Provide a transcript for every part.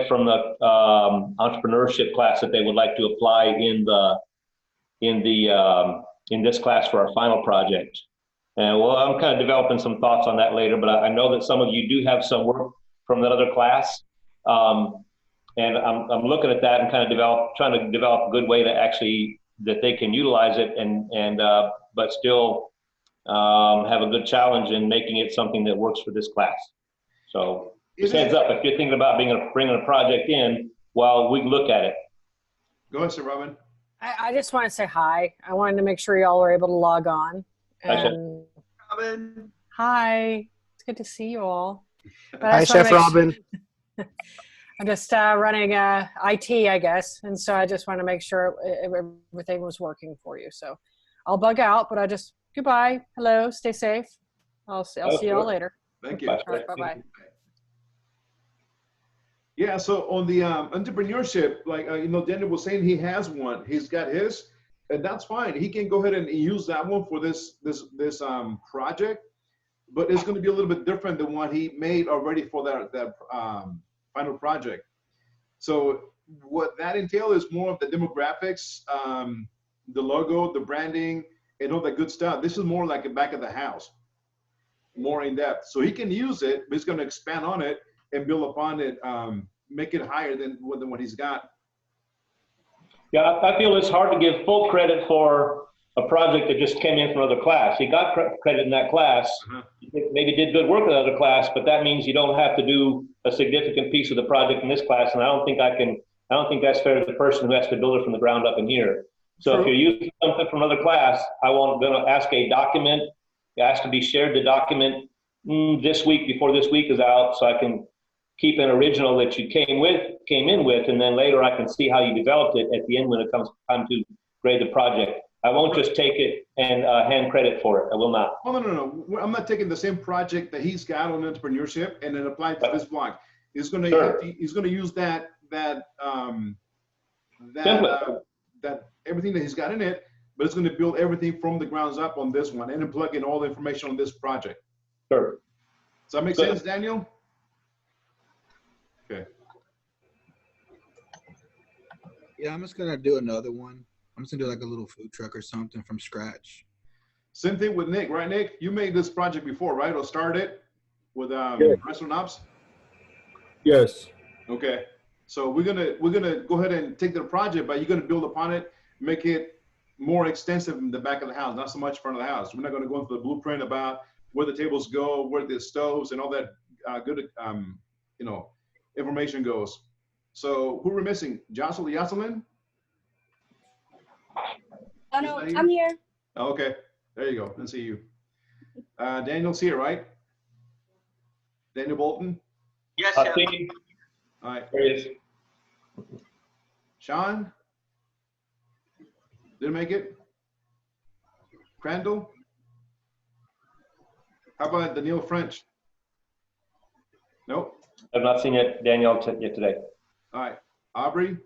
from the entrepreneurship class that they would like to apply in this class for our final project. And well, I'm kind of developing some thoughts on that later, but I know that some of you do have some work from that other class. And I'm looking at that and kind of trying to develop a good way to actually, that they can utilize it but still have a good challenge in making it something that works for this class. So just heads up, if you're thinking about bringing a project in, well, we can look at it. Go ahead, Sir Robin. I just want to say hi. I wanted to make sure y'all are able to log on. And Robin. hi, it's good to see you all. Hi, Chef Robin. I'm just running IT, I guess, and so I just want to make sure everything was working for you. So I'll bug out, but goodbye, hello, stay safe. I'll see y'all later. Thank you. All right, bye-bye. Yeah, so on the entrepreneurship, like, Daniel was saying he has one. He's got his, and that's fine. He can go ahead and use that one for this project, but it's going to be a little bit different than what he made already for that final project. So what that entails is more of the demographics, the logo, the branding, and all that good stuff. This is more like a back of the house, more in depth. So he can use it, but he's going to expand on it and build upon it, make it higher than what he's got. Yeah, I feel it's hard to give full credit for a project that just came in from another class. He got credit in that class, maybe did good work in another class, but that means you don't have to do a significant piece of the project in this class. And I don't think that's fair to the person who has to build it from the ground up in here. So if you're using something from another class, I'm going to ask a document. It has to be shared, the document, this week before this week is out, so I can keep an original that you came in with, and then later I can see how you developed it at the end when it comes time to grade the project. I won't just take it and hand credit for it. I will not. Oh, no. I'm not taking the same project that he's got on entrepreneurship and then apply it to this block. He's going to use that everything that he's got in it, but it's going to build everything from the grounds up on this one and then plug in all the information on this project. Sure. Does that make sense, Daniel? Okay. Yeah, I'm just gonna do another one. I'm just gonna do like a little food truck or something from scratch. Same thing with Nick, right, Nick? You made this project before, right? Or started it with Restaurant Ops? Yes. Okay. So we're gonna go ahead and take the project, but you're gonna build upon it, make it more extensive in the back of the house, not so much front of the house. We're not gonna go into the blueprint about where the tables go, where the stoves and all that good information goes. So who we're missing? Jocelyn? Oh no, I'm here. Oh, okay, there you go. Let's see you. Daniel's here, right? Daniel Bolton? Yes, I Chef. think All right. there he is. Sean? Didn't make it? Crandall? How about Daniel French? Nope. I've not seen Danielle yet today. All right. Aubrey?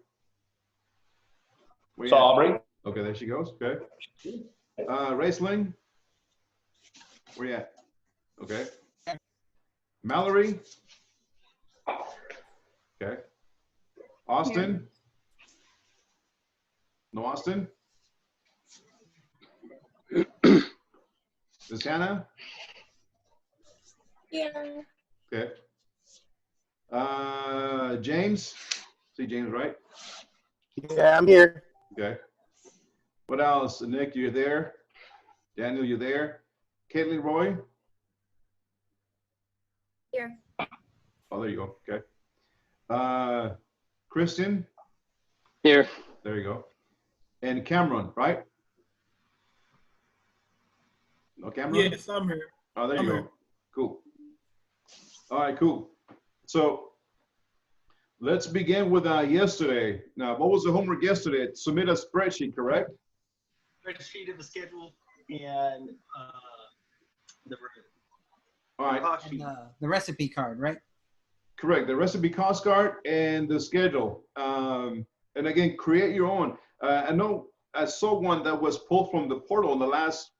Where you Saw at? Aubrey. Okay, there she goes. Okay. Raceling? Where you at? Okay. Mallory? Okay. Austin? No Austin? Is Hannah? Yeah. Okay. James? See James, right? Yeah, I'm here. Okay. What else? Nick, you're there. Daniel, you're there. Caitlin Roy? Here. Oh, there you go. Okay. Kristen? Here. There you go. And Cameron, right? No Cameron? Yes, I'm here. Oh, there you I'm go. here. Cool. All right, cool. So let's begin with yesterday. Now, what was the homework yesterday? Submit a spreadsheet, correct? Spreadsheet of the schedule and the All right, caution. The recipe card, right? correct. The recipe cost card and the schedule. And again, create your own. I know I saw one that was pulled from the portal in the last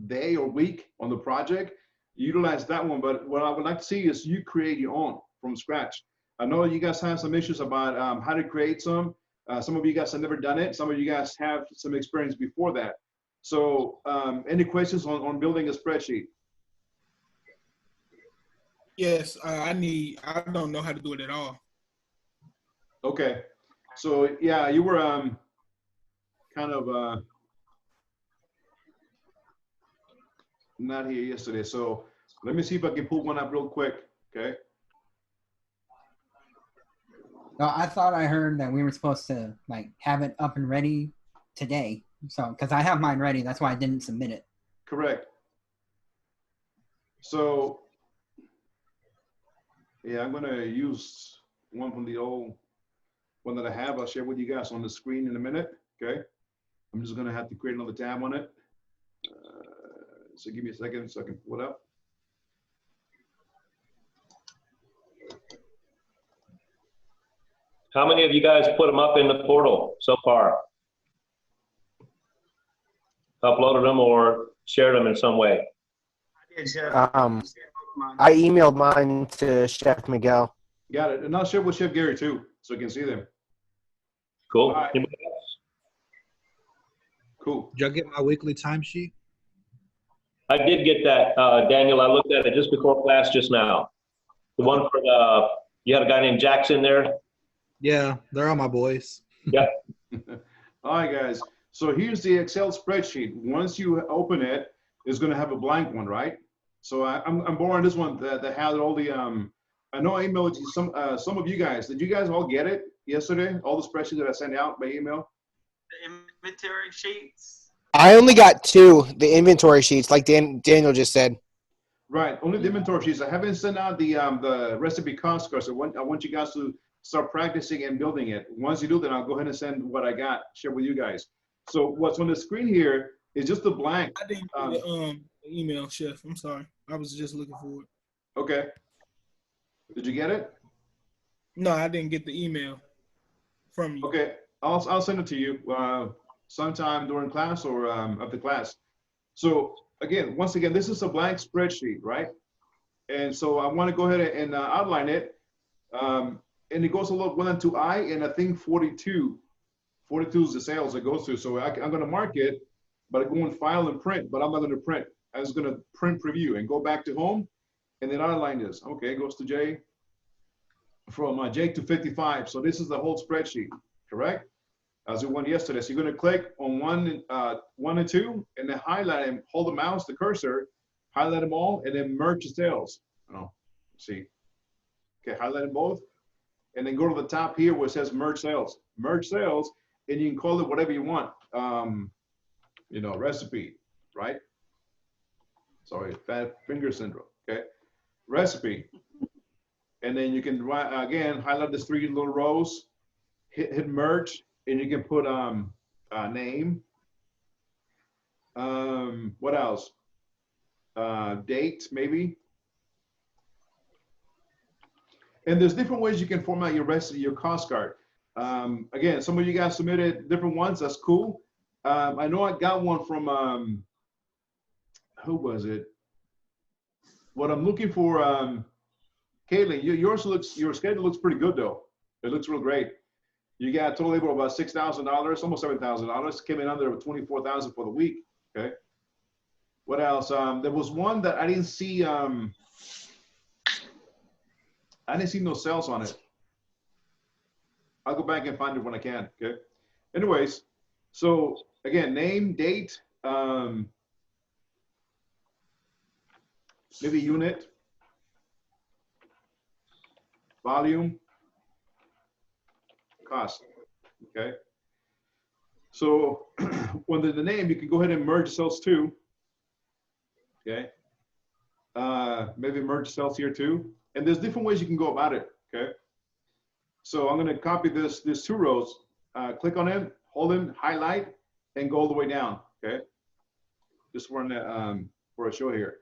day or week on the project. Utilize that one, but what I would like to see is you create your own from scratch. I know you guys have some issues about how to create some. Some of you guys have never done it. Some of you guys have some experience before that. So any questions on building a spreadsheet? Yes, I don't know how to do it at all. Okay. So yeah, you were kind of not here yesterday. So let me see if I can pull one up real quick. Okay. No, I thought I heard that we were supposed to like have it up and ready today. So, because I have mine ready, that's why I didn't submit it. Correct. So yeah, I'm gonna use one from the old one that I have. I'll share with you guys on the screen in a minute. Okay. I'm just gonna have to create another tab on it. So give me a second so I can pull it up. How many of you guys put them up in the portal so far? Uploaded them or shared them in some way? I did, Chef. I emailed mine to Chef Miguel. Got it. And I'll share with Chef Gary too, so you can see them. Cool. All right. Anybody else? Cool. Did y'all get my weekly timesheet? I did get that, Daniel. I looked at it just before class just now. The one for you had a guy named Jackson there? Yeah, they're all my boys. Yeah. All right, guys. So here's the Excel spreadsheet. Once you open it, it's going to have a blank one, right? So I'm borrowing this one that had all the I know I emailed you some of you guys. Did you guys all get it yesterday? All the spreadsheets that I sent out by email? The inventory sheets. I only got 2, the inventory sheets, like Daniel just said. Right. Only the inventory sheets. I haven't sent out the recipe cost cards. I want you guys to start practicing and building it. Once you do that, I'll go ahead and send what I got, share with you guys. So what's on the screen here is just a blank. I didn't get the email, Chef. I'm sorry. I was just looking for it. Okay. Did you get it? No, I didn't get the email from you. Okay. I'll send it to you sometime during class or after class. So again, once again, this is a blank spreadsheet, right? And so I want to go ahead and outline it. And it goes a lot 1 and 2I, and I think 42. 42 is the sales it goes to. So I'm going to mark it, but I go and file and print, but I'm not going to print. I'm just going to print preview and go back to home and then outline this. Okay, it goes to J, from J to 55. So this is the whole spreadsheet, correct? As we went yesterday. So you're going to click on 1 and 2 and then highlight them, hold the mouse, the cursor, highlight them all, and then merge the cells. Oh, see. Okay, highlight them both. And then go to the top here where it says merge cells. Merge cells, and you can call it whatever you want. You know, recipe, right? Sorry, fat finger syndrome, okay? Recipe. And then you can, again, highlight these 3 little rows, hit merge, and you can put name. What else? Date, maybe. And there's different ways you can format your recipe, your cost card. Again, some of you guys submitted different ones. That's cool. I know I got one from, who was it? What I'm looking for, Caitlin, your schedule looks pretty good though. It looks real great. You got a total labor of about $6,000, almost $7,000. Came in under $24,000 for the week. Okay. What else? There was one that I didn't see. I didn't see no sales on it. I'll go back and find it when I can. Okay. Anyways, so again, name, date, maybe unit, volume, cost. Okay. So under the name, you can go ahead and merge cells too. Okay. Maybe merge cells here too. And there's different ways you can go about it. Okay. So I'm going to copy these 2 rows, click on it, hold them, highlight, and go all the way down. Okay. Just for a show here.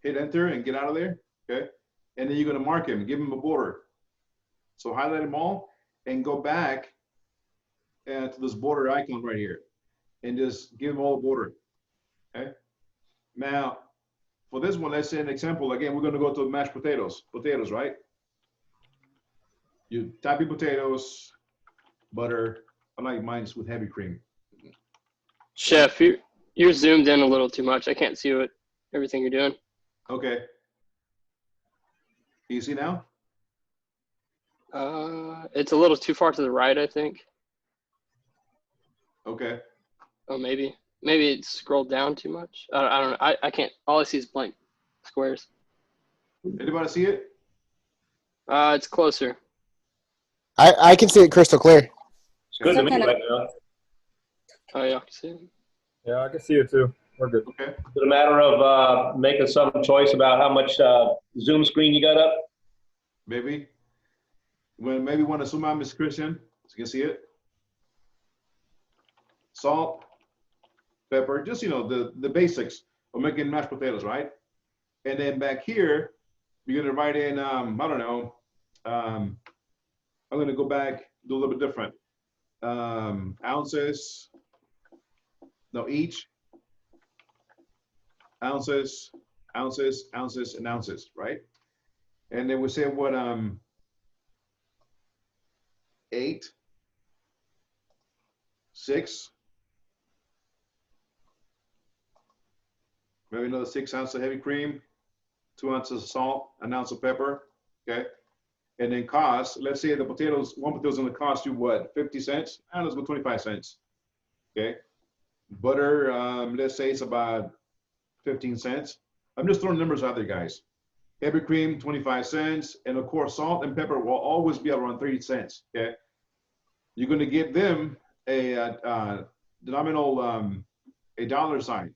Hit enter and get out of there. Okay. And then you're going to mark him, give him a border. So highlight them all and go back to this border icon right here and just give them all a border. Okay. Now, for this one, let's say an example. Again, we're going to go to mashed potatoes, right? You type in potatoes, butter. I like mine's with heavy cream. Chef, you're zoomed in a little too much. I can't see everything you're doing. Okay. Can you see now? It's a little too far to the right, I think. Okay. Oh, maybe it's scrolled down too much. I don't know. I can't. All I see is blank squares. Anybody see it? It's closer. I can see it crystal clear. It's good to me right now. Oh yeah, I can see it. Yeah, I can see it too. We're good. Okay. Is it a matter of making some choice about how much Zoom screen you got up? Maybe. Maybe want to zoom out, Mr. Christian, so you can see it. Salt, pepper, just, the basics of making mashed potatoes, right? And then back here, you're gonna write in, I don't know, I'm gonna go back, do a little bit different. Ounces, no, each, ounces, ounces, ounces, and ounces, right? And then we say what, 8, 6, maybe another 6 ounces of heavy cream, 2 ounces of salt, 1 ounce of pepper, okay? And then cost, let's say the potatoes, one potato's gonna cost you what, 50 cents? Let's go 25 cents, okay? Butter, let's say it's about 15 cents. I'm just throwing numbers out there, guys. Heavy cream, 25 cents. And of course, salt and pepper will always be around 30 cents, okay? You're gonna give them a nominal, a dollar sign,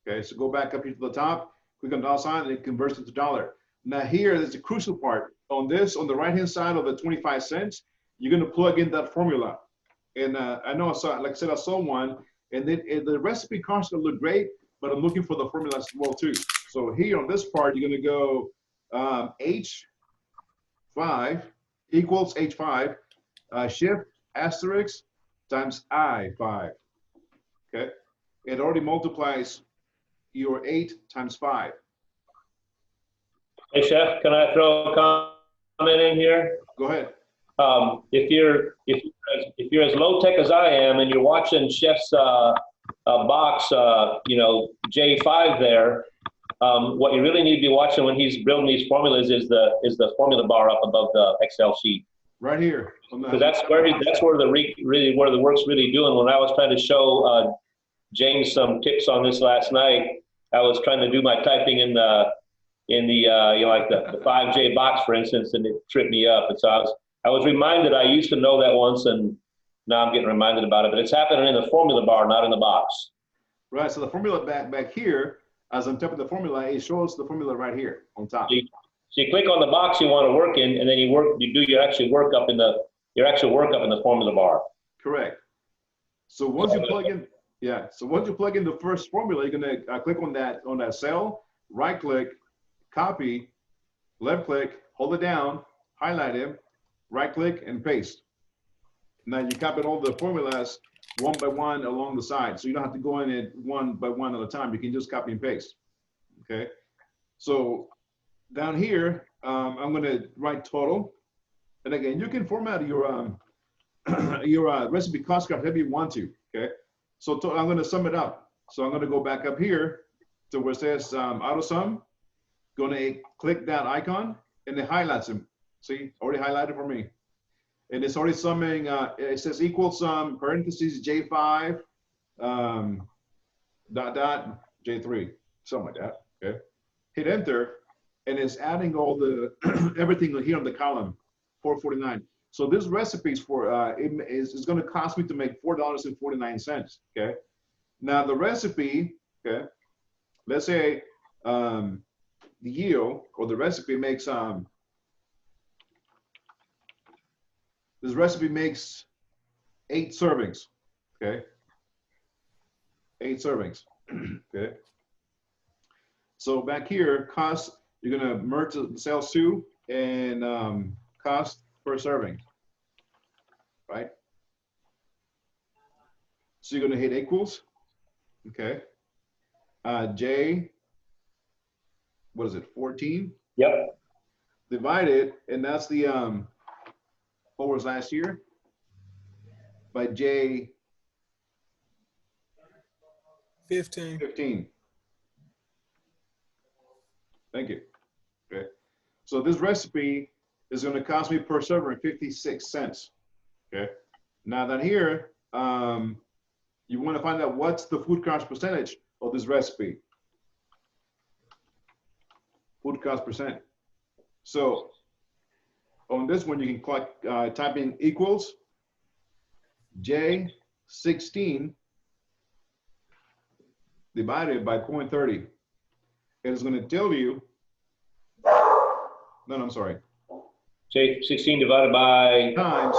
okay? So go back up here to the top, click on dollar sign, and it converts it to dollar. Now here, there's a crucial part. On the right-hand side of the 25 cents, you're gonna plug in that formula. And I know, like I said, I saw one, and then the recipe cards gonna look great, but I'm looking for the formula as well too. So here on this part, you're gonna go H5 equals H5, shift asterisk times I5, okay? It already multiplies your 8 times 5. Hey, Chef, can I throw a comment in here? Go ahead. If you're as low tech as I am and you're watching Chef's box, J5 there, what you really need to be watching when he's building these formulas is the formula bar up above the Excel sheet. Right here. Because that's where the work's really doing. When I was trying to show James some tips on this last night, I was trying to do my typing in the 5J box, for instance, and it tripped me up. And so I was reminded, I used to know that once, and now I'm getting reminded about it. But it's happening in the formula bar, not in the box. Right. So the formula back here, as I'm typing the formula, it shows the formula right here on top. So you click on the box you want to work in, and then you do your actual work up in the formula bar. Correct. So once you plug in, once you plug in the first formula, you're gonna click on that cell, right click, copy, left click, hold it down, highlight it, right click, and paste. Now you copied all the formulas one by one along the side, so you don't have to go in it one by one at a time. You can just copy and paste. Okay. So down here, I'm going to write total, and again, you can format your your recipe cost graph however you want to. Okay. So I'm going to sum it up. So I'm going to go back up here to where it says auto sum. Going to click that icon, and it highlights them. See, already highlighted for me. And it's already summing, it says equal sum, parentheses, J5, J3, something like that, okay? Hit enter, and it's adding all the, everything here on the column, 449. So this recipe is for, it's gonna cost me to make $4.49, okay? Now the recipe, okay, let's say the yield, or the recipe makes, this recipe makes 8 servings, okay? 8 servings, okay? So back here, cost, you're gonna merge the cells too, and cost per serving, right? So you're gonna hit equals, okay? J, what is it, 14? Yep. Divided, and that's the what was last year? By J 15. 15. Thank you. Okay. So this recipe is going to cost me per server 56 cents. Okay. Now that here, you want to find out what's the food cost percentage of this recipe. Food cost percent. So on this one, you can type in equals J16 divided by 0.30. It is going to tell you, no, I'm sorry. J16 divided by Times,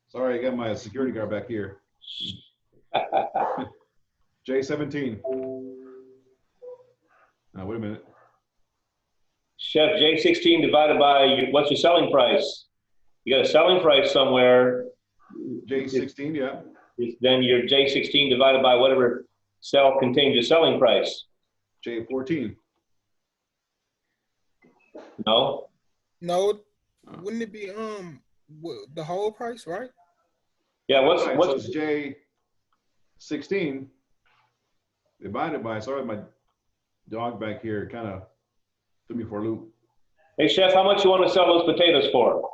sorry, I got my security guard back here. J17. Now, wait a minute. Chef, J16 divided by what's your selling price? You got a selling price somewhere. J16, yeah. Then your J16 divided by whatever cell contains your selling price. J14. No? No, wouldn't it be the whole price, right? Yeah, what's Right, what's so it's J16 divided by, sorry, my dog back here kind of threw me for a loop. Hey chef, how much you want to sell those potatoes for?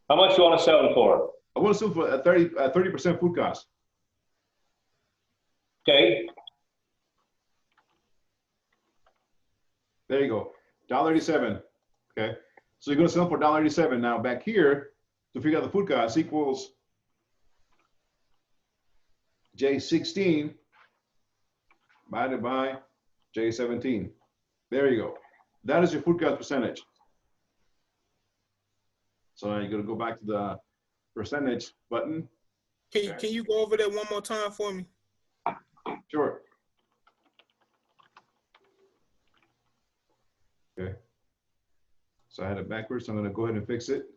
How much you want to sell them for? I want to sell for a 30% food cost. Okay. There you go, $1.87. Okay, so you're going to sell for $1.87. Now back here to figure out the food cost equals J16 divided by J17. There you go. That is your food cost percentage. So now you're going to go back to the percentage button. Can you go over that one more time for me? Sure. Okay. So I had it backwards. So I'm going to go ahead and fix it.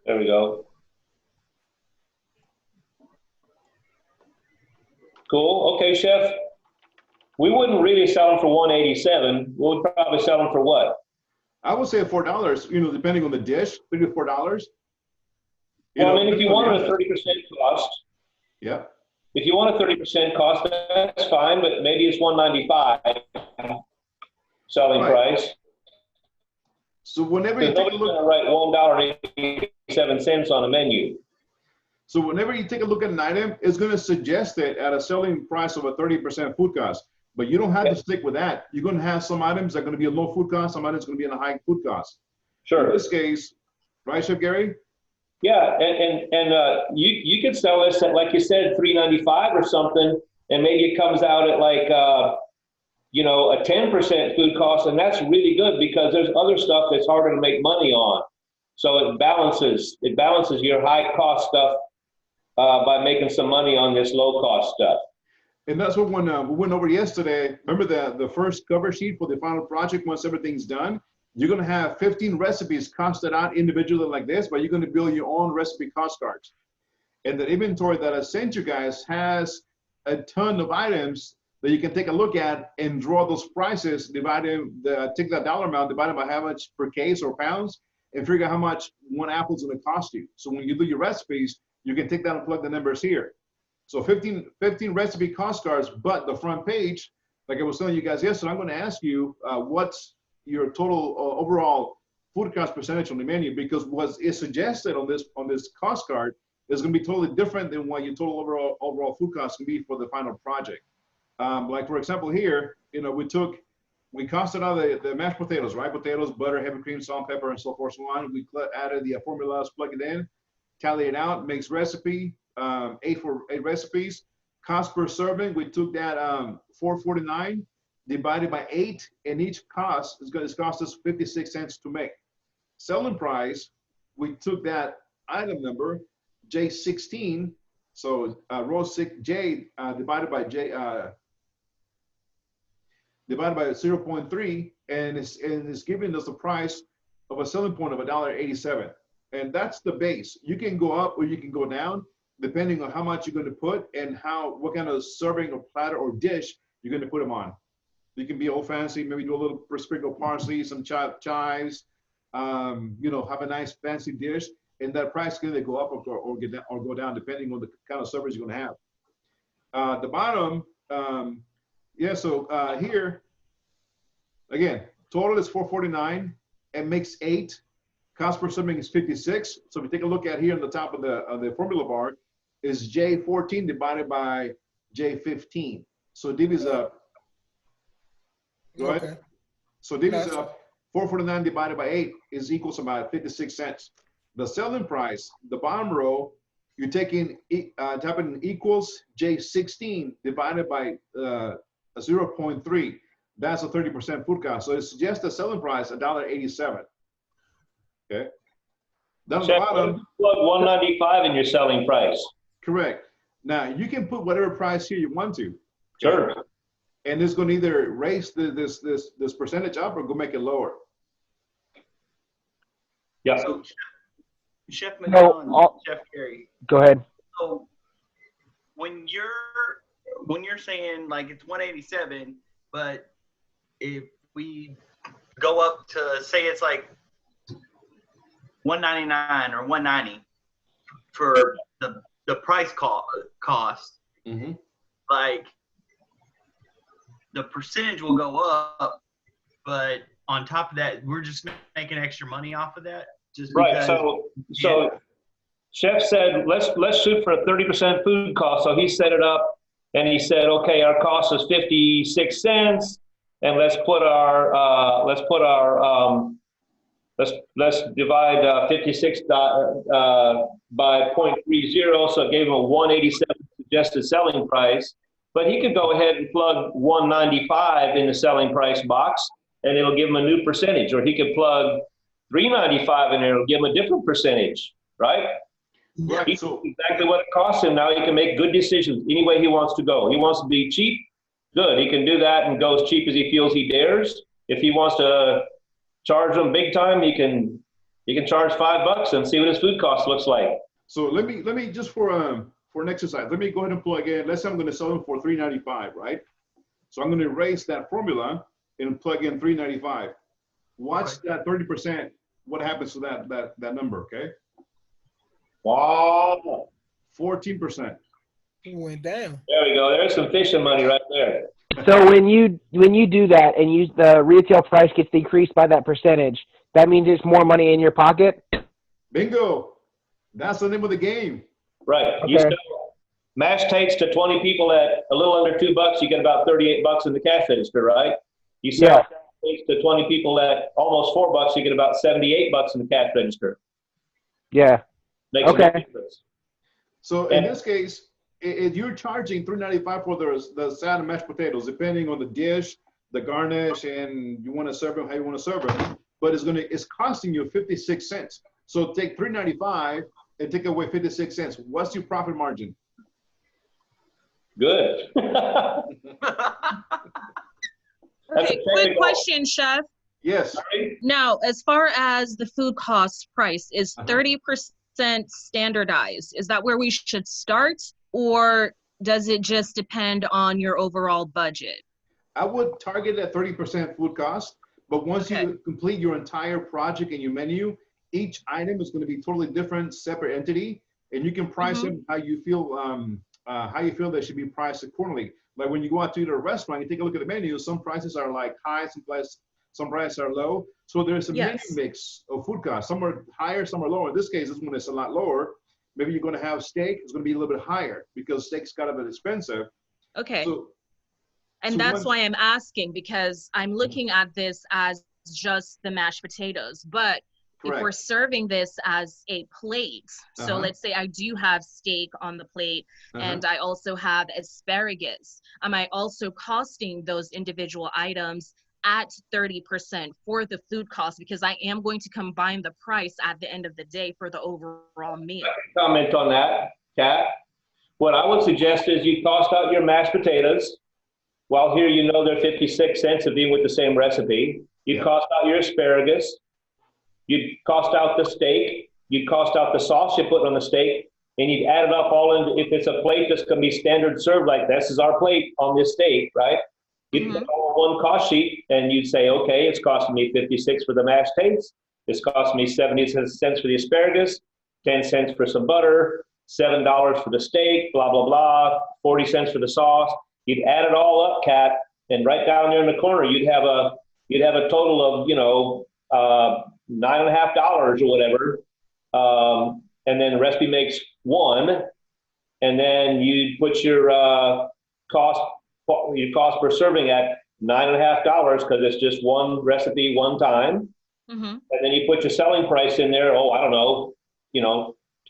There we go. Cool. Okay, chef. We wouldn't really sell them for 187. We would probably sell them for what? I would say $4, you know, depending on the dish, $3 to $4. Well, I mean, if you wanted a 30% cost, yeah. if you want a 30% cost, that's fine, but maybe it's 195 selling Right. price. So whenever you Because take a nobody's look, going to write $1.87 on a menu. so whenever you take a look at an item, it's going to suggest it at a selling price of a 30% food cost. But you don't have to stick with that. You're going to have some items that are going to be a low food cost, some items going to be in a high food cost. Sure. In this case, right, Chef Gary? Yeah, and you could sell this at, like you said, $3.95 or something, and maybe it comes out at like you know, a 10% food cost, and that's really good because there's other stuff that's harder to make money on. So it balances your high cost stuff by making some money on this low cost stuff. And that's what when we went over yesterday, remember the first cover sheet for the final project, once everything's done, you're going to have 15 recipes costed out individually like this, but you're going to build your own recipe cost cards. And the inventory that I sent you guys has a ton of items that you can take a look at and draw those prices, take that dollar amount, divide it by how much per case or pounds, and figure out how much one apple is going to cost you. So when you do your recipes, you can take that and plug the numbers here. So 15 recipe cost cards, but the front page, like I was telling you guys yesterday, I'm going to ask you what's your total overall food cost percentage on the menu, because what is suggested on this cost card is going to be totally different than what your total overall food cost can be for the final project. Like for example here, you know, we costed out the mashed potatoes, right? Potatoes, butter, heavy cream, salt, pepper, and so forth, so on. We added the formulas, plug it in, tally it out, makes recipe, 8 recipes. Cost per serving, we took that $4.49 divided by 8, and each cost is going to cost us 56 cents to make. Selling price, we took that item number, J16, so row 6J divided by 0.3, and it's giving us the price of a selling point of $1.87. And that's the base. You can go up or you can go down depending on how much you're going to put and what kind of serving or platter or dish you're going to put them on. You can be old fancy, maybe do a little sprinkle parsley, some chives, have a nice fancy dish, and that price can either go up or go down depending on the kind of servers you're going to have. The bottom, here again, total is $449. It makes 8. Cost per serving is 56. So if you take a look at here on the top of the formula bar, is J14 divided by J15. So divvies up. Go ahead. Okay. So divvies up. 449 divided by 8 is equals about 56 cents. The selling price, the bottom row, you're taking typing equals J16 divided by 0.3. That's a 30% food cost. So it suggests the selling price $1.87. Okay. Down the Chef, bottom, plug 195 in your selling price. correct. Now you can put whatever price here you want to. Sure. And it's going to either raise this percentage up or go make it lower. Yeah. So, Chef No, McDonald, Chef Gary. Go ahead. So when you're saying like it's 187, but if we go up to say it's like 199 or 190 for the price cost, Mm-hmm. like the percentage will go up, but on top of that, we're just making extra money off of that. Just Right. because- So Chef said, let's shoot for a 30% food cost. So he set it up and he said, okay, our cost is 56 cents. And let's divide 56 by 0.30. So it gave him a 187 suggested selling price. But he could go ahead and plug 195 in the selling price box, and it'll give him a new percentage. Or he could plug 395 in there, it'll give him a different percentage, right? Right. He So knows exactly what it costs him. Now he can make good decisions any way he wants to go. He wants to be cheap, good. He can do that and go as cheap as he feels he dares. If he wants to charge them big time, he can charge $5 and see what his food cost looks like. So let me just for an exercise, let me go ahead and plug in. Let's say I'm going to sell them for $3.95, right? So I'm going to erase that formula and plug in $3.95. Watch that 30%. What happens to that number? Okay, Wow. 14%. It went down. There we go. There's some fishing money right there. So when you do that and the retail price gets decreased by that percentage, that means there's more money in your pocket. Bingo. That's the name of the game. Right. You Okay. sell mashed tates to 20 people at a little under $2, you get about $38 in the cash register, right? You sell Yeah. tates to 20 people at almost $4, you get about $78 in the cash register. Yeah. Makes a Okay. big difference. So in this case, if you're charging $3.95 for the salad and mashed potatoes, depending on the dish, the garnish, and you want to serve them how you want to serve them, but it's costing you 56 cents. So take $3.95 and take away 56 cents. What's your profit margin? Good. That's Okay, a quick technical- question, Chef. Yes. Now, as far as the food cost price, is 30% standardized? Is that where we should start, or does it just depend on your overall budget? I would target at 30% food cost, but once Okay. you complete your entire project and your menu, each item is going to be totally different, separate entity, and you can price them how you feel they should be priced accordingly. Like when you go out to eat at a restaurant, you take a look at the menu. Some prices are like high, some prices are low. So there's a menu mix of food costs. Some are higher, some are lower. In this case, this one is a lot lower. Maybe you're going to have steak. It's going to be a little bit higher because steak's kind of expensive. Okay. And So that's why I'm asking, because I'm looking at this as just the mashed potatoes. But if we're serving this as a plate, so let's say I do have steak on the plate and I also have asparagus, am I also costing those individual items at 30% for the food cost? Because I am going to combine the price at the end of the day for the overall meal. Comment on that, Kat. What I would suggest is you cost out your mashed potatoes. While here you know they're 56 cents of being with the same recipe. You cost out your asparagus. You'd cost out the steak. You'd cost out the sauce you put on the steak. And you'd add it up all in. If it's a plate that's going to be standard served like this is our plate on this steak, right? You'd put all on one cost sheet and you'd say, okay, it's costing me 56 for the mashed potatoes. It's costing me 70 cents for the asparagus, 10 cents for some butter, $7 for the steak, blah, blah, blah, 40 cents for the sauce. You'd add it all up, Kat, and right down there in the corner, you'd have a total of, $9.50 or whatever. And then the recipe makes one. And then you'd put your cost per serving at $9.50 because it's just one recipe, one time. Mm-hmm. And then you put your selling price in there. Oh, I don't know,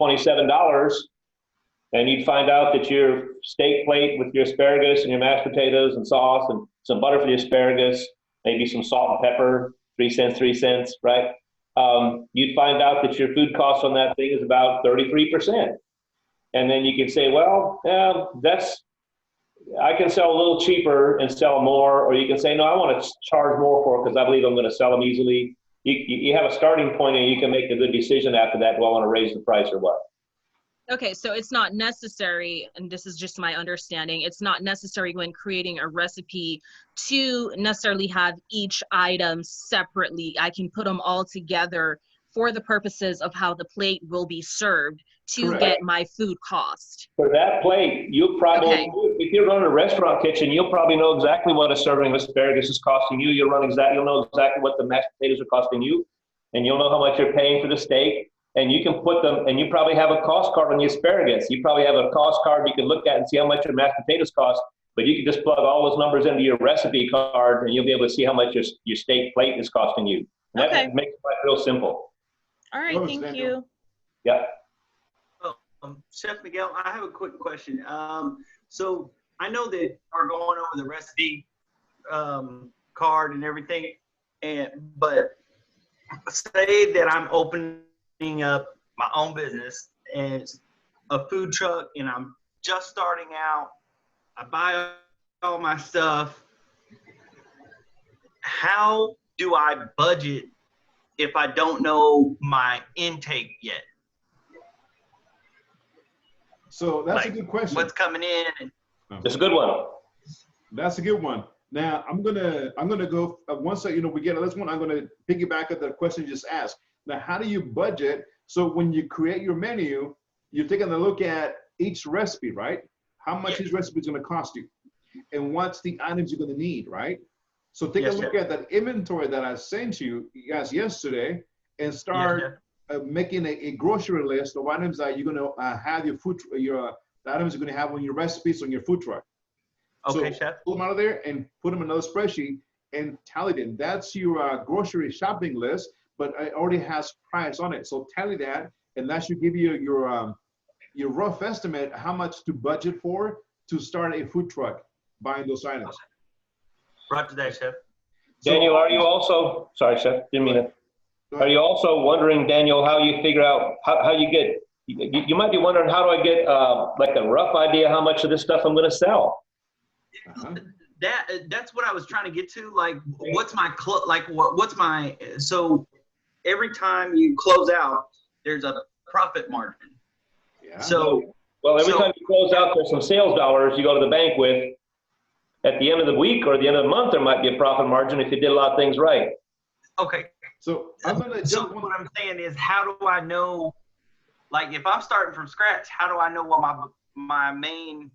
$27. And you'd find out that your steak plate with your asparagus and your mashed potatoes and sauce and some butter for the asparagus, maybe some salt and pepper, 3 cents, right? You'd find out that your food cost on that thing is about 33%. And then you can say, well, I can sell a little cheaper and sell more, or you can say, no, I want to charge more for it because I believe I'm going to sell them easily. You have a starting point and you can make a good decision after that. Do I want to raise the price or what? Okay, so it's not necessary, and this is just my understanding, it's not necessary when creating a recipe to necessarily have each item separately. I can put them all together for the purposes of how the plate will be served to Correct. get my food cost. For that plate, you'll probably, if you're running a restaurant kitchen, you'll probably know exactly what a serving of asparagus is costing you. You'll know exactly what the mashed potatoes are costing you, and you'll know how much you're paying for the steak. And you can put them, and you probably have a cost card on the asparagus. You probably have a cost card you can look at and see how much your mashed potatoes cost, but you can just plug all those numbers into your recipe card and you'll be able to see how much your steak plate is costing you. And that makes life real simple. All right, thank you. Yeah. Chef Miguel, I have a quick question. So I know that we're going over the recipe card and everything, but say that I'm opening up my own business and it's a food truck and I'm just starting out. I buy all my stuff. How do I budget if I don't know my intake yet? So that's a good question. What's coming in? That's a good one. That's a good one. Now I'm gonna go once we get this one. I'm gonna piggyback at the question you just asked. Now, how do you budget? So when you create your menu, you're taking a look at each recipe, right? How much each recipe is going to cost you, and what's the items you're going to need, right? So take a look at that inventory that I sent you guys yesterday, and start making a grocery list of items that you're going to have the items you're going to have on your recipes on your food truck. Okay, so chef. Pull them out of there and put them in another spreadsheet and tally them. That's your grocery shopping list, but it already has price on it. So tally that, and that should give you your rough estimate how much to budget for to start a food truck buying those items. Roger that, chef. Daniel, are you also, sorry, chef, didn't mean it. Are you also wondering, Daniel, how you figure out how you get, you might be wondering, how do I get like a rough idea how much of this stuff I'm going to sell? That's what I was trying to get to. Like, what's my what's my, so every time you close out, there's a profit margin. Yeah. So, every time you close out, there's some sales dollars you go to the bank with. At the end of the week or the end of the month, there might be a profit margin if you did a lot of things right. Okay. So what I'm saying is, how do I know, like, if I'm starting from scratch, how do I know what my main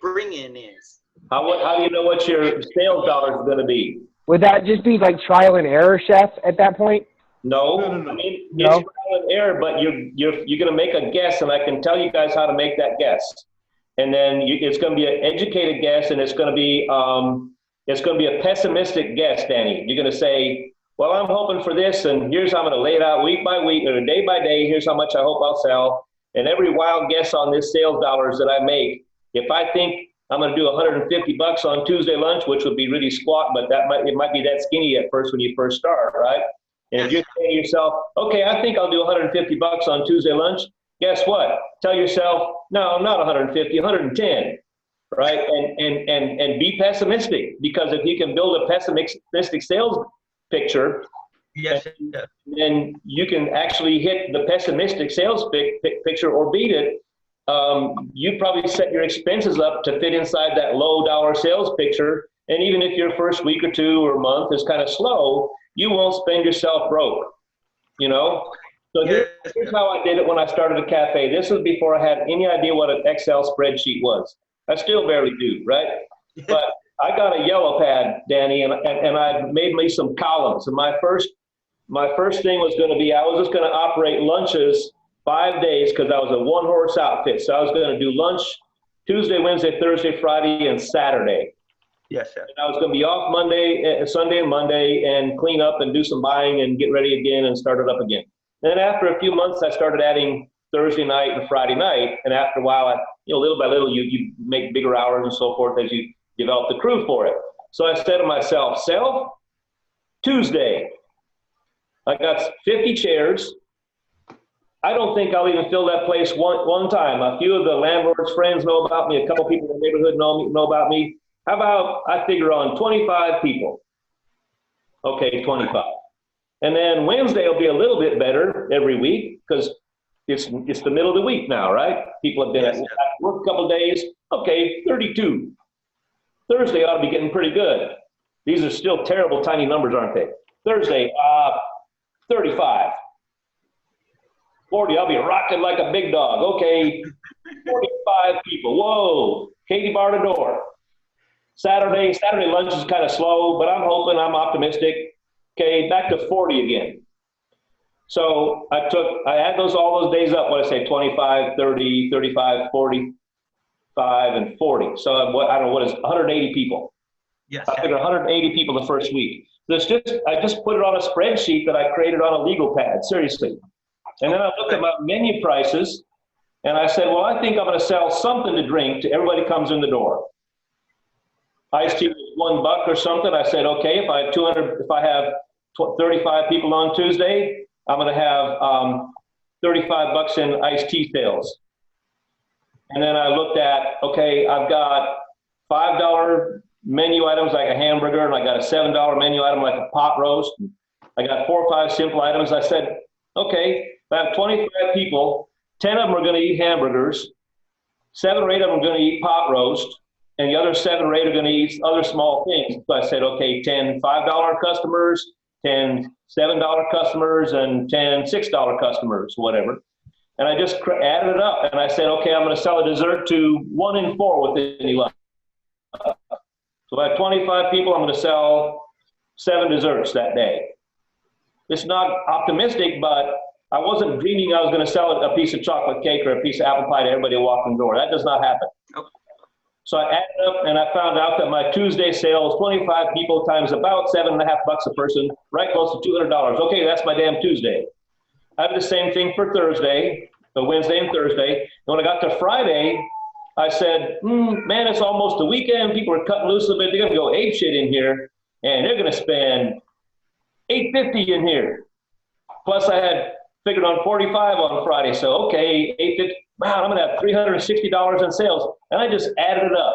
bring-in is? How do you know what your sales dollars are going to be? Would that just be like trial and error, chef, at that point? No. I mean, it's trial and error, but you're going to make a guess, and I can tell you guys how to make that guess. And then it's going to be an educated guess, and it's going to be a pessimistic guess, Danny. You're going to say, well, I'm hoping for this, and here's how I'm going to lay it out week by week or day by day. Here's how much I hope I'll sell. And every wild guess on this sales dollars that I make, if I think I'm going to do $150 on Tuesday lunch, which would be really squat, but it might be that skinny at first when you first start, right? And if you're saying to yourself, okay, I think I'll do $150 on Tuesday lunch, guess what? Tell yourself, no, not 150, 110, right? And be pessimistic, because if you can build a pessimistic sales picture, then you can actually hit the pessimistic sales picture or beat it you probably set your expenses up to fit inside that low dollar sales picture. And even if your first week or two or month is kind of slow, you won't spend yourself broke, you know? So here's how I did it when I started a cafe. This was before I had any idea what an Excel spreadsheet was. I still barely do, right? But I got a yellow pad, Danny, and I made me some columns. And my first thing was going to be, I was just going to operate lunches 5 days because I was a one-horse outfit. So I was going to do lunch Tuesday, Wednesday, Thursday, Friday, and Saturday. Yes, sir. And I was going to be off Sunday and Monday, and clean up and do some buying and get ready again and start it up again. Then after a few months, I started adding Thursday night and Friday night. And after a while, little by little, you make bigger hours and so forth as you develop the crew for it. So I said to myself, Tuesday, I got 50 chairs. I don't think I'll even fill that place one time. A few of the landlord's friends know about me. A couple people in the neighborhood know about me. How about I figure on 25 people? Okay, 25. And then Wednesday will be a little bit better every week because it's the middle of the week now, right? People have been at work a couple of days. Okay, 32. Thursday ought to be getting pretty good. These are still terrible tiny numbers, aren't they? Thursday, 35. 40, I'll be rocking like a big dog. Okay, 45 people. Whoa, Katie barred the door. Saturday lunch is kind of slow, but I'm optimistic. Okay, back to 40 again. So I add all those days up. What I say, 25, 30, 35, 45, and 40. So I don't know, what is 180 people? Yes. I figured 180 people the first week. I just put it on a spreadsheet that I created on a legal pad, seriously. And then I looked at my menu prices, and I said, well, I think I'm going to sell something to drink to everybody who comes in the door. Iced tea was $1 or something. I said, okay, if I have 35 people on Tuesday, I'm going to have $35 in iced tea sales. And then I looked at, okay, I've got $5 menu items like a hamburger, and I got a $7 menu item like a pot roast. I got 4 or 5 simple items. I said, okay, if I have 25 people, 10 of them are going to eat hamburgers, 7 or 8 of them are going to eat pot roast, and the other 7 or 8 are going to eat other small things. So I said, okay, 10 $5 customers, 10 $7 customers, and 10 $6 customers, whatever. And I just added it up, and I said, okay, I'm going to sell a dessert to 1 in 4 within 11. So I have 25 people, I'm going to sell 7 desserts that day. It's not optimistic, but I wasn't dreaming I was going to sell a piece of chocolate cake or a piece of apple pie to everybody who walked in the door. That does not happen. So I added up, and I found out that my Tuesday sales, 25 people times about $7.50 a person, right close to $200. Okay, that's my damn Tuesday. I have the same thing for Thursday, so Wednesday and Thursday. And when I got to Friday, I said, man, it's almost the weekend. People are cutting loose a little bit. They're going to go ape shit in here, and they're going to spend $850 in here. Plus, I had figured on 45 on Friday. So, okay, $850. Wow, I'm going to have $360 in sales. And I just added it up.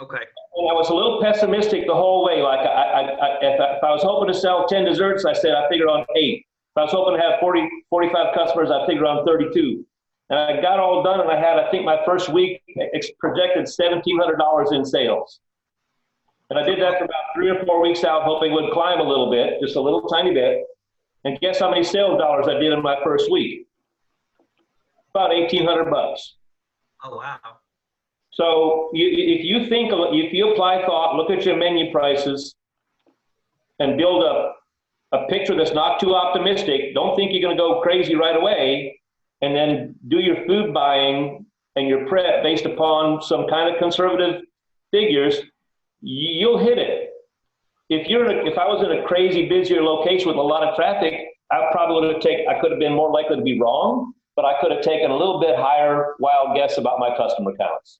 Okay. And I was a little pessimistic the whole way. Like, if I was hoping to sell 10 desserts, I said I figured on 8. If I was hoping to have 45 customers, I figured on 32. And I got all done, and I had, I think my first week projected $1,700 in sales. And I did that for about 3 or 4 weeks out, hoping it would climb a little bit, just a little tiny bit. And guess how many sales dollars I did in my first week? About $1,800. Oh, wow. So if you apply thought, look at your menu prices, and build a picture that's not too optimistic, don't think you're going to go crazy right away, and then do your food buying and your prep based upon some kind of conservative figures, you'll hit it. If I was in a crazy busier location with a lot of traffic, I could have been more likely to be wrong, but I could have taken a little bit higher wild guess about my customer counts.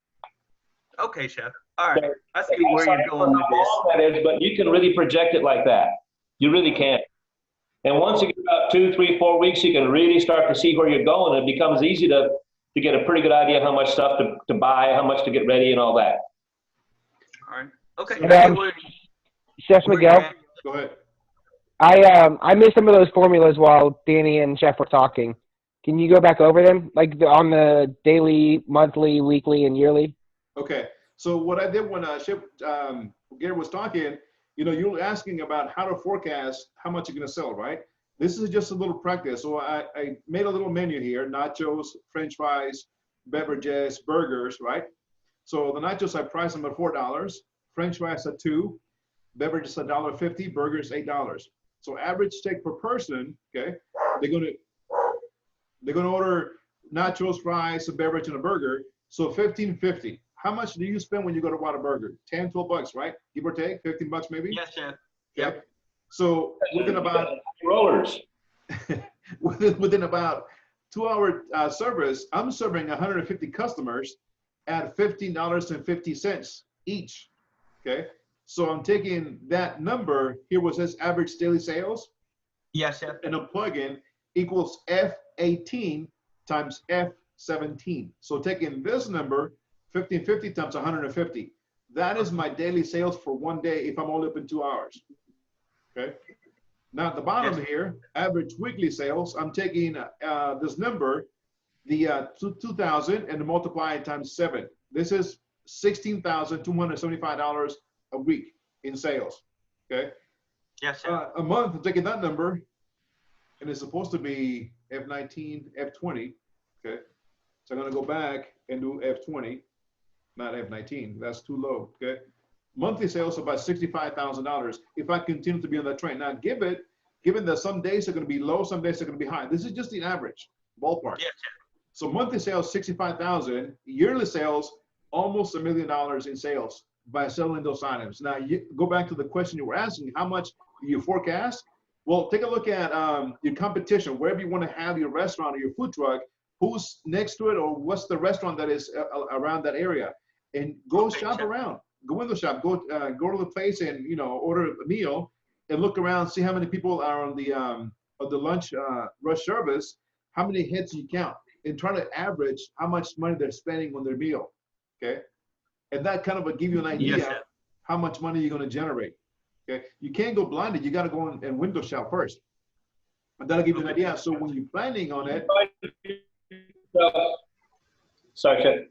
Okay, Chef. All right. I see where you're going with this. That is, but you can really project it like that. You really can. And once you get about 2, 3, 4 weeks, you can really start to see where you're going. It becomes easy to get a pretty good idea how much stuff to buy, how much to get ready, and all that. All right. Okay. Chef Miguel. Go ahead. I missed some of those formulas while Danny and Chef were talking. Can you go back over them, like on the daily, monthly, weekly, and yearly? Okay. So what I did when Gary was talking, you know, you're asking about how to forecast how much you're going to sell, right? This is just a little practice. So I made a little menu here: nachos, French fries, beverages, burgers, right? So the nachos I priced them at $4, French fries at $2, beverages at $1.50, burgers $8. So average take per person, okay? They're gonna order nachos, fries, a beverage, and a burger. So $15.50. How much do you spend when you go to Whataburger? 10, 12 bucks, right? Give or take, 15 bucks maybe? Yes, chef. Okay. So within about rollers. within about 2-hour service, I'm serving 150 customers at $15.50 each. Okay. So I'm taking that number here, what says average daily sales. Yes, chef. And a plug-in equals F18 times F17. So taking this number, 1550 times 150. That is my daily sales for one day if I'm only open 2 hours. Okay. Now at the bottom here, average weekly sales, I'm taking this number, the 2,000, and multiply it times 7. This is $16,275 a week in sales. Okay. Yes, sir. A month, I'm taking that number, and it's supposed to be F19, F20. Okay. So I'm going to go back and do F20, not F19. That's too low. Okay. Monthly sales about $65,000 if I continue to be on that train. Now, given that some days are going to be low, some days are going to be high. This is just the average ballpark. Yes, so monthly sales, 65,000. Yearly sales, almost $1 million in sales by selling those items. Now, you go back to the question you were asking, how much do you forecast? Well, take a look at your competition, wherever you want to have your restaurant or your food truck, who's next to it, or what's the restaurant that is around that area, and go shop around. Go window shop, go to the place and, you know, order a meal and look around, see how many people are on the lunch rush service, how many hits you count, and try to average how much money they're spending on their meal. Okay. And that kind of will give you an idea how much money you're going to generate. Okay. You can't go blinded. You got to go and window shop first. And that'll give you an idea. So when you're planning on it. Sorry, Chef.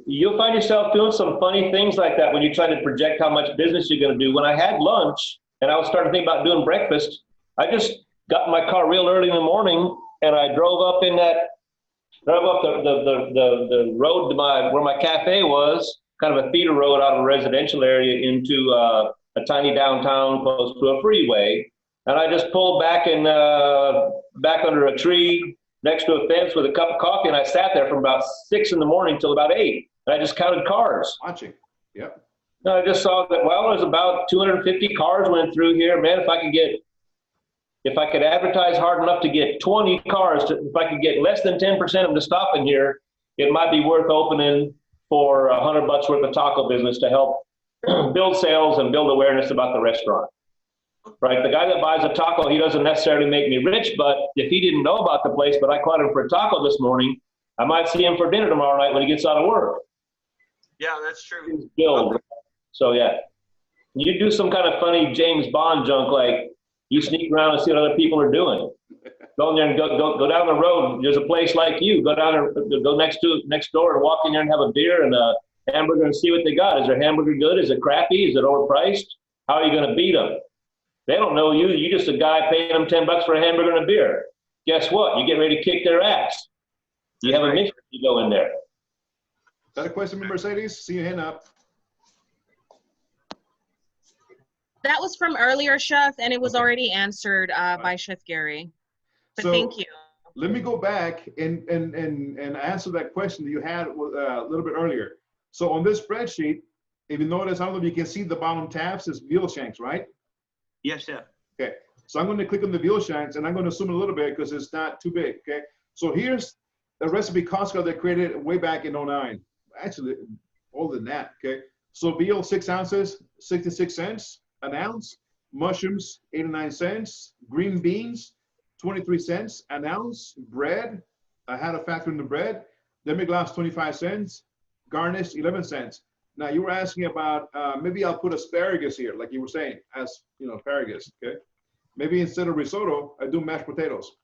You'll find yourself doing some funny things like that when you try to project how much business you're going to do. When I had lunch and I was starting to think about doing breakfast, I just got in my car real early in the morning and I drove up the road to where my cafe was, kind of a feeder road out of a residential area into a tiny downtown close to a freeway. And I just pulled back and back under a tree next to a fence with a cup of coffee, and I sat there from about 6 in the morning till about 8. And I just counted cars. Watching. Yep. And I just saw that, well, there's about 250 cars went through here. Man, if I could advertise hard enough to get 20 cars, if I could get less than 10% of them to stop in here, it might be worth opening for $100 worth of taco business to help build sales and build awareness about the restaurant. Right, the guy that buys a taco, he doesn't necessarily make me rich, but if he didn't know about the place, but I caught him for a taco this morning, I might see him for dinner tomorrow night when he gets out of work. Yeah, that's true. Build. So yeah, you do some kind of funny James Bond junk, like you sneak around and see what other people are doing. Go in there and go down the road. There's a place like you. Go down there, go next door and walk in there and have a beer and a hamburger and see what they got. Is their hamburger good? Is it crappy? Is it overpriced? How are you going to beat them? They don't know you. You're just a guy paying them $10 for a hamburger and a beer. Guess what? You get ready to kick their ass. You have a mission to go in there. Is that a question, Mercedes? See your hand up. That was from earlier, Chef, and it was already answered by Chef Gary. But so, thank you. Let me go back and answer that question that you had a little bit earlier. So on this spreadsheet, if you notice, I don't know if you can see the bottom tabs, it's veal shanks, right? Yes, sir. Okay, so I'm going to click on the veal shanks and I'm going to zoom a little bit because it's not too big. Okay, so here's the recipe Costco that created way back in 09. Actually, older than that. Okay, so veal 6 ounces, 66 cents an ounce. Mushrooms 89 cents. Green beans 23 cents an ounce. Bread, I had to factor in the bread. Demi-glace 25 cents. Garnish 11 cents. Now you were asking about, maybe I'll put asparagus here, like you were saying, as you know, asparagus, okay? Maybe instead of risotto, I do mashed potatoes.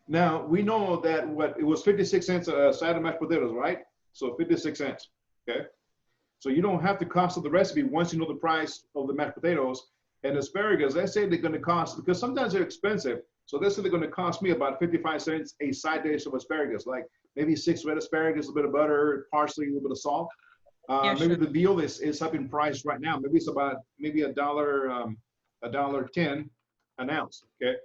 Now, we know that it was 56 cents a side of mashed potatoes, right? So 56 cents, okay? So you don't have to cost of the recipe once you know the price of the mashed potatoes. And asparagus, let's say they're gonna cost, because sometimes they're expensive. So let's say they're gonna cost me about 55 cents a side dish of asparagus, like maybe 6 red asparagus, a bit of butter, parsley, a little bit of salt. Maybe the veal is up in price right now. Maybe it's about $1.10 an ounce, okay?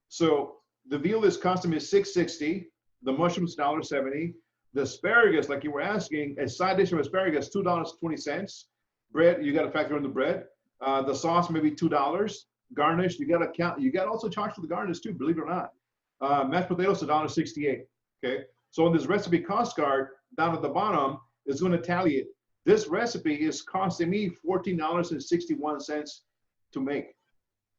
So the veal is costing me $6.60, the mushrooms $1.70, the asparagus, like you were asking, a side dish of asparagus $2.20. Bread, you got to factor in the bread. The sauce maybe $2. Garnish, you got to count. You got to also charge for the garnish too, believe it or not. Mashed potatoes $1.68. Okay, so on this recipe cost card down at the bottom is going to tally it. This recipe is costing me $14.61 to make.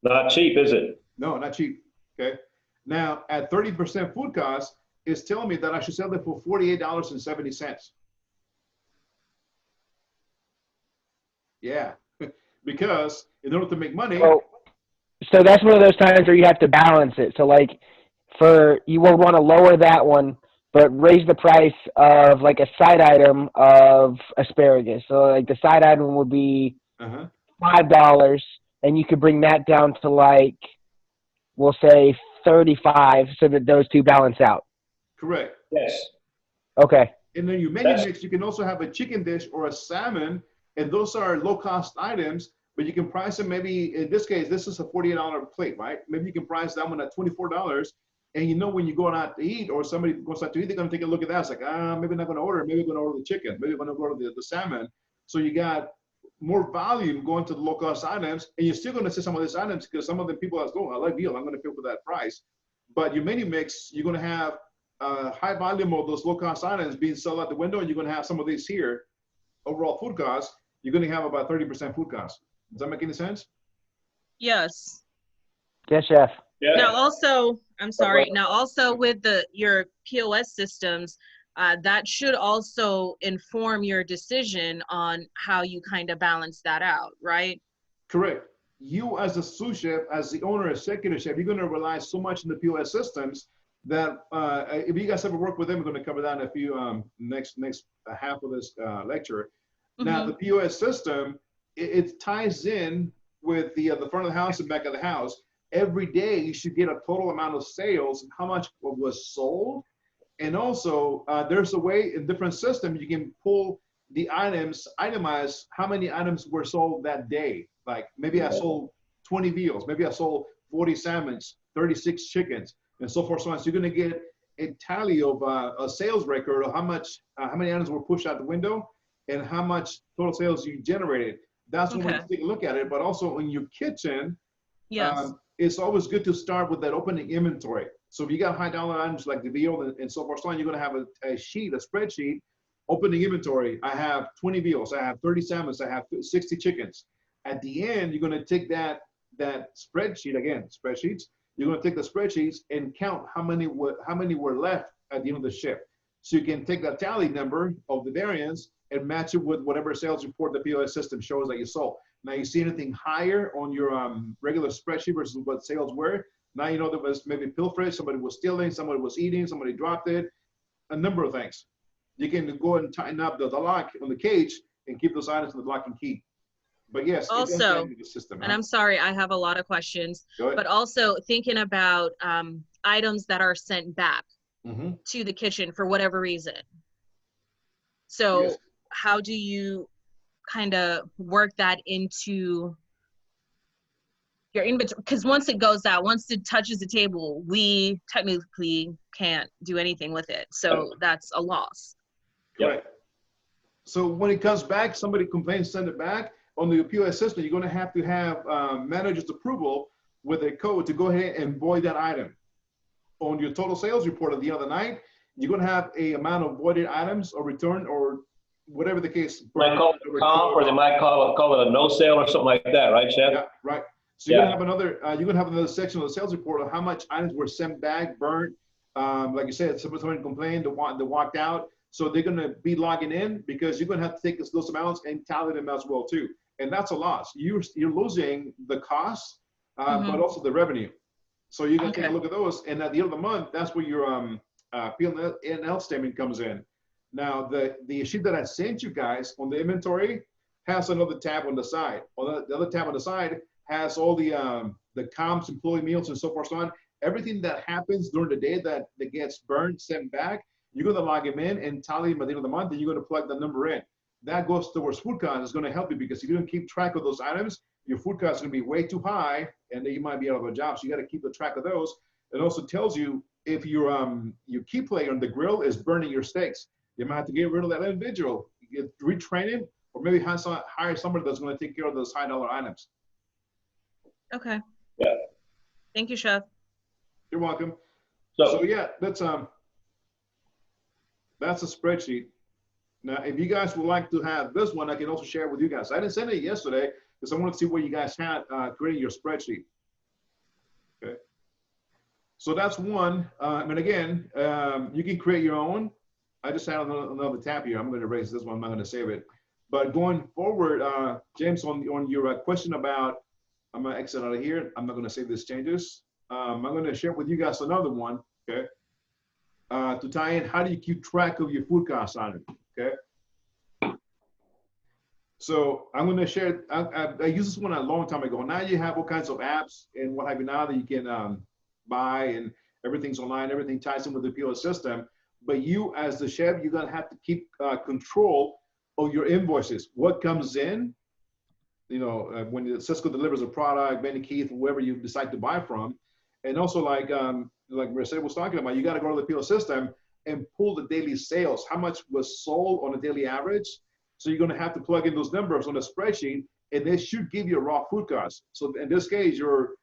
Not cheap, is it? No, not cheap. Okay. Now, at 30% food cost, it's telling me that I should sell it for $48.70. Yeah, because in order to make money. So that's one of those times where you have to balance it. So like, you will want to lower that one, but raise the price of like a side item of asparagus. So like the side item would be $5, and you could bring that down to like, we'll say 35, so that those two balance out. Correct. Yes. Okay. And then your menu mix, you can also have a chicken dish or a salmon, and those are low-cost items, but you can price them maybe, in this case, this is a $48 plate, right? Maybe you can price that one at $24, and you know when you go out to eat or somebody goes out to eat, they're going to take a look at that. It's like, maybe not going to order, maybe going to order the chicken, maybe going to order the salmon. So you got more volume going to the low-cost items, and you're still going to see some of these items because some of the people are going, I like veal, I'm going to pay for that price. But your menu mix, you're going to have high volume of those low-cost items being sold out the window, and you're going to have some of these here, overall food costs, you're going to have about 30% food costs. Does that make any sense? Yes. Yes, chef. Yeah. Now also, I'm sorry. Now also with your POS systems, that should also inform your decision on how you kind of balance that out, right? Correct. You as a sous chef, as the owner, executive chef, you're going to rely so much on the POS systems that if you guys ever work with them, we're going to cover that in a few next half of this lecture. Now the POS system, it ties in with the front of the house and back of the house. Every day you should get a total amount of sales, how much was sold. And also there's a way in different systems you can pull the items, itemize how many items were sold that day. Like maybe I sold 20 veals, maybe I sold 40 salmons, 36 chickens, and so forth. So on. So you're going to get a tally of a sales record of how many items were pushed out the window and how much total sales you generated. That's when we take a look at it. But also in your kitchen, it's always good to start with that opening inventory. So if you got high dollar items like the veal and so forth, so on, you're going to have a sheet, a spreadsheet, opening inventory. I have 20 veals, I have 30 salmons, I have 60 chickens. At the end, you're going to take that spreadsheet, again, spreadsheets, you're going to take the spreadsheets and count how many were left at the end of the shift. So you can take that tally number of the variance and match it with whatever sales report the POS system shows that you sold. Now you see anything higher on your regular spreadsheet versus what sales were. Now you know there was maybe pilferage, somebody was stealing, somebody was eating, somebody dropped it, a number of things. You can go and tighten up the lock on the cage and keep those items in the lock and key. But yes, also, the system, and I'm sorry, I have a lot of questions, but also thinking about items that are sent back to the kitchen for whatever reason. So how do you kind of work that into your inventory? Because once it goes out, once it touches the table, we technically can't do anything with it. So that's a loss. Right. So when it comes back, somebody complains, send it back. On the POS system, you're going to have manager's approval with a code to go ahead and void that item. On your total sales report at the end of the night, you're going to have a amount of voided items or return or whatever the case. Might call it a comp, or they might call it a no sale or something like that, right, Chef? Yeah, right. So you're going to have another section of the sales report of how much items were sent back, burnt. Like you said, somebody complained, they walked out. So they're going to be logging in because you're going to have to take those amounts and tally them as well too. And that's a loss. You're losing the cost, but also the revenue. So you can take a Okay. look at those, and at the end of the month, that's where your P&L statement comes in. Now, the sheet that I sent you guys on the inventory has another tab on the side. On the other tab on the side has all the comps, employee meals, and so forth, so on. Everything that happens during the day that gets burned, sent back, you're going to log them in and tally them at the end of the month, and you're going to plug the number in. That goes towards food costs. It's going to help you because if you don't keep track of those items, your food costs are going to be way too high, and then you might be out of a job. So you got to keep a track of those. It also tells you if your key player on the grill is burning your steaks. You might have to get rid of that individual, retrain him, or maybe hire somebody that's going to take care of those high-dollar items. Okay. Yeah. Thank you, Chef. You're welcome. So So yeah, that's a spreadsheet. Now, if you guys would like to have this one, I can also share it with you guys. I didn't send it yesterday because I want to see what you guys had creating your spreadsheet. Okay. So that's one. And again, you can create your own. I just had another tab here. I'm going to erase this one. I'm not going to save it. But going forward, James, on your question about, I'm going to exit out of here. I'm not going to save these changes. I'm going to share with you guys another one, okay? To tie in, how do you keep track of your food costs on it, okay? So I'm going to share, I used this one a long time ago. Now you have all kinds of apps and what have you now that you can buy, and everything's online, everything ties in with the POS system. But you, as the chef, you're going to have to keep control of your invoices. What comes in, you know, when Cisco delivers a product, Benny Keith, whoever you decide to buy from. And also like Mercedes was talking about, you got to go to the POS system and pull the daily sales. How much was sold on a daily average? So you're going to have to plug in those numbers on the spreadsheet, and they should give you a raw food cost. So in this case, you're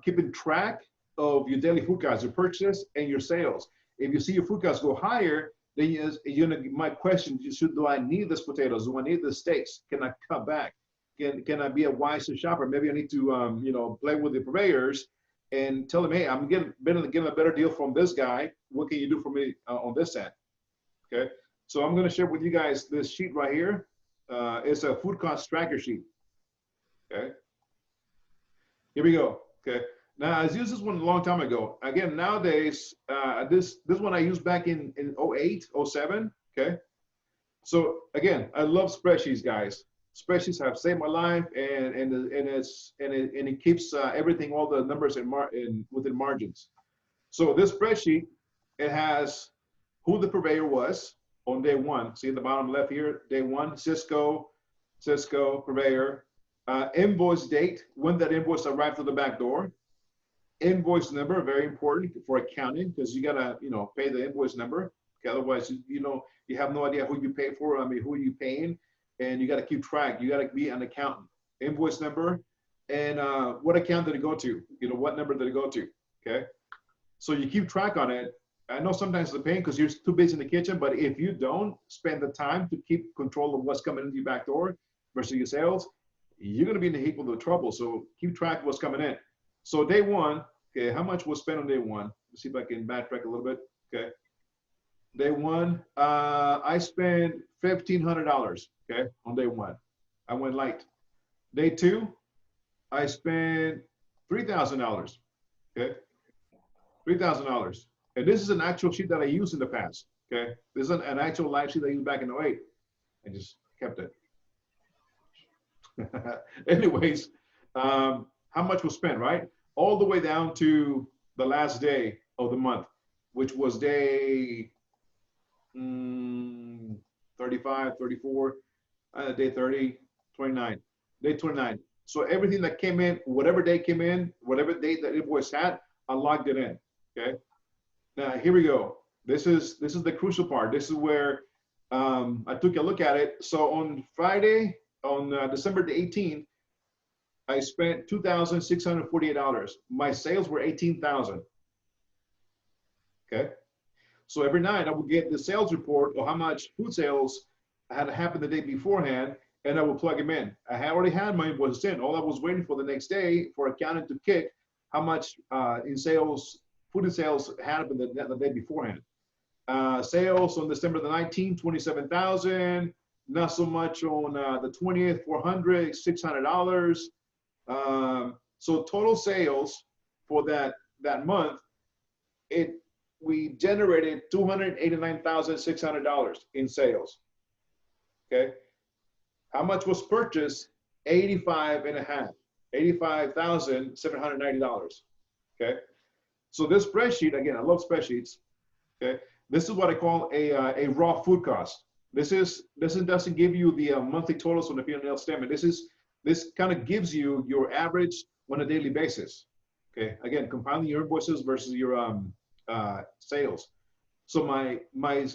keeping track of your daily food costs, your purchases, and your sales. If you see your food costs go higher, then you might question, do I need this potatoes? Do I need the steaks? Can I cut back? Can I be a wiser shopper? Maybe I need to play with the purveyors and tell them, hey, I'm getting a better deal from this guy. What can you do for me on this end? Okay, so I'm going to share with you guys this sheet right here. It's a food cost tracker sheet. Okay, here we go. Okay. Now, I used this one a long time ago. Again, nowadays, this one I used back in 08, 07, okay? So again, I love spreadsheets, guys. Spreadsheets have saved my life, and it keeps everything, all the numbers within margins. So this spreadsheet, it has who the purveyor was on day one. See at the bottom left here, day one, Cisco purveyor, invoice date, when that invoice arrived to the back door. Invoice number, very important for accounting, because you gotta, pay the invoice number. Okay, otherwise, you have no idea who you pay for. Who are you paying? And you got to keep track. You got to be an accountant. Invoice number, and what account did it go to? What number did it go to? Okay, so you keep track on it. I know sometimes it's a pain because you're too busy in the kitchen, but if you don't spend the time to keep control of what's coming into your back door versus your sales, you're gonna be in a heap of trouble. So keep track of what's coming in. So day one, okay, how much was spent on day one? Let's see if I can backtrack a little bit. Okay. Day one, I spent $1,500, okay, on day one. I went light. Day two, I spent $3,000, okay? $3,000. And this is an actual sheet that I used in the past, okay? This is an actual live sheet I used back in 08. I just kept it. Anyways, how much was spent, right? All the way down to the last day of the month, which was day 35, 34, day 30, 29, day 29. So everything that came in, whatever day came in, whatever date that invoice had, I logged it in, okay? Now, here we go. This is the crucial part. This is where I took a look at it. So on Friday, on December the 18th, I spent $2,648. My sales were $18,000. Okay. So every night I would get the sales report of how much food sales had happened the day beforehand, and I would plug them in. I had already had my invoices in. All I was waiting for the next day for accounting to kick how much in sales, food and sales happened the day beforehand. Sales on December the 19th, 27,000. Not so much on the 20th, $400, $600. So total sales for that month, we generated $289,600 in sales. Okay. How much was purchased? $85,790. Okay. So this spreadsheet, again, I love spreadsheets. Okay. This is what I call a raw food cost. This doesn't give you the monthly totals on the P&L statement. This kind of gives you your average on a daily basis. Okay. Again, compiling your invoices versus your sales. So my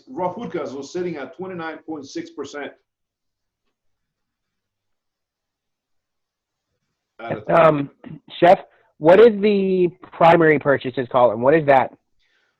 raw food cost was sitting at 29.6%. Chef, what is the primary purchases column? What is that?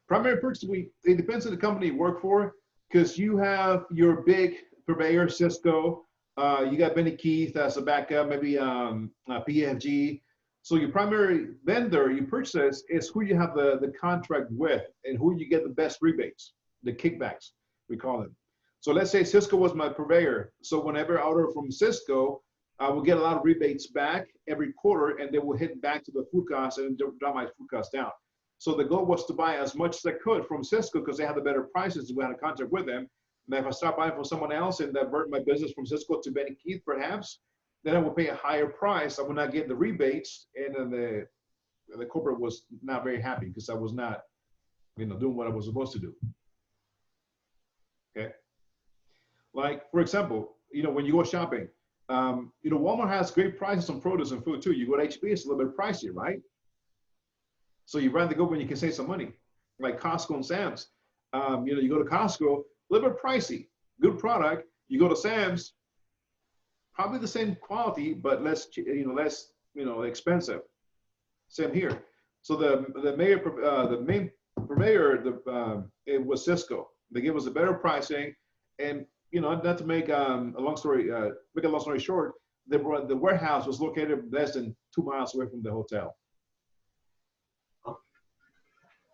Primary purchase, it depends on the company you work for, because you have your big purveyor, Cisco. You got Benny Keith as a backup, maybe PFG. So your primary vendor you purchase is who you have the contract with and who you get the best rebates, the kickbacks, we call them. So let's say Cisco was my purveyor. So whenever I order from Cisco, I will get a lot of rebates back every quarter, and they will hit back to the food cost and drop my food cost down. So the goal was to buy as much as I could from Cisco because they had the better prices. We had a contract with them. And if I start buying from someone else and divert my business from Cisco to Benny Keith, perhaps, then I will pay a higher price. I will not get the rebates, and then the corporate was not very happy because I was not, doing what I was supposed to do. Okay. Like for example, when you go shopping, Walmart has great prices on produce and food too. You go to HB, it's a little bit pricey, right? So you'd rather go when you can save some money, like Costco and Sam's. You go to Costco, a little bit pricey, good product. You go to Sam's, probably the same quality, but less expensive. Same here. So the main purveyor, it was Cisco. They gave us a better pricing, and not to make a long story short, the warehouse was located less than 2 miles away from the hotel.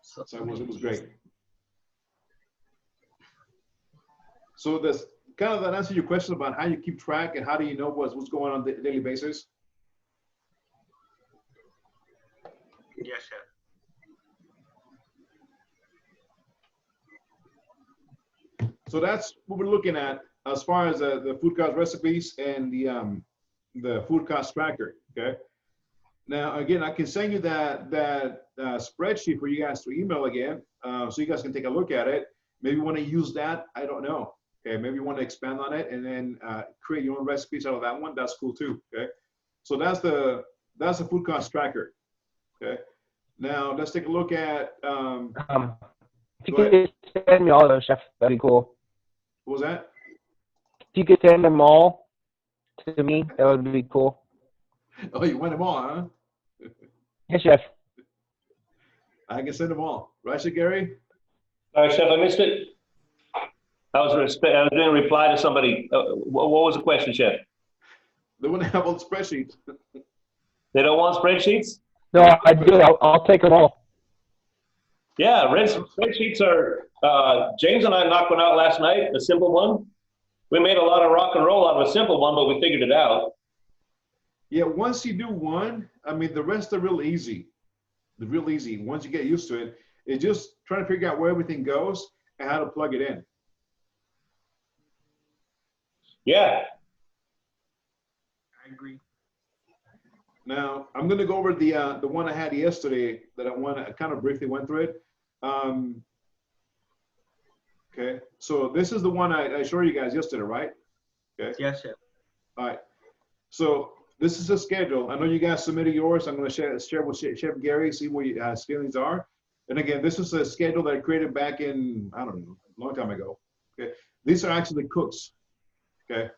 So it was great. So this kind of that answer your question about how you keep track and how do you know what's going on a daily basis? Yes, Chef. So that's what we're looking at as far as the food cost recipes and the food cost tracker. Okay. Now, again, I can send you that spreadsheet for you guys to email again, so you guys can take a look at it. Maybe you want to use that. I don't know. Okay. Maybe you want to expand on it and then create your own recipes out of that one. That's cool too. Okay. So that's the food cost tracker. Okay. Now let's take a look at. If you could send me all of those, Chef, that'd be cool. What was that? If you could send them all to me, that would be cool. Oh, you want them all, huh? Yes, Chef. I can send them all. Right, Gary? Chef, I missed it. I was going to reply to somebody. What was the question, Chef? They want to have all the spreadsheets. They don't want spreadsheets? No, I do. I'll take them all. Yeah, spreadsheets are, James and I knocked one out last night, a simple one. We made a lot of rock and roll out of a simple one, but we figured it out. Yeah, once you do one, the rest are real easy. They're real easy. Once you get used to it, it's just trying to figure out where everything goes and how to plug it in. Yeah. I agree. Now, I'm going to go over the one I had yesterday that I kind of briefly went through it. Okay, so this is the one I showed you guys yesterday, right? Okay. Yes, Chef. All right. So this is a schedule. I know you guys submitted yours. I'm going to share with Chef Gary, see what his feelings are. And again, this is a schedule that I created back in, I don't know, a long time ago. Okay. These are actually cooks. Okay.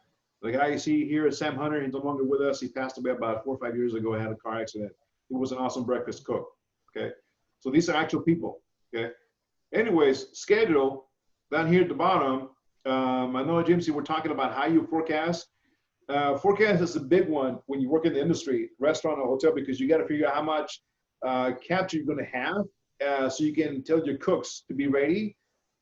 The guy you see here is Sam Hunter. He's no longer with us. He passed away about 4 or 5 years ago. He had a car accident. He was an awesome breakfast cook. Okay. So these are actual people. Okay. Anyways, schedule down here at the bottom. I know, James, you were talking about how you forecast. Forecast is a big one when you work in the industry, restaurant or hotel, because you got to figure out how much capture you're going to have so you can tell your cooks to be ready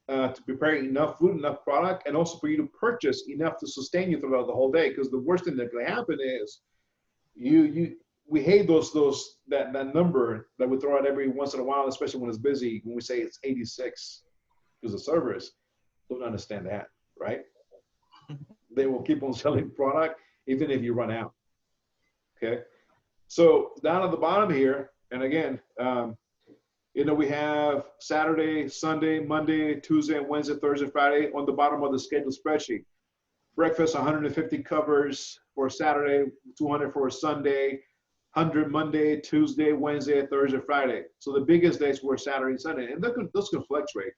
to prepare enough food, enough product, and also for you to purchase enough to sustain you throughout the whole day. Because the worst thing that can happen is we hate that number that we throw out every once in a while, especially when it's busy, when we say it's 86 because the servers don't understand that, right? They will keep on selling product even if you run out. Okay, so down at the bottom here, and again, we have Saturday, Sunday, Monday, Tuesday, Wednesday, Thursday, Friday on the bottom of the schedule spreadsheet. Breakfast, 150 covers for Saturday, 200 for Sunday, 100 Monday, Tuesday, Wednesday, Thursday, Friday. So the biggest days were Saturday and Sunday, and those can fluctuate.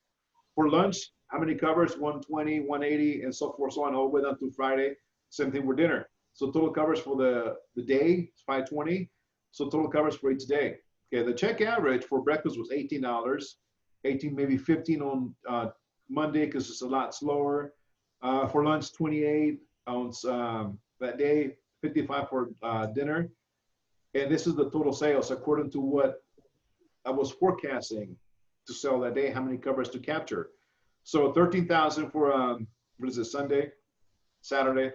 For lunch, how many covers? 120, 180, and so forth, so on, all the way down to Friday. Same thing for dinner. So total covers for the day is 520. So total covers for each day. Okay, the check average for breakfast was $18, 18 maybe 15 on Monday because it's a lot slower. For lunch, 28 on that day, 55 for dinner. And this is the total sales according to what I was forecasting to sell that day, how many covers to capture. So 13,000 for, what is it, Sunday, Saturday.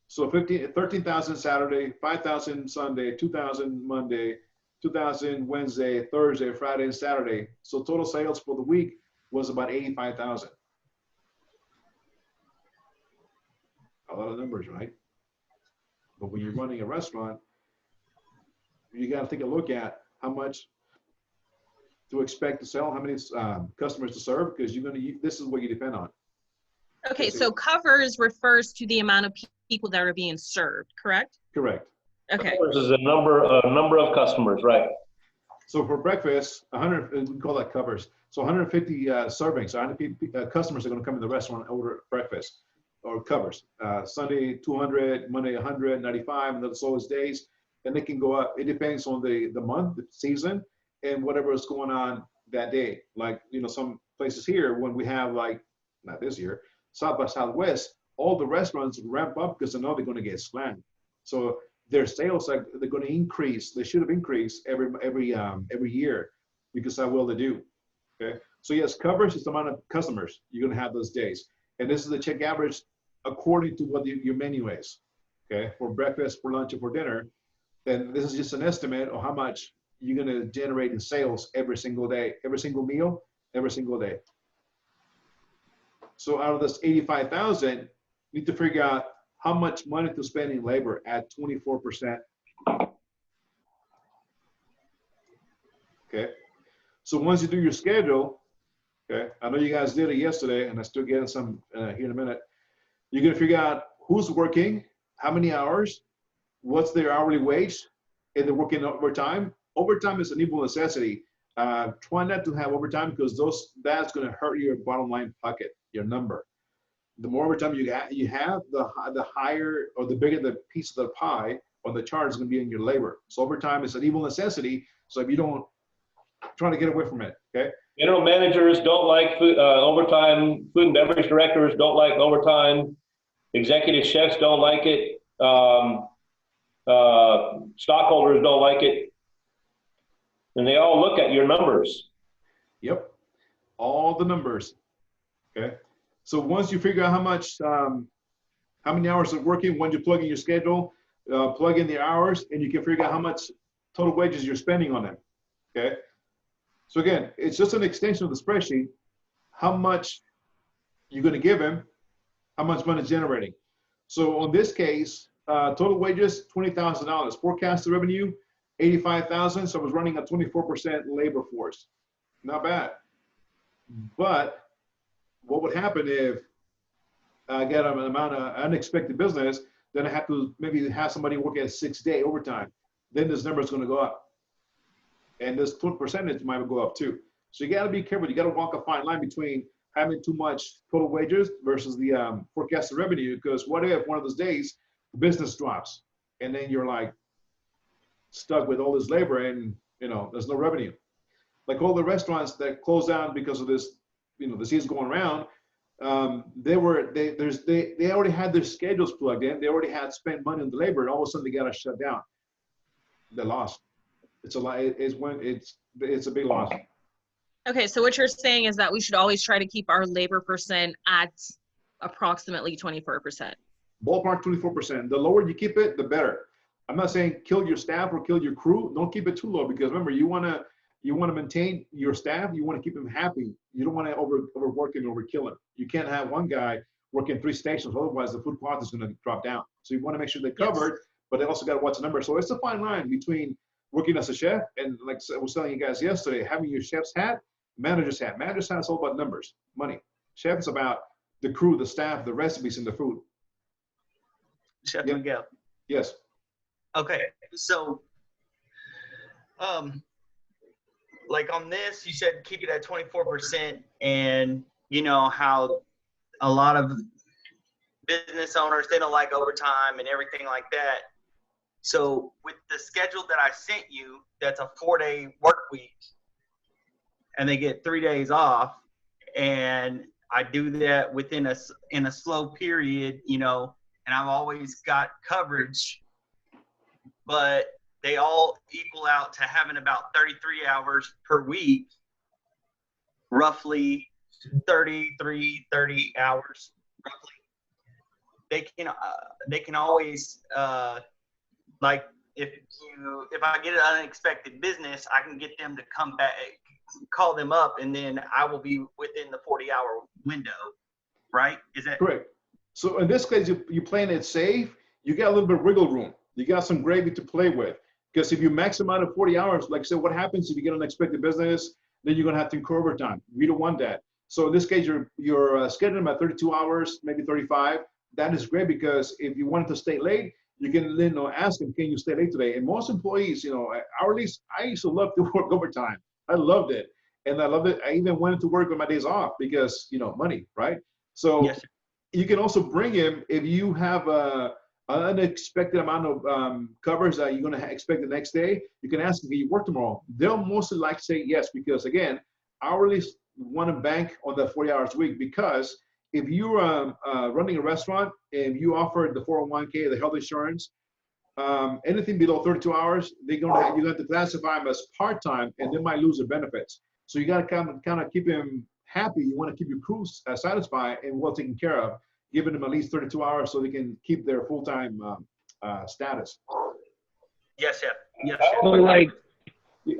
So 13,000 Saturday, 5,000 Sunday, 2,000 Monday, 2,000 Wednesday, Thursday, Friday, and Saturday. So total sales for the week was about 85,000. A lot of numbers, right? But when you're running a restaurant, you got to take a look at how much to expect to sell, how many customers to serve, because this is what you depend on. Okay, so covers refers to the amount of people that are being served, correct? Correct. Okay. Covers is a number of customers, right? So for breakfast, 100, we call that covers. So 150 servings, so 150 customers are going to come in the restaurant and order breakfast or covers. Sunday 200, Monday 100, 95, and that's always days. And they can go up. It depends on the month, the season, and whatever is going on that day. Like, some places here, when we have not this year, South by Southwest, all the restaurants ramp up because they know they're going to get slammed. So their sales they're going to increase. They should have increased every year because how well they do. Okay. So yes, covers is the amount of customers you're going to have those days, and this is the check average according to what your menu is. Okay, for breakfast, for lunch, and for dinner. And this is just an estimate of how much you're going to generate in sales every single day, every single meal, every single day. So out of this 85,000, you need to figure out how much money to spend in labor at 24%. Okay. So once you do your schedule, okay, I know you guys did it yesterday, and I'm still getting some here in a minute. You're going to figure out who's working, how many hours, what's their hourly wage, and they're working overtime. Overtime is an evil necessity. Try not to have overtime because that's going to hurt your bottom line pocket, your number. The more overtime you have, the higher or the bigger the piece of the pie on the chart is going to be in your labor. So overtime is an evil necessity. So if you don't, try to get away from it. Okay. General managers don't like overtime. Food and beverage directors don't like overtime. Executive chefs don't like it. Stockholders don't like it. And they all look at your numbers. Yep. All the numbers. Okay. So once you figure out how many hours of working, when you plug in your schedule, plug in the hours, and you can figure out how much total wages you're spending on them. Okay. So again, it's just an extension of the spreadsheet. How much you're going to give him, how much money is generating. So on this case, total wages, $20,000. Forecasted revenue, 85,000. So I was running a 24% labor force. Not bad. But what would happen if I get an amount of unexpected business, then I have to maybe have somebody work at 6-day overtime. Then this number is going to go up. And this percentage might go up too. So you got to be careful. You got to walk a fine line between having too much total wages versus the forecasted revenue. Because what if one of those days the business drops and then you're like stuck with all this labor and there's no revenue. Like all the restaurants that closed down because of this, the season going around, they already had their schedules plugged in. They already had spent money on the labor, and all of a sudden they got to shut down. They lost. It's a big loss. Okay, so what you're saying is that we should always try to keep our labor percent at approximately 24%. Ballpark 24%. The lower you keep it, the better. I'm not saying kill your staff or kill your crew. Don't keep it too low, because remember, you want to maintain your staff. You want to keep them happy. You don't want to overwork and overkill them. You can't have one guy working 3 stations, otherwise the food quality is going to drop down. So you want to make sure they're covered, but they also got to watch the numbers. So it's a fine line between working as a chef and, like I was telling you guys yesterday, having your chef's hat, manager's hat. Manager's hat is all about numbers, money. Chef is about the crew, the staff, the recipes, and the food. Chef Miguel. Yes. Okay, so, like on this, you said keep it at 24%, and you know how a lot of business owners, they don't like overtime and everything like that. So with the schedule that I sent you, that's a 4-day work week, and they get 3 days off, and I do that within in a slow period, you know, and I've always got coverage, but they all equal out to having about 33 hours per week, roughly 30 hours, roughly. They can always, like if I get an unexpected business, I can get them to come back, call them up, and then I will be within the 40-hour window, right? Is that correct? So in this case, you're playing it safe. You got a little bit of wiggle room. You got some gravy to play with. Because if you max them out at 40 hours, like I said, what happens if you get an unexpected business? Then you're going to have to incur overtime. We don't want that. So in this case, you're scheduling them at 32 hours, maybe 35. That is great, because if you wanted to stay late, you can then ask them, can you stay late today? And most employees, hourly, I used to love to work overtime. I loved it. And I loved it. I even went to work on my days off because, money, right? So yes. You can also bring him if you have an unexpected amount of covers that you're going to expect the next day. You can ask them, can you work tomorrow? They'll mostly like to say yes, because again, hourly want to bank on that 40 hours a week, because if you're running a restaurant and you offer the 401k, the health insurance, anything below 32 hours, you're going to have to classify them as part-time, and they might lose their benefits. So you got to kind of keep them happy. You want to keep your crew satisfied and well taken care of, giving them at least 32 hours so they can keep their full-time status. Yes, chef. Yes, chef.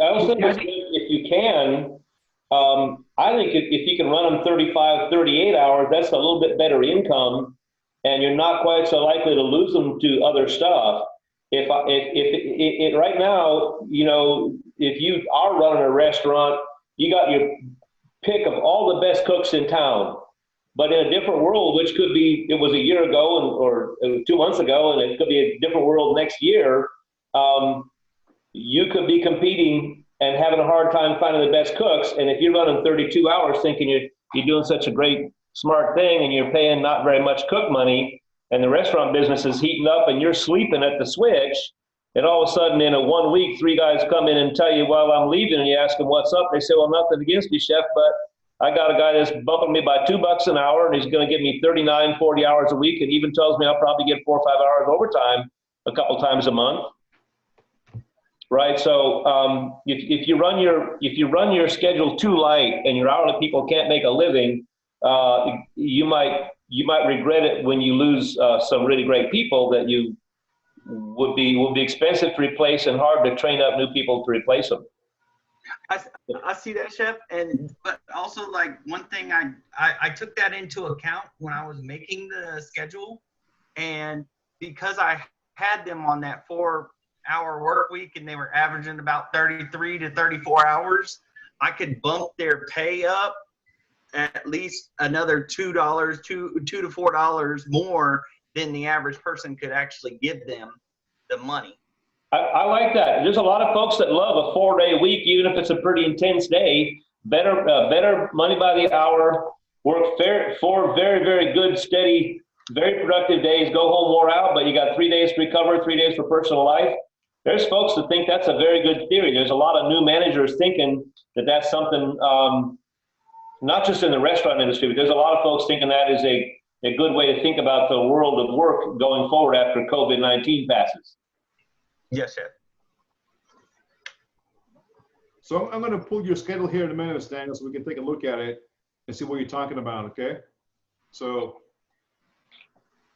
I also think if you can, I think if you can run them 35, 38 hours, that's a little bit better income, and you're not quite so likely to lose them to other stuff. If right now, if you are running a restaurant, you got your pick of all the best cooks in town. But in a different world, which could be, it was a year ago or 2 months ago, and it could be a different world next year, you could be competing and having a hard time finding the best cooks. And if you're running 32 hours thinking you're doing such a great, smart thing, and you're paying not very much cook money, and the restaurant business is heating up and you're sleeping at the switch, and all of a sudden in a 1 week, 3 guys come in and tell you, well, I'm leaving, and you ask them what's up. They say, well, nothing against you, chef, but I got a guy that's bumping me by $2 an hour, and he's going to give me 39, 40 hours a week, and even tells me I'll probably get 4 or 5 hours overtime a couple times a month. Right. So if you run your schedule too light and your hourly people can't make a living, you might regret it when you lose some really great people that you would be expensive to replace and hard to train up new people to replace them. I see that, chef, but also like one thing I took that into account when I was making the schedule, and because I had them on that 4-hour work week and they were averaging about 33 to 34 hours, I could bump their pay up at least another $2 to $4 more than the average person could actually give them the money. I like that. There's a lot of folks that love a 4-day week, even if it's a pretty intense day. Better money by the hour, work 4 very, very good, steady, very productive days, go home wore out, but you got 3 days to recover, 3 days for personal life. There's folks that think that's a very good theory. There's a lot of new managers thinking that that's something, not just in the restaurant industry, but there's a lot of folks thinking that is a good way to think about the world of work going forward after COVID-19 passes. Yes, chef. So I'm going to pull your schedule here in a minute, Daniel, so we can take a look at it and see what you're talking about, okay? So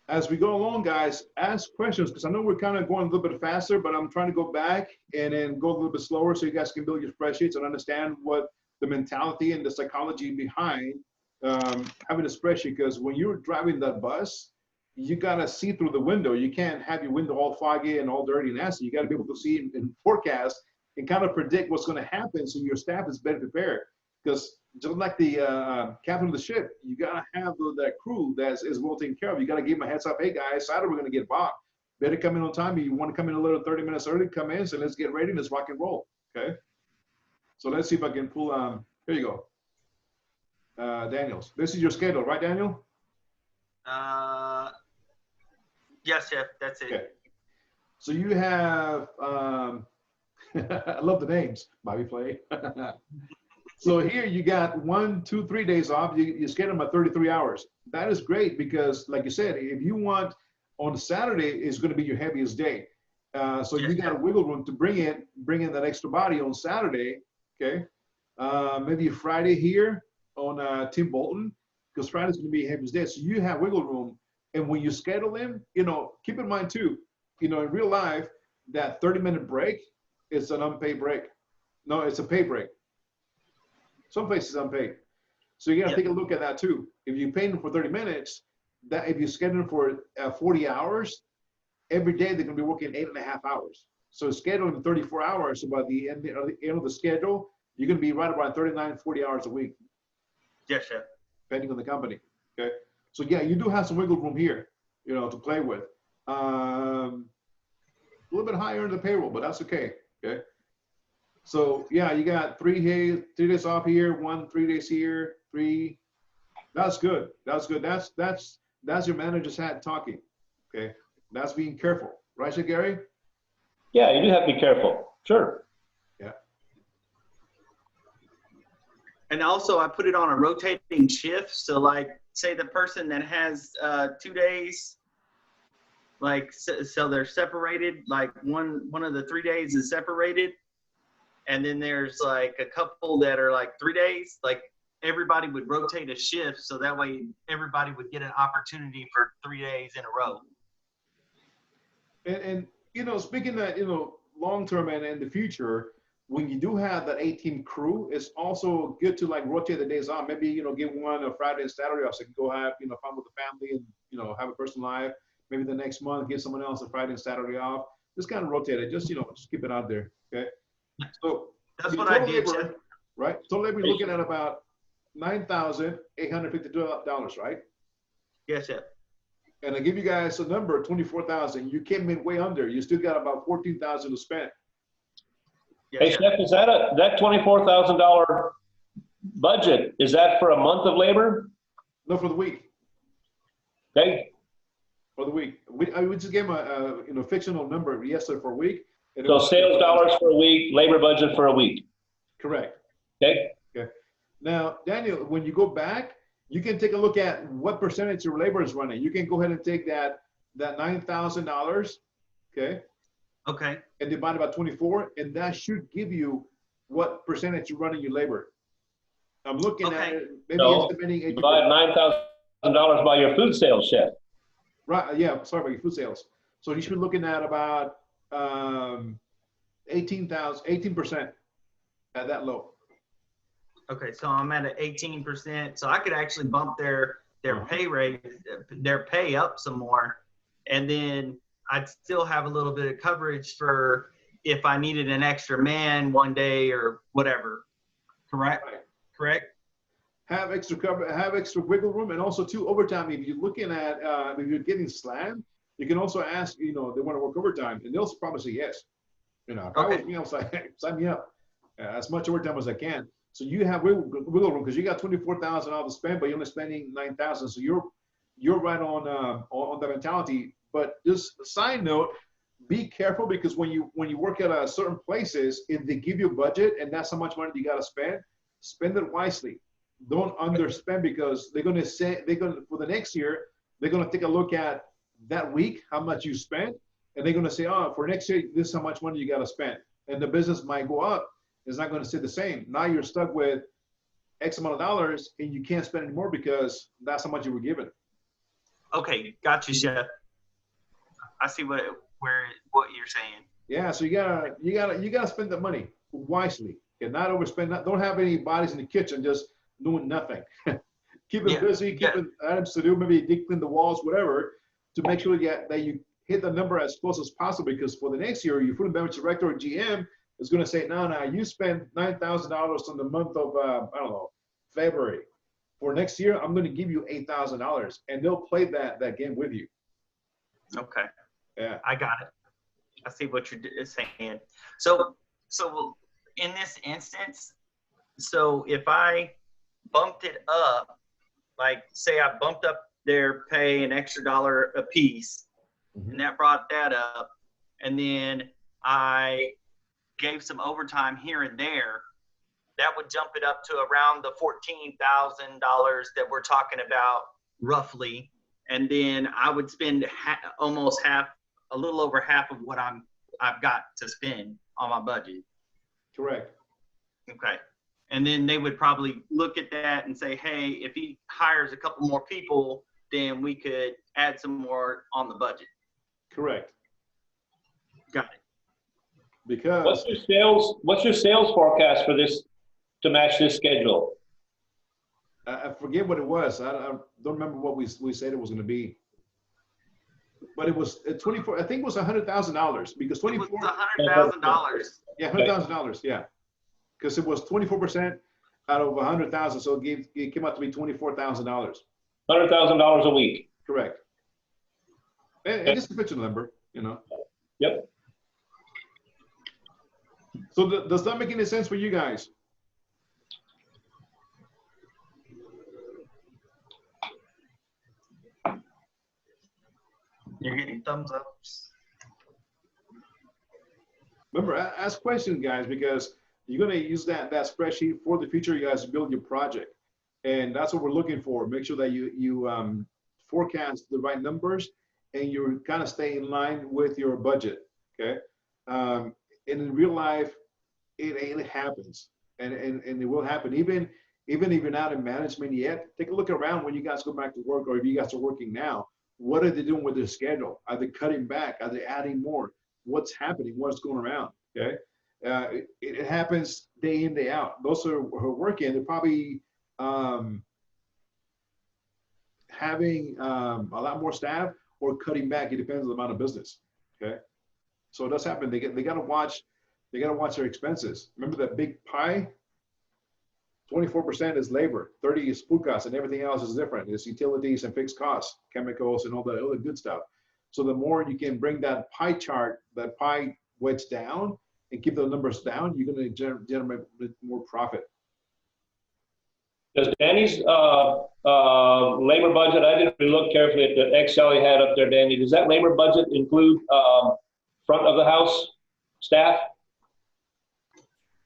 as we go along, guys, ask questions, because I know we're kind of going a little bit faster, but I'm trying to go back and then go a little bit slower so you guys can build your spreadsheets and understand what the mentality and the psychology behind having a spreadsheet. Because when you're driving that bus, you got to see through the window. You can't have your window all foggy and all dirty and nasty. You got to be able to see and forecast and kind of predict what's going to happen so your staff is better prepared. Because just like the captain of the ship, you got to have that crew that is well taken care of. You got to give them a heads up. Hey, guys, Saturday we're going to get bogged. Better come in on time. If you want to come in a little 30 minutes early, come in. So let's get ready. Let's rock and roll. Okay. So let's see if I can pull. Here you go. Daniels. This is your schedule, right, Daniel? Yes, Chef. That's it. Okay. So you have, I love the names, Bobby Flay. So here you got 1, 2, 3 days off. You schedule them at 33 hours. That is great because, like you said, if you want on Saturday is going to be your heaviest day. So you got a wiggle room to bring in that extra body on Saturday. Okay. Maybe Friday here on Tim Bolton, because Friday's going to be your heaviest day. So you have wiggle room. And when you schedule them, keep in mind too, in real life, that 30-minute break is an unpaid break. No, it's a paid break. Some places unpaid. So you got to take a look at that too. If you pay them for 30 minutes, that if you schedule them for 40 hours, every day they're going to be working 8.5 hours. So scheduling 34 hours, so by the end of the schedule, you're going to be right around 39, 40 hours a week. Yes, Chef. Depending on the company. Okay. So yeah, you do have some wiggle room here, to play with. A little bit higher in the payroll, but that's okay. Okay. So yeah, you got 3 days off here, 3 days here, 3. That's good. That's good. That's your manager's hat talking. Okay. That's being careful. Right, Sir Gary? Yeah, you do have to be careful. Sure. Yeah. And also I put it on a rotating shift. So like, say the person that has 2 days, like, so they're separated, like one of the 3 days is separated. And then there's like a couple that are like 3 days, like everybody would rotate a shift. So that way everybody would get an opportunity for 3 days in a row. And speaking that, long-term and in the future, when you do have that 18 crew, it's also good to like rotate the days off. Maybe, give one a Friday and Saturday off so you can go have, fun with the family and, have a personal life. Maybe the next month, give someone else a Friday and Saturday off. Just kind of rotate it. Just, just keep it out there. Okay. So that's what I did. Labor, right? Total labor, you're looking at about $9,852, right? Yes, Chef. And I give you guys a number, 24,000. You came in way under. You still got about 14,000 to spend. Hey, Chef, is that that $24,000 budget, is that for a month of labor? No, for the week. Okay. For the week. We just gave them a fictional number yesterday for a week. So sales dollars for a week, labor budget for a week. Correct. Okay. Okay. Now, Daniel, when you go back, you can take a look at what percentage your labor is running. You can go ahead and take that $9,000, okay? Okay. And divide it by 24, and that should give you what percentage you're running your labor. I'm looking at it, maybe estimating. Divide $9,000 by your food sales, Chef. Right, yeah, sorry about your food sales. So you should be looking at about 18% at that low. Okay, so I'm at an 18%. So I could actually bump their pay rate, their pay up some more. And then I'd still have a little bit of coverage for if I needed an extra man one day or whatever. Correct? Right. Correct? Have extra cover, have extra wiggle room, and also too overtime. If you're looking at, if you're getting slammed, you can also ask, they want to work overtime, and they'll probably say yes. If I was me, I was like, sign me up, as much overtime as I can. So you have wiggle room because you got $24,000 to spend, but you're only spending $9,000. So you're right on the mentality. But just a side note, be careful because when you work at certain places, if they give you a budget and that's how much money you got to spend it wisely. Don't underspend because they're going to for the next year, they're going to take a look at that week, how much you spent, and they're going to say, oh, for next year, this is how much money you got to spend. And the business might go up. It's not going to stay the same. Now you're stuck with X amount of dollars and you can't spend anymore because that's how much you were given. Okay, got you, Chef. I see what you're saying. Yeah, so you gotta spend the money wisely and not overspend. Don't have any bodies in the kitchen just doing nothing. Keep it busy, keep it items to do, maybe deep clean the walls, whatever, to make sure that you hit the number as close as possible, because for the next year, your food and beverage director or GM is going to say, no, you spent $9,000 in the month of, I don't know, February. For next year, I'm going to give you $8,000, and they'll play that game with you. Okay. Yeah. I got it. I see what you're saying. So in this instance, so if I bumped it up, like say I bumped up their pay an extra $1 a piece, and that brought that up, and then I gave some overtime here and there, that would jump it up to around the $14,000 that we're talking about roughly, and then I would spend almost half, a little over half of what I've got to spend on my budget. Correct. Okay. And then they would probably look at that and say, hey, if he hires a couple more people, then we could add some more on the budget. Correct. Got it. Because what's your sales forecast for this to match this schedule? I forget what it was. I don't remember what we said it was going to be. But it was 24. I think it was $100,000 because 24. It was $100,000. Yeah, $100,000. Yeah, because it was 24% out of 100,000, so it came out to be $24,000. $100,000 a week. Correct. And just a picture number, Yep. So does that make any sense for you guys? You're getting thumbs ups. Remember, ask questions, guys, because you're going to use that spreadsheet for the future, you guys, to build your project. And that's what we're looking for. Make sure that you forecast the right numbers and you kind of stay in line with your budget, okay? And in real life, it happens. And it will happen. Even if you're not in management yet, take a look around when you guys go back to work, or if you guys are working now. What are they doing with their schedule? Are they cutting back? Are they adding more? What's happening? What's going around? Okay, it happens day in, day out. Those who are working, they're probably having a lot more staff or cutting back. It depends on the amount of business. Okay, so it does happen. They got to watch. They got to watch their expenses. Remember that big pie? 24% is labor, 30% is food costs, and everything else is different. It's utilities and fixed costs, chemicals, and all that other good stuff. So the more you can bring that pie chart, that pie weights down, and keep the numbers down, you're going to generate more profit. Does Danny's labor budget, I didn't really look carefully at the Excel he had up there, Danny. Does that labor budget include front of the house staff?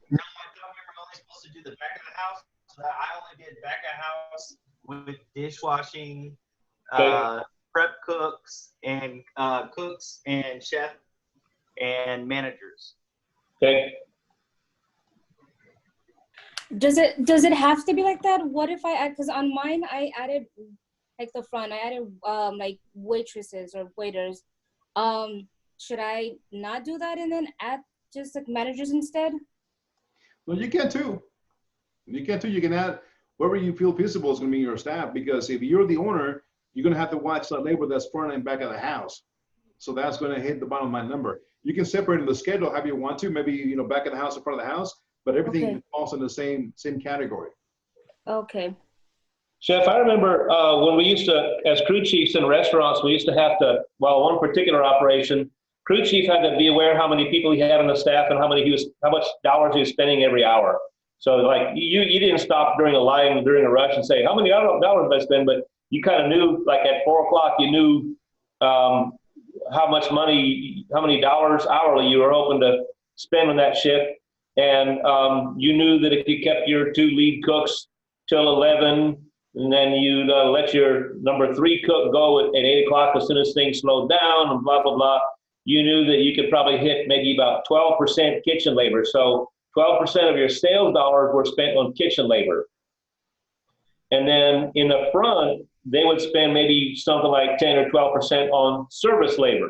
No, I thought we were only supposed to do the back of the house. So I only did back of house with dishwashing, prep cooks and chef and managers. Okay. Does it have to be like that? What if I add, because on mine I added like the front, I added like waitresses or waiters. Should I not do that and then add just like managers instead? Well, you can too. You can add wherever you feel feasible is going to be your staff, because if you're the owner, you're going to have to watch that labor that's front and back of the house. So that's going to hit the bottom line number. You can separate in the schedule however you want to, maybe, back of the house or front of the house, but everything falls in the same category. Okay. Chef, I remember when we used to, as crew chiefs in restaurants, we used to have to, one particular operation, crew chief had to be aware how many people he had on the staff and how much dollars he was spending every hour. So like you didn't stop during a line, during a rush and say, how many dollars did I spend? But you kind of knew, like at 4 o'clock, you knew how much money, how many dollars hourly you were hoping to spend on that shift. And you knew that if you kept your 2 lead cooks till 11, and then you'd let your number 3 cook go at 8 o'clock as soon as things slowed down and blah, blah, blah, you knew that you could probably hit maybe about 12% kitchen labor. So 12% of your sales dollars were spent on kitchen labor. And then in the front, they would spend maybe something like 10 or 12% on service labor,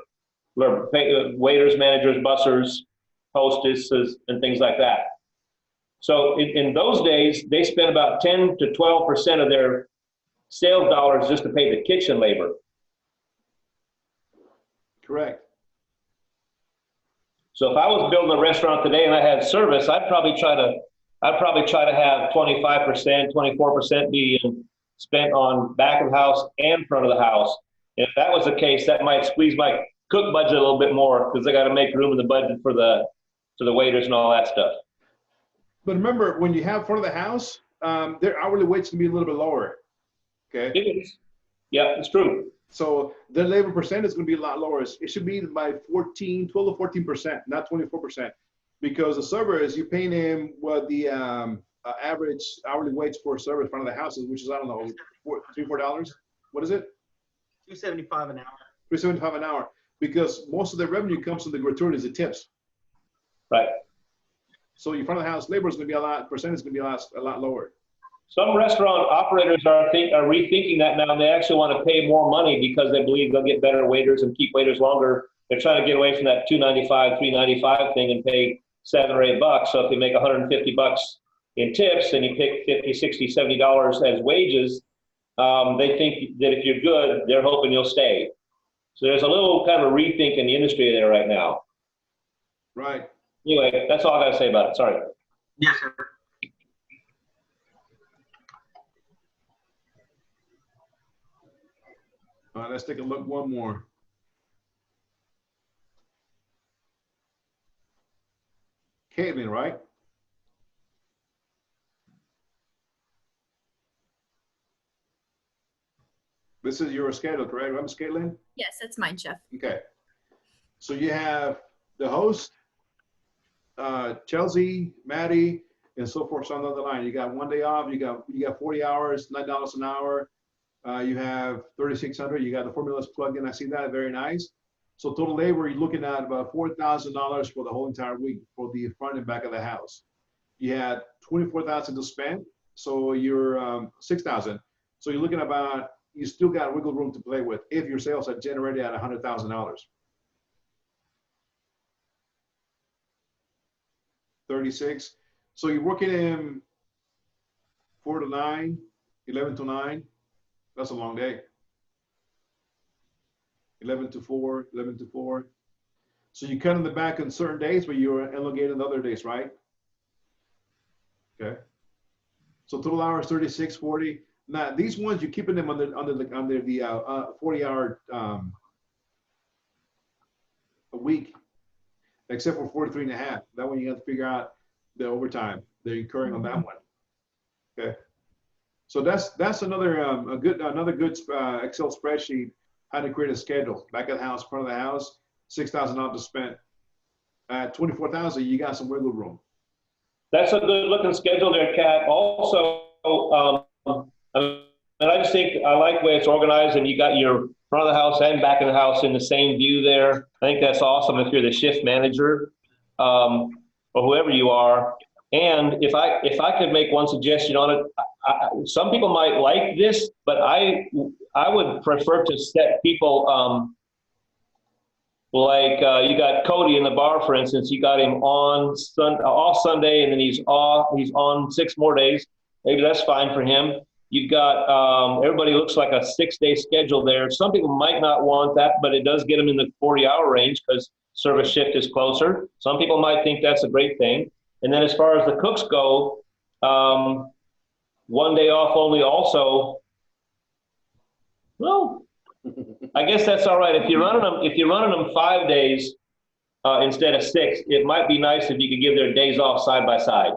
waiters, managers, bussers, hostesses, and things like that. So in those days, they spent about 10 to 12% of their sales dollars just to pay the kitchen labor. Correct. So if I was building a restaurant today and I had service, I'd probably try to have 25%, 24% being spent on back of the house and front of the house. If that was the case, that might squeeze my cook budget a little bit more because they got to make room in the budget for the waiters and all that stuff. But remember, when you have front of the house, their hourly wage can be a little bit lower. Okay. It is. Yeah, it's true. So their labor percent is going to be a lot lower. It should be by 12 to 14%, not 24%, because the servers, you're paying them what the average hourly wage for a server in front of the house is, which is, I don't know, $3-4. What is it? $2.75 an hour. $3.75 an hour, because most of the revenue comes from the gratuities, the tips. Right. So your front of the house labor is going to be percentage is going to be a lot lower. Some restaurant operators are rethinking that now, and they actually want to pay more money because they believe they'll get better waiters and keep waiters longer. They're trying to get away from that $2.95, $3.95 thing and pay $7 or $8. So if you make $150 in tips and you pick $50, $60, $70 as wages, they think that if you're good, they're hoping you'll stay. So there's a little kind of a rethink in the industry there right now. Right. Anyway, that's all I got to say about it. Sorry. Yes, sir. All right, let's take a look one more. Caitlin, right? This is your schedule, correct? I'm Caitlin? Yes, that's mine, Chef. Okay. So you have the host, Chelsea, Maddie, and so forth on the other line. You got one day off. You got 40 hours, $9 an hour. You have 3,600. You got the formulas plugged in. I see that. Very nice. So total labor, you're looking at about $4,000 for the whole entire week for the front and back of the house. You had 24,000 to spend, so you're 6,000. So you're looking about, you still got wiggle room to play with if your sales are generated at $100,000. 36. So you're working in 4 to 9, 11 to 9. That's a long day. 11 to 4, 11 to 4. So you cut in the back on certain days, but you're elongating the other days, right? Okay. So total hours 36, 40. Now these ones you're keeping them under the 40-hour a week, except for 43 and a half. That one you have to figure out the overtime they're incurring on that one. Okay. So that's another another good Excel spreadsheet, how to create a schedule. Back of the house, front of the house, $6,000 to spend. At 24,000, you got some wiggle room. That's a good looking schedule there, Kat. Also, and I just think I like the way it's organized, and you got your front of the house and back of the house in the same view there. I think that's awesome if you're the shift manager or whoever you are. And if I could make one suggestion on it, some people might like this, but I would prefer to set people like you got Cody in the bar, for instance. You got him off Sunday, and then he's on 6 more days. Maybe that's fine for him. You've got everybody looks like a 6-day schedule there. Some people might not want that, but it does get them in the 40-hour range because service shift is closer. Some people might think that's a great thing. And then as far as the cooks go, 1 day off only also. Well, I guess that's all right. If you're running them 5 days instead of 6, it might be nice if you could give their days off side by side.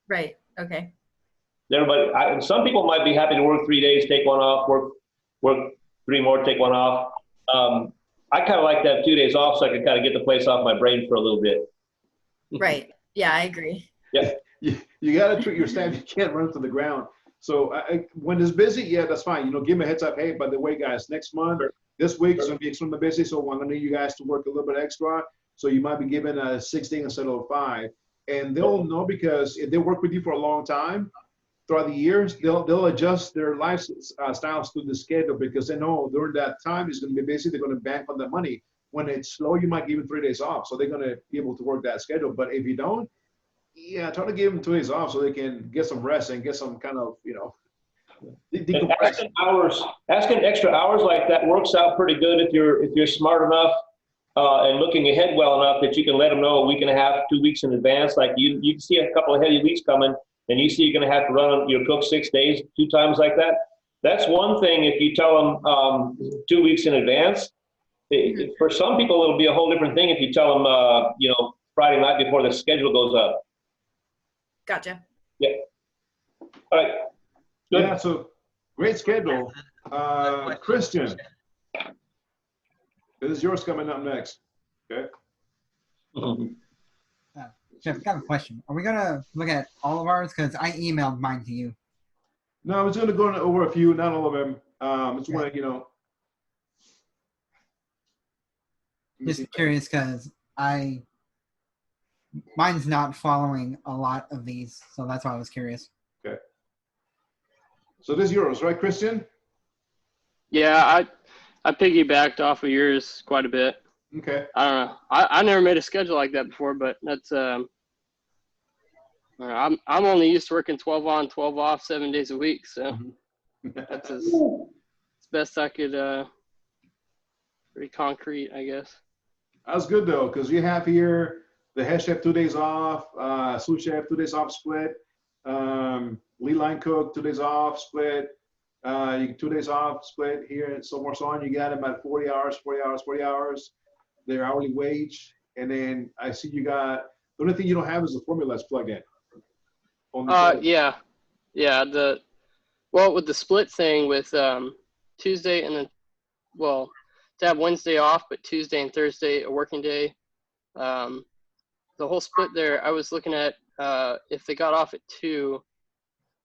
Right. Okay. Some people might be happy to work 3 days, take one off, work 3 more, take one off. I kind of like that 2 days off so I can kind of get the place off my brain for a little bit. Right. Yeah, I agree. Yeah. You got to treat your staff. You can't run to the ground. So when it's busy, yeah, that's fine. Give them a heads up. Hey, by the way, guys, next month, this week is going to be extremely busy. So I'm going to need you guys to work a little bit extra. So you might be given a 6 day instead of 5. And they'll know because if they work with you for a long time, throughout the years, they'll adjust their lifestyles to the schedule because they know during that time is going to be busy. They're going to bank on the money. When it's slow, you might give them 3 days off, so they're going to be able to work that schedule. But if you don't, yeah, try to give them 2 days off so they can get some rest and get some kind of, And asking extra hours like that works out pretty good if you're smart enough and looking ahead well enough that you can let them know a week and a half, 2 weeks in advance. Like you can see a couple of heavy weeks coming, and you see you're going to have to run your cook 6 days, 2 times like that. That's one thing. If you tell them 2 weeks in advance, for some people it'll be a whole different thing if you tell them Friday night before the schedule goes up. Gotcha. Yeah. All right. Good. Yeah, so great schedule. Christian, this is yours coming up next. Okay. Jeff, I got a question. Are we going to look at all of ours? Because I emailed mine to you. No, I was going to go over a few, not all of them. Just want to, Just curious because mine's not following a lot of these, so that's why I was curious. Okay. So this is yours, right, Christian? Yeah, I piggybacked off of yours quite a bit. Okay. I don't know. I never made a schedule like that before, but that's I'm only used to working 12 on, 12 off, 7 days a week, so that's as best I could. Pretty concrete, I guess. That's good though, because you have here the head chef 2 days off, sous chef 2 days off split, lead line cook 2 days off split, 2 days off split here and so forth so on. You got them at 40 hours, their hourly wage, and then I see you got the only thing you don't have is the formula that's plugged in. Yeah. With the split thing with Tuesday and then to have Wednesday off, but Tuesday and Thursday a working day. The whole split there, I was looking at if they got off at 2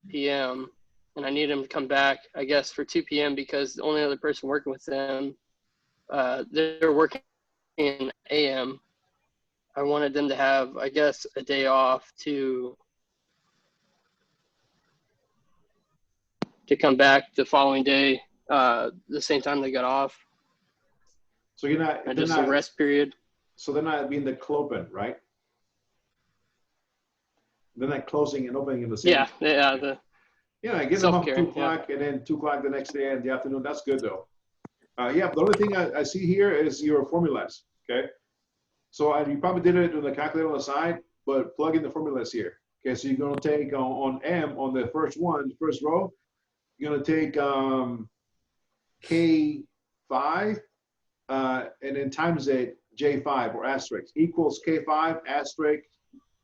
p.m. and I needed them to come back, I guess, for 2 p.m. because the only other person working with them, they're working in a.m. I wanted them to have, I guess, a day off to come back the following day, the same time they got off. So you're not and just a rest period. So they're not being the clopin, right? They're not closing and opening in the same. Yeah. Get them up 2 o'clock and then 2 o'clock the next day in the afternoon. That's good though. The only thing I see here is your formulas. Okay. So you probably did it with the calculator on the side, but plug in the formulas here. Okay. So you're going to take on M on the first row, you're going to take K5 and then times it J5 or asterisk equals K5 asterisk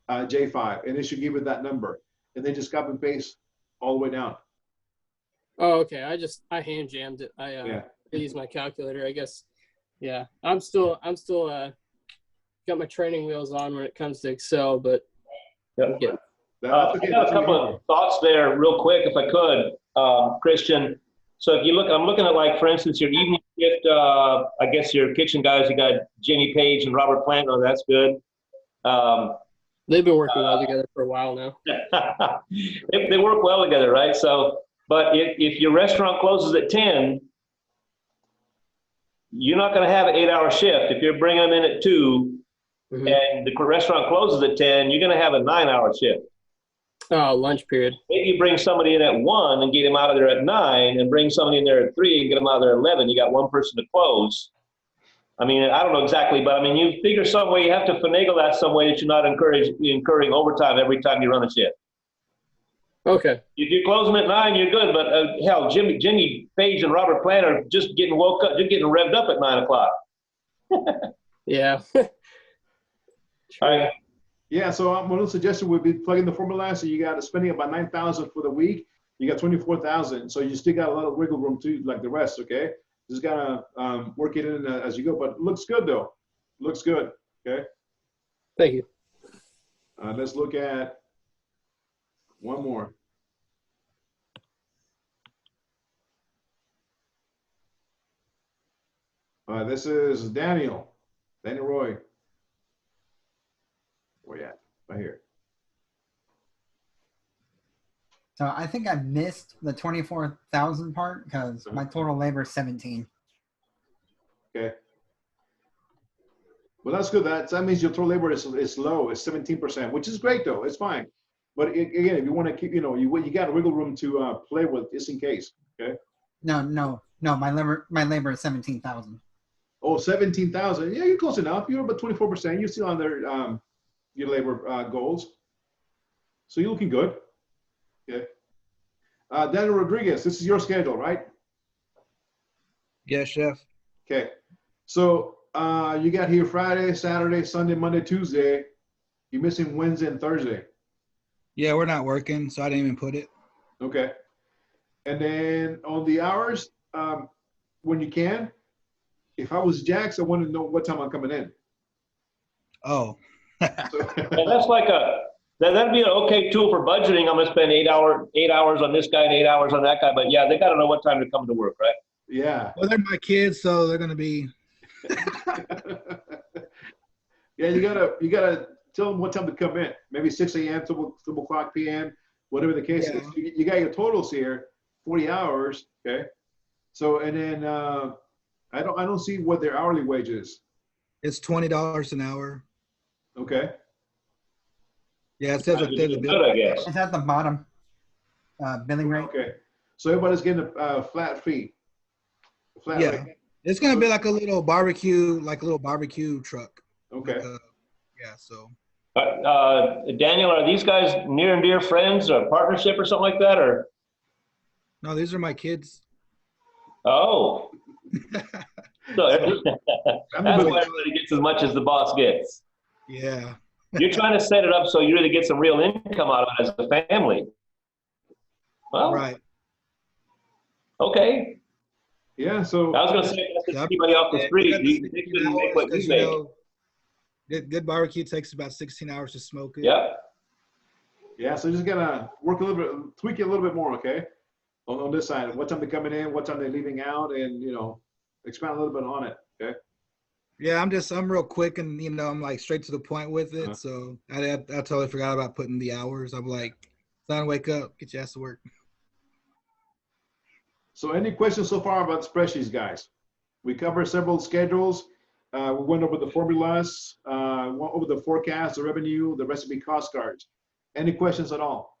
J5. And it should give it that number. And then just copy and paste all the way down. Oh, okay. I hand jammed it. I used my calculator, I guess. Yeah. I'm still got my training wheels on when it comes to Excel, but I got a couple of thoughts there real quick, if I could, Christian. So if you look, I'm looking at, like, for instance, your evening shift, I guess your kitchen guys, you got Jimmy Page and Robert Plant. Oh, that's good. They've been working well together for a while now. They work well together, right? So, but if your restaurant closes at 10, you're not going to have an 8-hour shift. If you're bringing them in at 2 and the restaurant closes at 10, you're going to have a 9-hour shift. Oh, lunch period. Maybe you bring somebody in at 1 and get him out of there at 9, and bring somebody in there at 3 and get them out of there at 11. You got one person to close. I mean, I don't know exactly, but I mean, you figure some way, you have to finagle that some way that you're not incurring overtime every time you run a shift. Okay. If you close them at 9, you're good. But hell, Jimmy Page and Robert Plant are just getting woke up, just getting revved up at 9 o'clock. Yeah. All right. Yeah, so one suggestion would be plugging the formula. So you got spending about $9,000 for the week. You got $24,000. So you still got a lot of wiggle room too, like the rest. Okay, just gotta work it in as you go. But it looks good though. Looks good. Okay. Thank you. Let's look at one more. This is Daniel Roy. Where you at? Right here. So I think I missed the 24,000 part because my total labor is 17. Okay. Well, that's good. That means your total labor is low. It's 17%, which is great though. It's fine. But again, if you want to keep, you got wiggle room to play with just in case. Okay. No. My labor is 17,000. Oh, 17,000. Yeah, you're close enough. You're about 24%. You're still under your labor goals. So you're looking good. Okay. Daniel Rodriguez, this is your schedule, right? Yes, chef. Okay. So you got here Friday, Saturday, Sunday, Monday, Tuesday. You're missing Wednesday and Thursday. Yeah, we're not working, so I didn't even put it. Okay. And then on the hours, when you can, if I was Jax, I want to know what time I'm coming in. Oh. And that's that'd be an okay tool for budgeting. I'm gonna spend 8 hours on this guy and 8 hours on that guy. But yeah, they got to know what time to come to work, right? Yeah. Well, they're my kids, so they're gonna be. Yeah, you gotta tell them what time to come in. Maybe 6 a.m. to 12 o'clock p.m. Whatever the case is. You got your totals here, 40 hours. Okay. So and then I don't see what their hourly wage is. It's $20 an hour. Okay. Yeah, it says Good, I guess. It's at the bottom. Billing rate. Okay. So everybody's getting a flat fee. Flat Yeah. rate. It's gonna be like a little barbecue truck. Okay. Yeah. So. Daniel, are these guys near and dear friends or partnership or something like that, or? No, these are my kids. Oh. So that's why everybody gets as much as the boss gets. Yeah. You're trying to set it up so you really get some real income out of it as a family. Well, right. Okay. Yeah. So I was going to say, that's anybody off the street. You make what you make. Good barbecue takes about 16 hours to smoke it. Yeah. Yeah. So just gotta work a little bit, tweak it a little bit more. Okay. On this side, what time they're coming in, what time they're leaving out, and expand a little bit on it. Okay. Yeah, I'm real quick, and I'm like straight to the point with it. So I totally forgot about putting the hours. I'm like, son, wake up, get your ass to work. So any questions so far about spreadsheets, guys? We covered several schedules. We went over the formulas, went over the forecast, the revenue, the recipe cost cards. Any questions at all?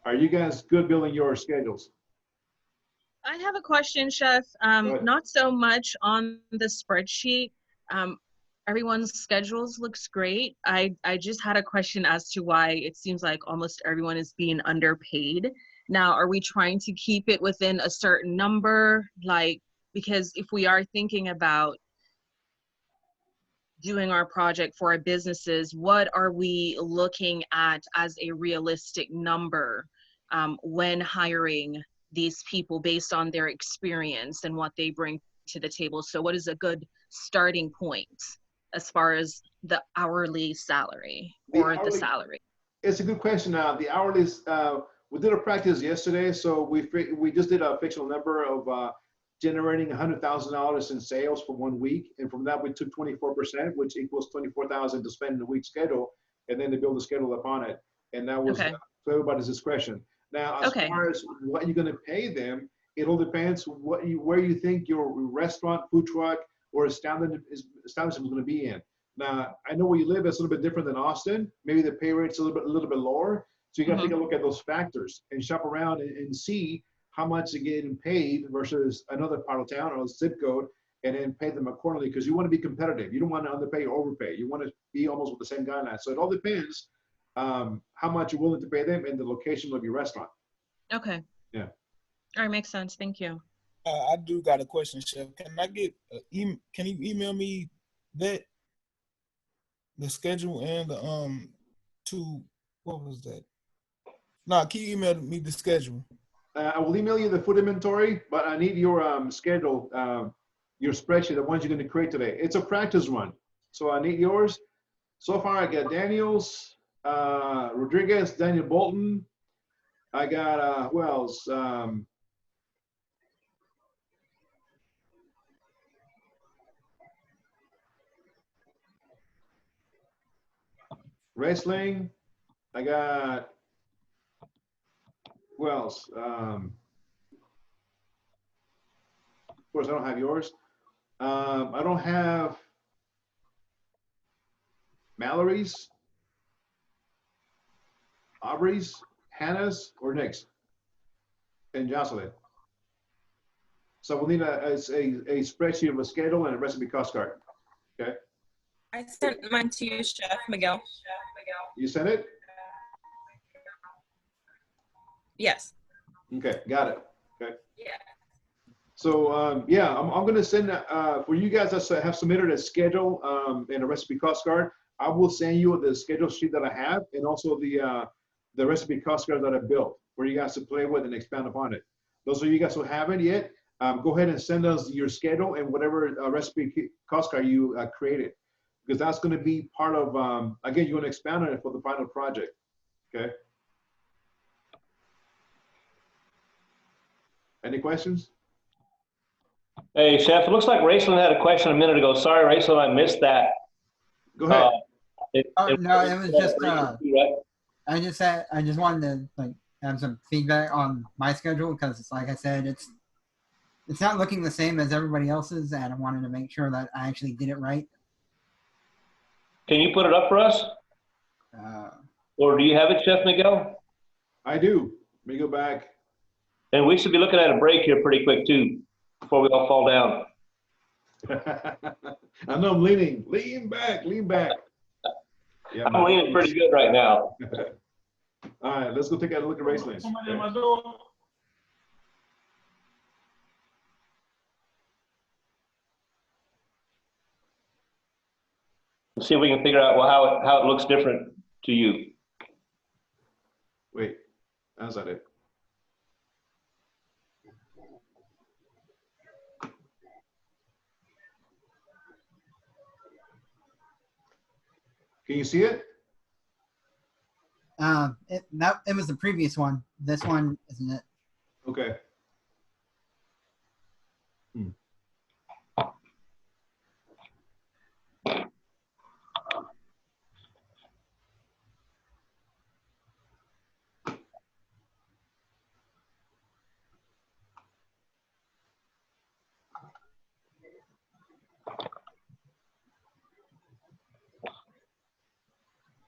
Are you guys good building your schedules? I have a question, Chef. Not so much on the spreadsheet. Everyone's schedules looks great. I just had a question as to why it seems like almost everyone is being underpaid. Now, are we trying to keep it within a certain number? Because if we are thinking about doing our project for our businesses, what are we looking at as a realistic number when hiring these people based on their experience and what they bring to the table? So what is a good starting point as far as the hourly salary or the salary? It's a good question. Now, the hourly is, we did a practice yesterday, so we just did a fictional number of generating $100,000 in sales for 1 week, and from that we took 24%, which equals $24,000 to spend in the week schedule, and then to build a schedule upon it, and that was to everybody's discretion. Now, as far as what you're going to pay them, it all depends where you think your restaurant, food truck, or establishment is going to be in. Now, I know where you live, it's a little bit different than Austin. Maybe the pay rate's a little bit lower. So you got to take a look at those factors and shop around and see how much they're getting paid versus another part of town or a zip code, and then pay them accordingly, because you want to be competitive. You don't want to underpay or overpay. You want to be almost with the same guidelines. So it all depends how much you're willing to pay them and the location of your restaurant. Okay. Yeah. All right, makes sense. Thank you. I do got a question, Chef. Can I get can you email me the schedule and the what was that? No, can you email me the schedule? I will email you the food inventory, but I need your schedule, your spreadsheet, the ones you're going to create today. It's a practice run, so I need yours. So far, I got Daniel's, Rodriguez, Daniel Bolton. I got who else? Wrestling. I got, who else? Of course, I don't have yours. I don't have Mallory's, Aubrey's, Hannah's, or Nick's, and Jocelyn. So we'll need a spreadsheet of a schedule and a recipe cost card. Okay. I sent mine to you, Chef Miguel. You sent it? Yes. Okay, got it. Okay. Yeah. So yeah, I'm gonna send for you guys that have submitted a schedule and a recipe cost card. I will send you the schedule sheet that I have and also the recipe cost card that I built for you guys to play with and expand upon it. Those of you guys who haven't yet, go ahead and send us your schedule and whatever recipe cost card you created, because that's going to be part of again, you're going to expand on it for the final project. Okay. Any questions? Hey, Chef, it looks like Raceland had a question a minute ago. Sorry, Raceland, I missed that. Go ahead. No, it was just I just wanted to like have some feedback on my schedule because it's like I said, it's not looking the same as everybody else's, and I wanted to make sure that I actually did it right. Can you put it up for us? Or do you have it, Chef Miguel? I do. Let me go back. And we should be looking at a break here pretty quick too, before we all fall down. I know I'm leaning. Lean back, lean back. Yeah, I'm leaning pretty good right now. All right, let's go take a look at Raceland. Let's see if we can figure out how it looks different to you. Wait, how's that it? Can you see it? It was the previous one. This one isn't it? Okay.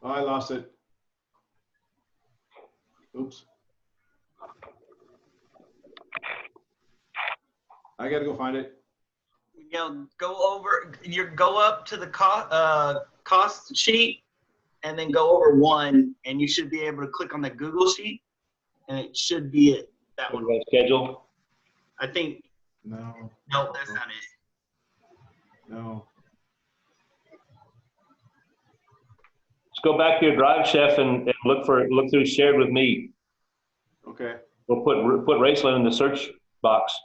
Oh, I lost it. Oops. I gotta go find it. Go up to the cost sheet and then go over one, and you should be able to click on the Google sheet, and it should be it. That one. Schedule. I think. No. No, that's not it. No. Let's go back to your Drive, Chef, and look through shared with me. Okay. We'll put Raceland in the search box.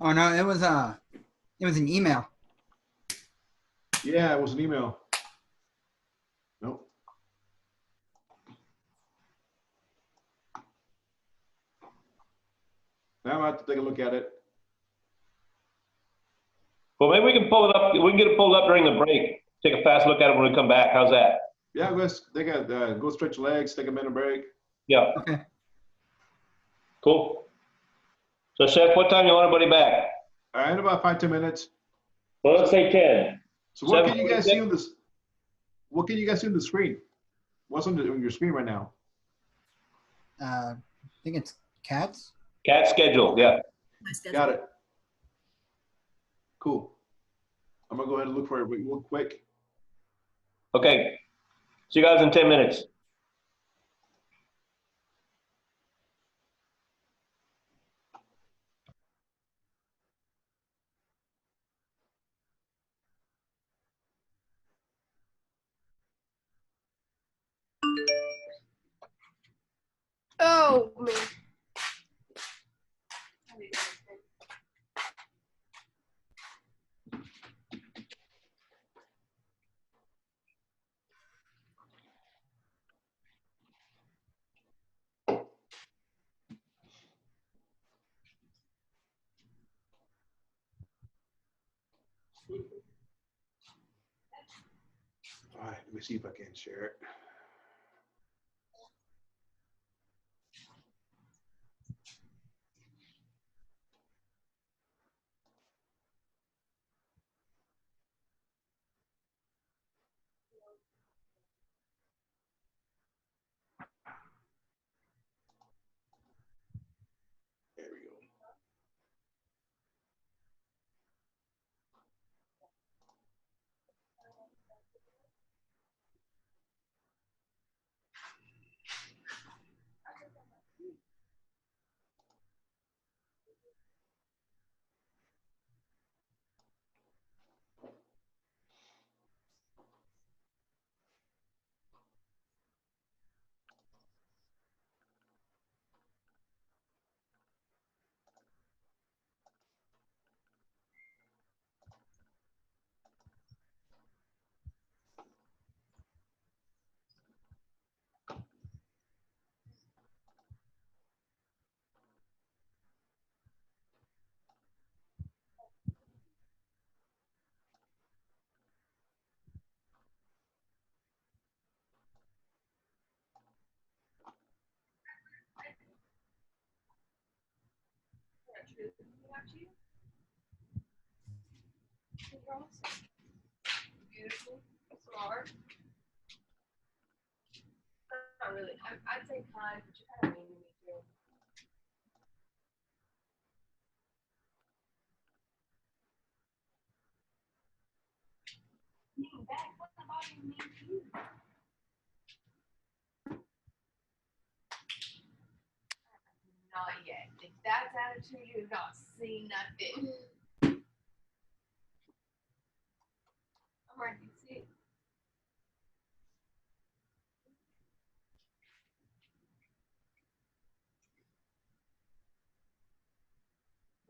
Oh no, it was an email. Yeah, it was an email. Nope. Now I have to take a look at it. Well, maybe we can pull it up. We can get it pulled up during the break. Take a fast look at it when we come back. How's that? Yeah, go stretch your legs, take a minute break. Yeah. Okay. Cool. So, Chef, what time you want everybody back? All right, in about 5-10 minutes. Well, let's say 10. So what can you guys see on this? What can you guys see on the screen? What's on your screen right now? I think it's cats. Cat schedule, yeah. Got it. Cool. I'm gonna go ahead and look for it real quick. Okay. See you guys in 10 minutes. Oh, man. me see if I can share it. There we go. Beautiful, smart. Not really. I'd say kind, but you kind of mean to me too. Mean back? What about you mean to you? Not yet. If that's attitude, you've not seen nothing. I'm ready to see it.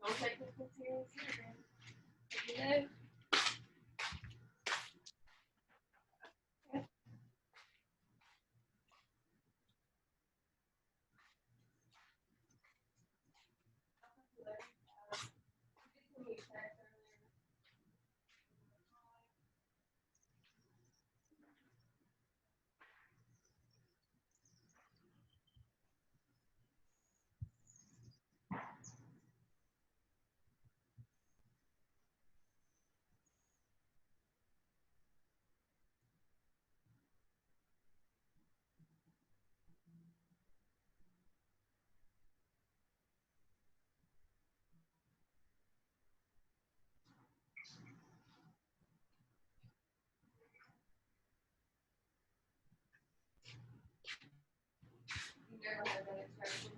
Don't take this too seriously, man. If you know. You never had that expression.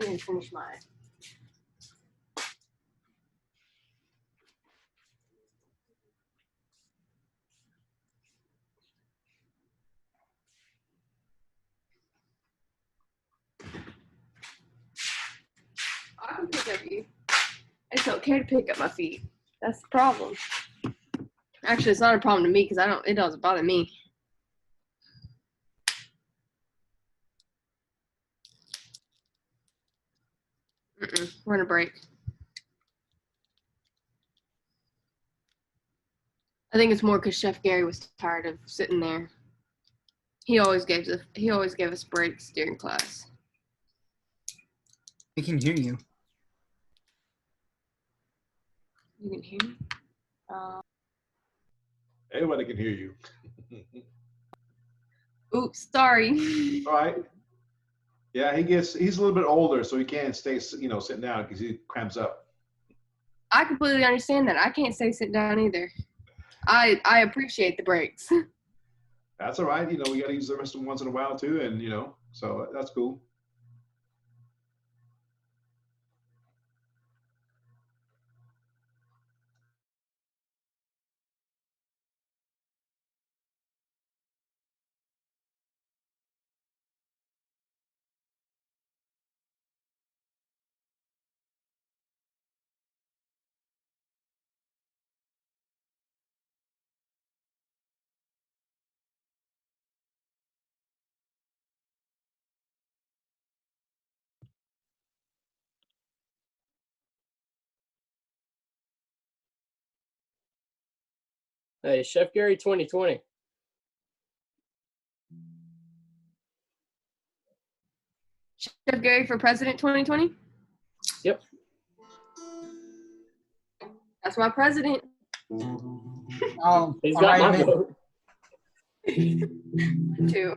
I didn't finish mine. I can pick up you. I just don't care to pick up my feet. That's the problem. Actually, it's not a problem to me because it doesn't bother me. We're gonna break. I think it's more because Chef Gary was tired of sitting there. He always gave us breaks during class. We can hear you. You can hear me? Everybody can hear you. Oops, sorry. All right. Yeah, he's a little bit older, so he can't stay, sitting down because he cramps up. I completely understand that. I can't stay sit down either. I appreciate the breaks. That's all right. We got to use the restroom once in a while too, and so that's cool. Hey, Chef Gary 2020. Chef Gary for president 2020. Yep. That's my president. Oh, He's all got right, my man. vote. Too.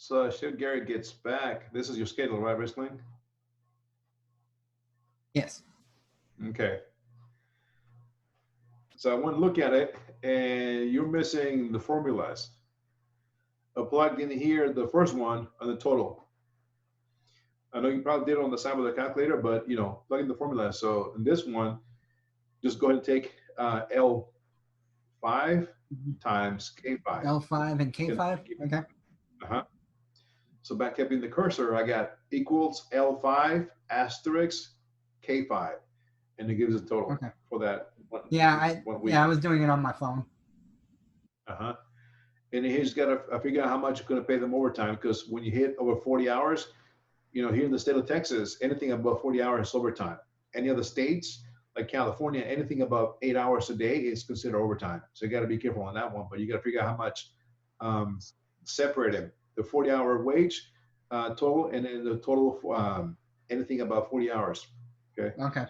So Chef Garrett gets back. This is your schedule, right, Wrestling? Yes. Okay. So I went to look at it, and you're missing the formulas. I plugged in here the first one on the total. I know you probably did it on the side of the calculator, but plug in the formula. So in this one, just go ahead and take L5 times K5. L5 and K5. Okay. Uh-huh. So by keeping the cursor, I got equals L5 asterisk K5, and it gives a total for that one. Yeah, 1 week. I was doing it on my phone. Uh-huh. And he's got to figure out how much you're going to pay them overtime, because when you hit over 40 hours, here in the state of Texas, anything above 40 hours is overtime. Any other states, like California, anything above 8 hours a day is considered overtime. So you got to be careful on that one, but you got to figure out how much separate them. The 40-hour wage total, and then the total anything above 40 hours. Okay. Okay.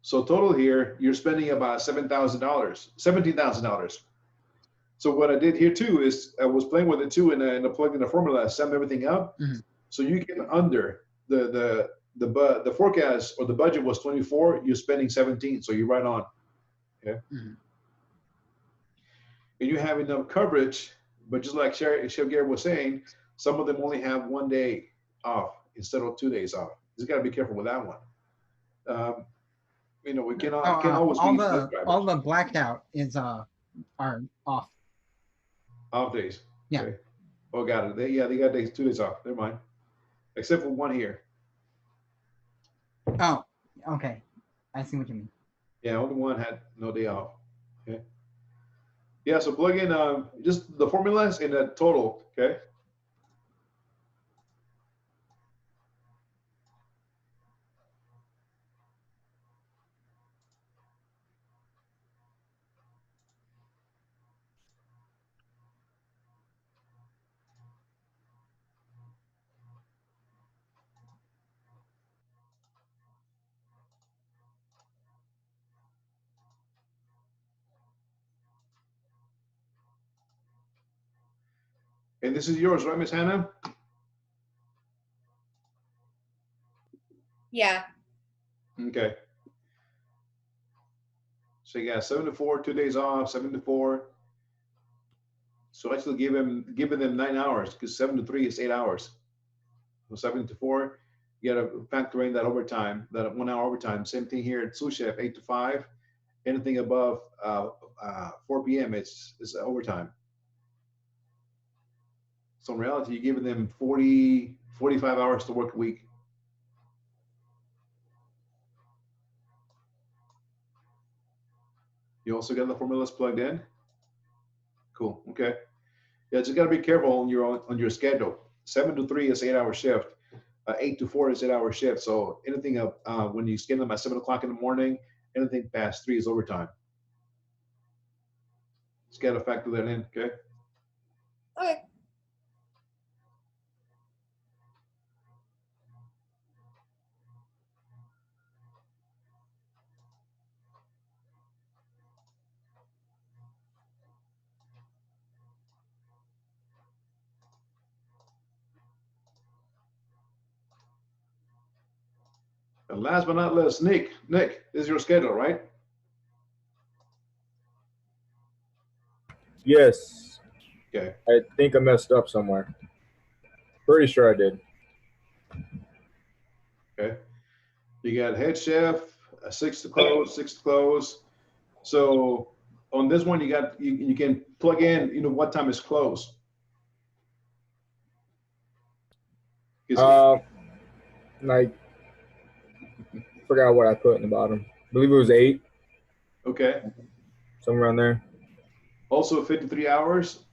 So total here, you're spending about $17,000. So what I did here too is I was playing with it too, and I plugged in the formula, sum everything up. Mm-hmm. So you get under the forecast, or the budget was 24, you're spending 17, so you're right on. Okay. Mm-hmm. And you have enough coverage, but just like Chef Garrett was saying, some of them only have 1 day off instead of 2 days off. You just got to be careful with that one. We can't always all the blacked out is are off. Off days. Yeah. Okay. Oh, got it. They got 2 days off. Never mind. Except for one here. Oh, okay. I see what you mean. Yeah, only one had no day off. Okay. Yeah, so plug in just the formulas and the total. Okay. And this is yours, right, Miss Hannah? Yeah. Okay. So you got 7 to 4, 2 days off, 7 to 4. So actually giving them 9 hours, because 7 to 3 is 8 hours. So 7 to 4, you got to factor in that overtime, that 1 hour overtime. Same thing here at sous chef, 8 to 5. Anything above 4 p.m. is overtime. So in reality, you're giving them 40, 45 hours to work a week. You also got the formulas plugged in? Cool, okay. Yeah, just gotta be careful on your schedule. 7 to 3 is 8 hour shift. 8 to 4 is 8 hour shift. So anything when you schedule them at 7 o'clock in the morning, anything past 3 is overtime. Just gotta factor that in, okay? Okay. And last but not least, Nick, this is your schedule, right? Yes. Okay. I think I messed up somewhere. Pretty sure I did. Okay. You got head chef, 6 to close, 6 to close. So on this one, you can plug in, what time is close. Forgot what I put in the bottom. I believe it was 8. Okay. Somewhere around there. Also 53 hours,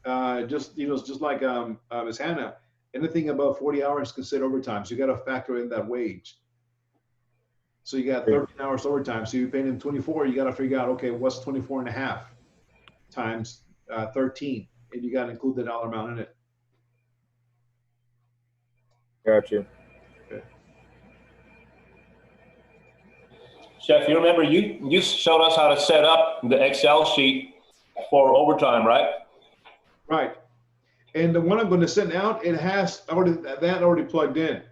just like Ms. Hannah, anything above 40 hours is considered overtime. So you got to factor in that wage. So you got 13 hours overtime. So you're paying them 24, you got to figure out, okay, what's 24 and a half times 13? And you got to include the dollar amount in it. Got you. Okay. Chef, you remember you showed us how to set up the Excel sheet for overtime, right? Right. And the one I'm going to send out, it has already plugged in.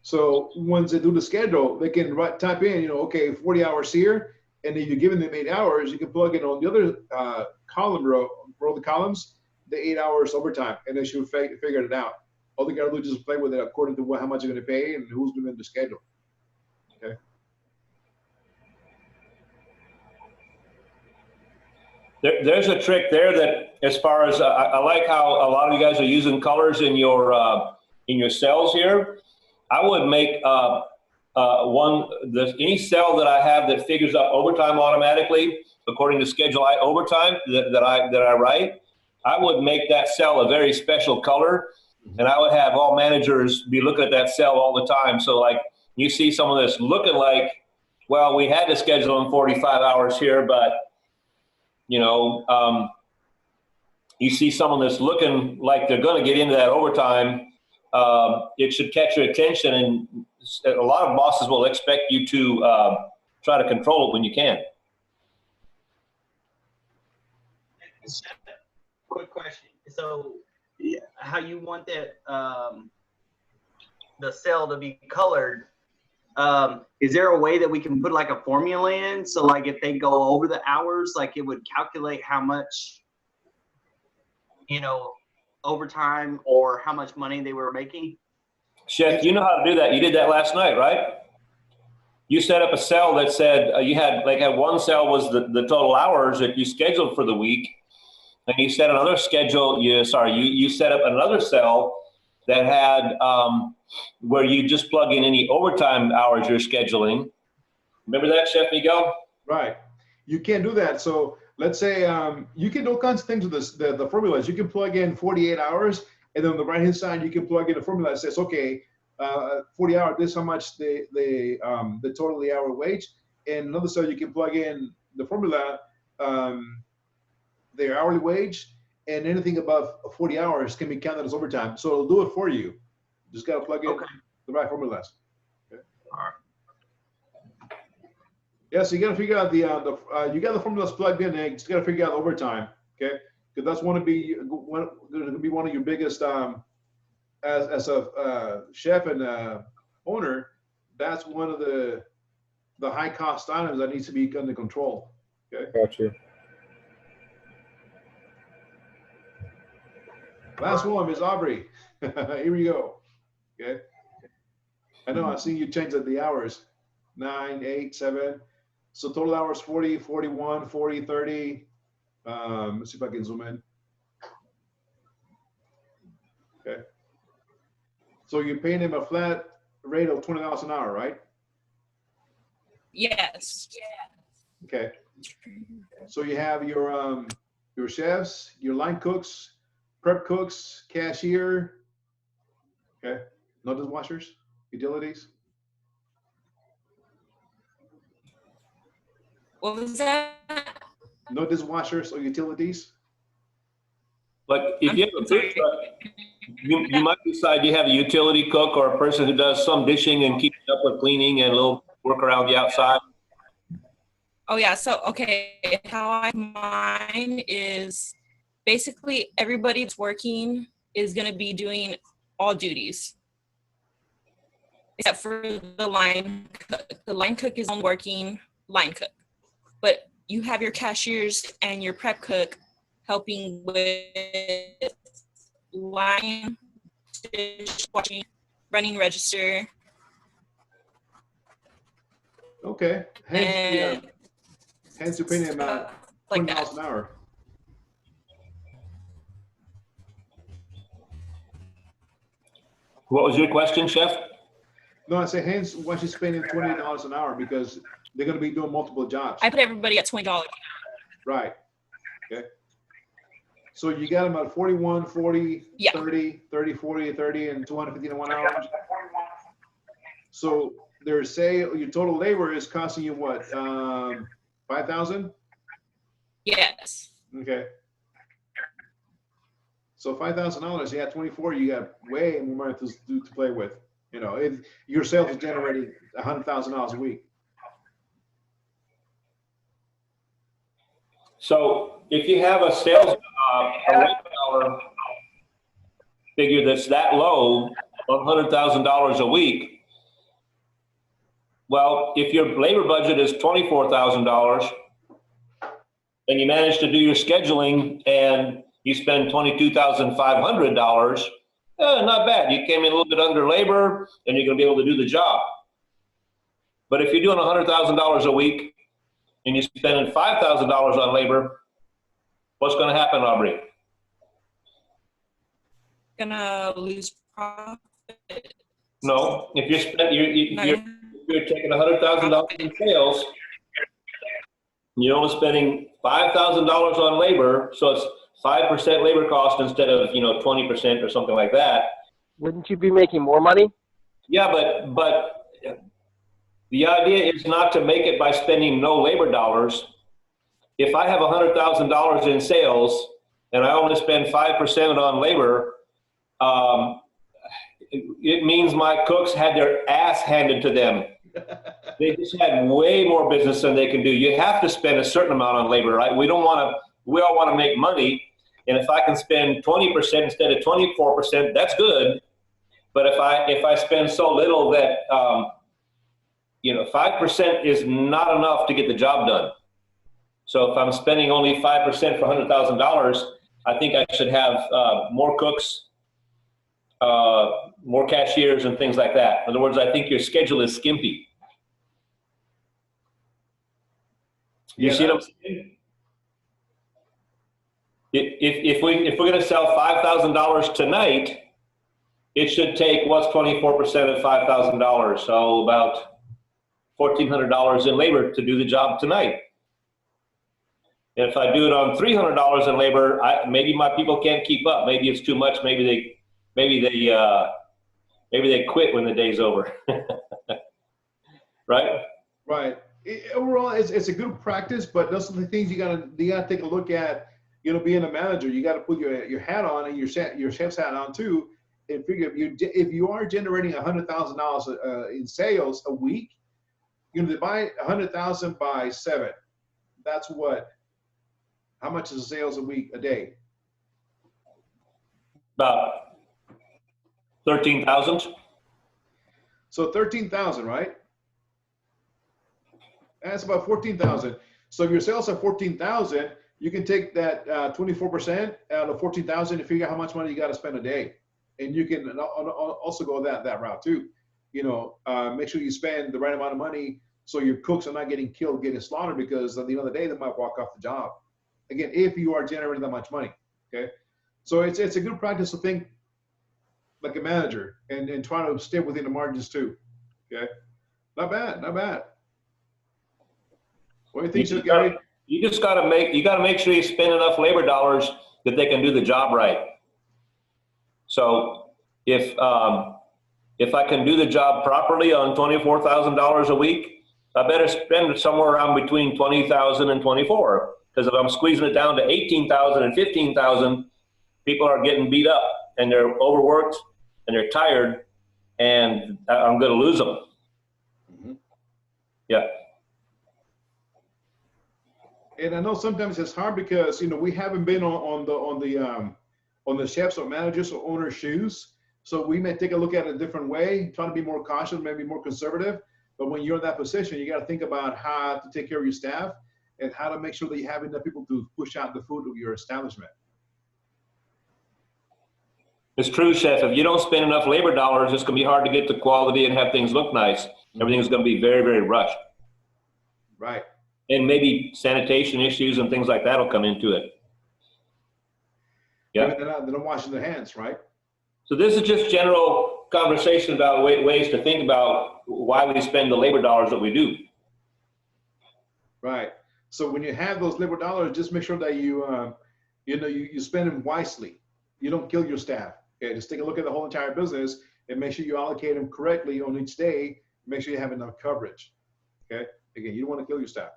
So once they do the schedule, they can type in, okay, 40 hours here. And if you're giving them 8 hours, you can plug in on the other column row the columns, the 8 hours overtime, and they should figure it out. All they got to do is just play with it according to how much you're going to pay and who's doing the schedule. Okay. There's a trick there that, as far as I like how a lot of you guys are using colors in your cells here. I would make any cell that I have that figures up overtime automatically according to schedule overtime that I write. I would make that cell a very special color, and I would have all managers be looking at that cell all the time. So like you see some of this looking like, well, we had to schedule them 45 hours here, but you see someone that's looking like they're going to get into that overtime. It should catch your attention, and a lot of bosses will expect you to try to control it when you can. Quick question. So, how you want that the cell to be colored? Is there a way that we can put like a formula in? So like if they go over the hours, like it would calculate how much, overtime or how much money they were making? Chef, you know how to do that. You did that last night, right? You set up a cell that said you had one cell was the total hours that you scheduled for the week. And you set another schedule, you set up another cell that had where you just plug in any overtime hours you're scheduling. Remember that, Chef Miguel? Right. You can't do that. So let's say you can do all kinds of things with this, the formulas. You can plug in 48 hours, and then on the right-hand side, you can plug in a formula that says, okay, 40 hours, this is how much the total hour wage. And another cell, you can plug in the formula, their hourly wage, and anything above 40 hours can be counted as overtime. So it'll do it for you. Just got to plug in the right formulas. Okay. All right. Yeah, so you got to figure out you got the formulas plugged in, and you just got to figure out overtime, okay? Because that's going to be one of your biggest, as a chef and owner, that's one of the high cost items that needs to be under control. Okay. Gotcha. Last one, Ms. Aubrey. Here we go. Okay. I know I see you change the hours. 9, 8, 7. So total hours 40, 41, 40, 30. Let's see if I can zoom in. Okay. So you're paying him a flat rate of $20 an hour, right? Yes. Okay. So you have your chefs, your line cooks, prep cooks, cashier. Okay. No dishwashers, utilities. What was that? No dishwashers or utilities. But if you have a food truck, you might decide you have a utility cook or a person who does some dishing and keeping up with cleaning and a little work around the outside. Oh yeah, so okay, mine is basically everybody that's working is gonna be doing all duties. Except for the line cook. The line cook is on working line cook. But you have your cashiers and your prep cook helping with line, dishwashing, running register. Okay. Hence you're paying him like $20 an hour. What was your question, Chef? No, I say hence why she's spending $20 an hour, because they're going to be doing multiple jobs. I put everybody at $20. Right. Okay. So you got them at 41, 40, Yeah. 30, 30, 40, 30, and 251 hours. So there's your total labor is costing you what? 5,000? Yes. Okay. So $5,000, you got 24, you got way more money to play with. You know, if your sales is generating $100,000 a week. So if you have a sales, a rate hour, figure that's that low of $100,000 a week. Well, if your labor budget is $24,000 and you manage to do your scheduling and you spend $22,500, not bad. You came in a little bit under labor and you're going to be able to do the job. But if you're doing $100,000 a week and you're spending $5,000 on labor, what's going to happen, Aubrey? Gonna lose profit. No, if you're taking $100,000 in sales, you're only spending $5,000 on labor, so it's 5% labor cost instead of 20% or something like that. Wouldn't you be making more money? Yeah, but the idea is not to make it by spending no labor dollars. If I have $100,000 in sales and I only spend 5% on labor, it means my cooks had their ass handed to them. They just had way more business than they can do. You have to spend a certain amount on labor, right? We all want to make money. And if I can spend 20% instead of 24%, that's good. But if I spend so little that, 5% is not enough to get the job done. So if I'm spending only 5% for $100,000, I think I should have more cooks, more cashiers and things like that. In other words, I think your schedule is skimpy. You see what I'm saying? If we're going to sell $5,000 tonight, it should take what's 24% of $5,000, so about $1,400 in labor to do the job tonight. And if I do it on $300 in labor, maybe my people can't keep up. Maybe it's too much. Maybe they quit when the day's over. Right? Right. Overall, it's a good practice, but those are the things you gotta take a look at. Being a manager, you got to put your hat on and your chef's hat on too, and figure if you are generating $100,000 in sales a week, divide 100,000 by 7. That's what? How much is sales a week, a day? About 13,000. So 13,000, right? That's about 14,000. So if your sales are 14,000, you can take that 24% out of 14,000 and figure out how much money you got to spend a day. And you can also go that route too. Make sure you spend the right amount of money so your cooks are not getting killed, getting slaughtered, because at the end of the day, they might walk off the job. Again, if you are generating that much money, okay? So it's a good practice to think like a manager and try to stay within the margins too, okay? Not bad, not bad. What do you think, Gary? You just got to make sure you spend enough labor dollars that they can do the job right. So if I can do the job properly on $24,000 a week, I better spend somewhere around between 20,000 and 24. Because if I'm squeezing it down to 18,000 and 15,000, people are getting beat up and they're overworked and they're tired, and I'm going to lose them. Mm-hmm. Yeah. And I know sometimes it's hard because we haven't been on the chefs or managers or owners' shoes, so we may take a look at it a different way, trying to be more cautious, maybe more conservative. But when you're in that position, you got to think about how to take care of your staff and how to make sure that you have enough people to push out the food of your establishment. It's true, Chef. If you don't spend enough labor dollars, it's going to be hard to get the quality and have things look nice. Everything's going to be very, very rushed. Right. And maybe sanitation issues and things like that will come into it. Yeah. They're not washing their hands, right? So this is just general conversation about ways to think about why we spend the labor dollars that we do. Right. So when you have those labor dollars, just make sure that you spend them wisely. You don't kill your staff. Okay, just take a look at the whole entire business and make sure you allocate them correctly on each day. Make sure you have enough coverage. Okay. Again, you don't want to kill your staff.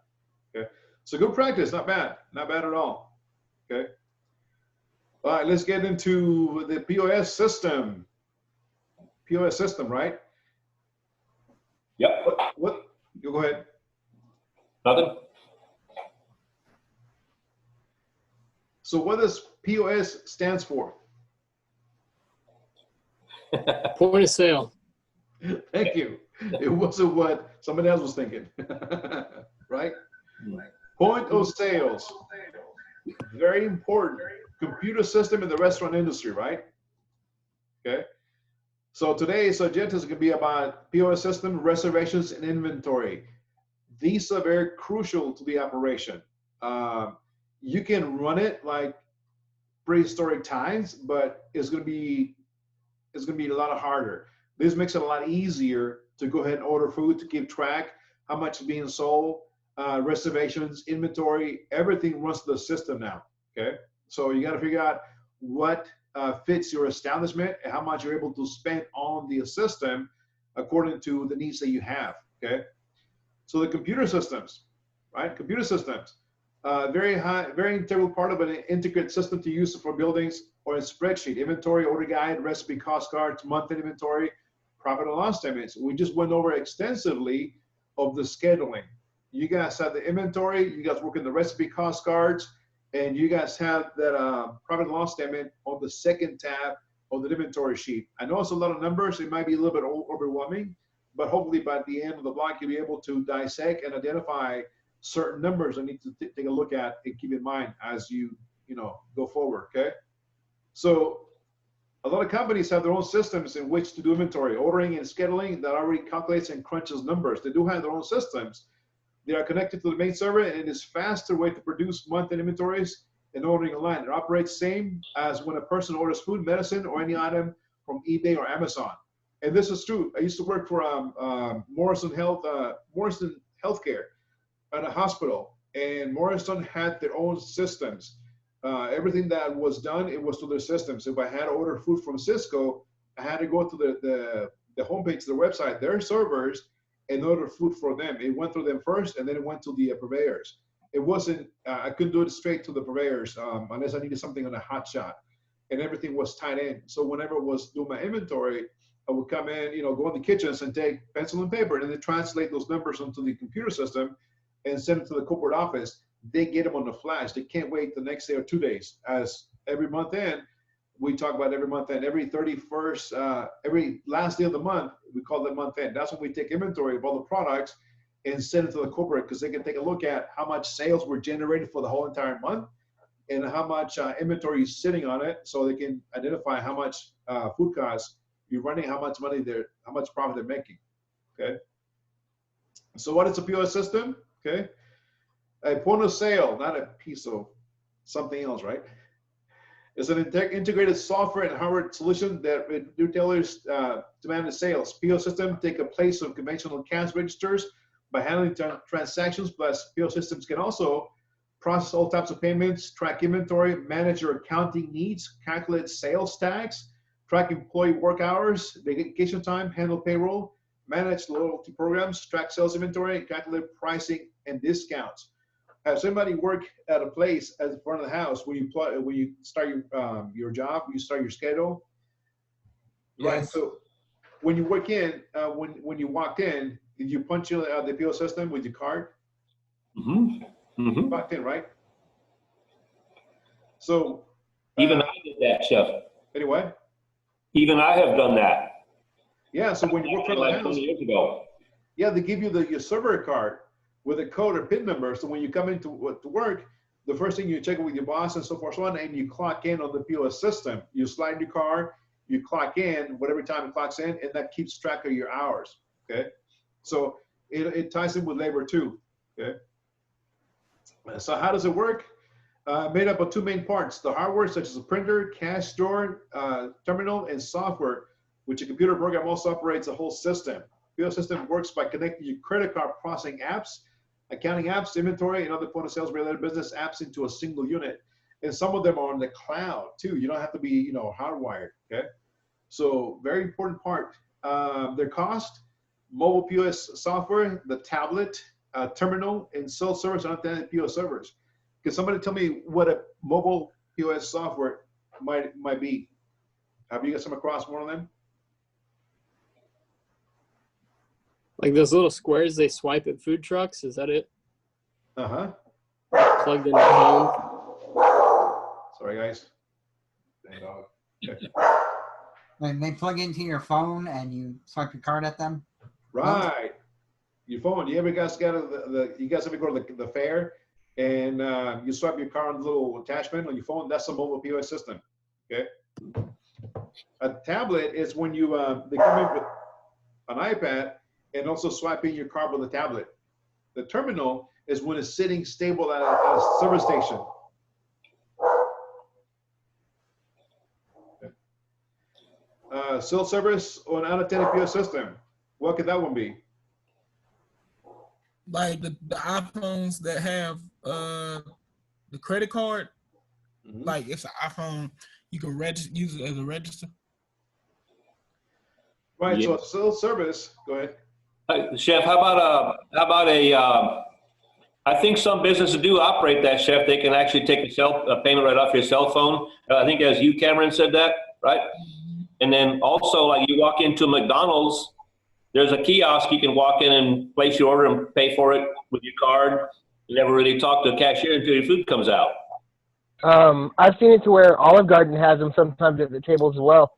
Okay. So good practice. Not bad. Not bad at all. Okay. All right. Let's get into the POS system. POS system, right? Yep. What? Go ahead. Nothing. So what does POS stands for? Point of sale. Thank you. It wasn't what somebody else was thinking. Right? Point of sales. Very important. Computer system in the restaurant industry, right? Okay. So today's agenda is going to be about POS system, reservations, and inventory. These are very crucial to the operation. You can run it like prehistoric times, but it's going to be a lot harder. This makes it a lot easier to go ahead and order food, to keep track how much is being sold, reservations, inventory, everything runs the system now. Okay, so you got to figure out what fits your establishment and how much you're able to spend on the system according to the needs that you have. Okay, so the computer systems, right? Computer systems, very integral part of an integrated system to use for buildings or a spreadsheet, inventory, order guide, recipe, cost cards, monthly inventory, profit and loss statements. We just went over extensively of the scheduling. You guys have the inventory, you guys work in the recipe, cost cards, and you guys have that profit and loss statement on the second tab of the inventory sheet. I know it's a lot of numbers. It might be a little bit overwhelming, but hopefully by the end of the block, you'll be able to dissect and identify certain numbers I need to take a look at and keep in mind as you go forward. Okay. So a lot of companies have their own systems in which to do inventory, ordering and scheduling that already calculates and crunches numbers. They do have their own systems. They are connected to the main server, and it is faster way to produce monthly inventories and ordering online. It operates same as when a person orders food, medicine, or any item from eBay or Amazon. And this is true. I used to work for Morrison Healthcare at a hospital, and Morrison had their own systems. Everything that was done, it was through their systems. If I had to order food from Cisco, I had to go to the homepage, the website, their servers, and order food for them. It went through them first, and then it went to the purveyors. It wasn't, I couldn't do it straight to the purveyors unless I needed something on a hot shot, and everything was tied in. So whenever I was doing my inventory, I would come in, go in the kitchens and take pencil and paper, and then translate those numbers onto the computer system and send it to the corporate office. They get them on the flash. They can't wait the next day or 2 days. As every month end, we talk about every month end, every 31st, every last day of the month, we call it month end. That's when we take inventory of all the products and send it to the corporate, because they can take a look at how much sales were generated for the whole entire month and how much inventory is sitting on it, so they can identify how much food costs you're running, how much profit they're making. Okay. So what is a POS system? Okay. A point of sale, not a piece of something else, right? It's an integrated software and hardware solution that retailers demand the sales. POS system take a place of conventional cash registers by handling transactions, plus POS systems can also process all types of payments, track inventory, manage your accounting needs, calculate sales tax, track employee work hours, vacation time, handle payroll, manage loyalty programs, track sales inventory, calculate pricing and discounts. Have somebody work at a place at the front of the house when you start your job, you start your schedule, right? Yes. So when you work in, when you walked in, did you punch in the POS system with your card? Mm-hmm. Mm-hmm. You walked in, right? So even I did that, Chef. Anyway. Even I have done that. Yeah. So when you work for the house, 20 years ago. Yeah, they give you your server card with a code or PIN number. So when you come into work, the first thing you check with your boss and so forth, so on, and you clock in on the POS system. You slide your card, you clock in, whatever time it clocks in, and that keeps track of your hours. Okay, so it ties in with labor too. Okay, so how does it work? Made up of two main parts: the hardware, such as a printer, cash drawer, terminal, and software, which a computer program also operates the whole system. POS system works by connecting your credit card processing apps, accounting apps, inventory, and other point of sales related business apps into a single unit. And some of them are on the cloud too. You don't have to be, hardwired. Okay. So very important part. Their cost: mobile POS software, the tablet, terminal, and self-service and authentic POS servers. Can somebody tell me what a mobile POS software might be? Have you guys come across one of them? Like those little squares they swipe at food trucks, is that it? Uh-huh. Plugged into phone. Sorry, guys. Okay. Like they plug into your phone and you swipe your card at them. Right. Your phone. You guys ever go to the fair and you swipe your card on the little attachment on your phone? That's a mobile POS system. Okay. A tablet is when you they come in with an iPad and also swiping your card with a tablet. The terminal is when it's sitting stable at a service station. Self-service or an unattended POS system. What could that one be? Like the iPhones that have the credit card. Like it's an iPhone, you can use it as a register. Right. Yeah. So self-service. Go ahead. Chef, how about I think some businesses do operate that, Chef. They can actually take a payment right off your cell phone. I think as you, Cameron, said that, right? And then also, like you walk into McDonald's, there's a kiosk. You can walk in and place your order and pay for it with your card. You never really talk to a cashier until your food comes out. I've seen it to where Olive Garden has them sometimes at the tables as well.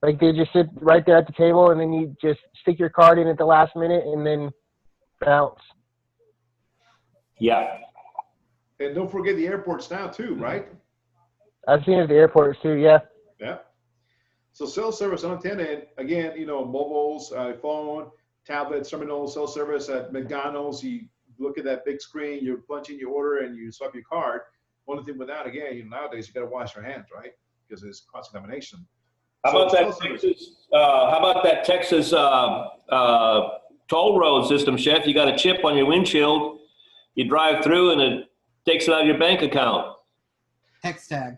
Like they just sit right there at the table and then you just stick your card in at the last minute and then bounce. Yeah. And don't forget the airports now too, right? I've seen it at the airports too, yeah. Yeah. So self-service unattended, again, mobiles, phone, tablets, terminals, self-service at McDonald's. You look at that big screen, you punch in your order and you swipe your card. Only thing with that, again, nowadays you got to wash your hands, right? Because it's cross-contamination. How about that Texas toll road system, Chef? You got a chip on your windshield. You drive through and it takes it out of your bank account. Text tag.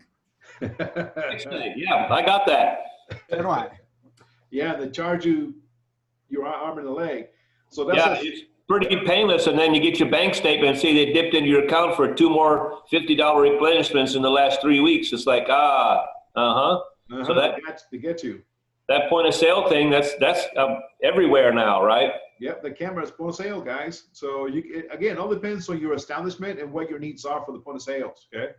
Yeah, I got that. So do I. Yeah, they charge you your arm and a leg. So that's it's pretty painless. And then you get your bank statement and see they dipped into your account for 2 more $50 replenishments in the last 3 weeks. It's like, So that to get you. That point of sale thing, that's everywhere now, right? Yep, the camera is point of sale, guys. So again, all depends on your establishment and what your needs are for the point of sales. Okay.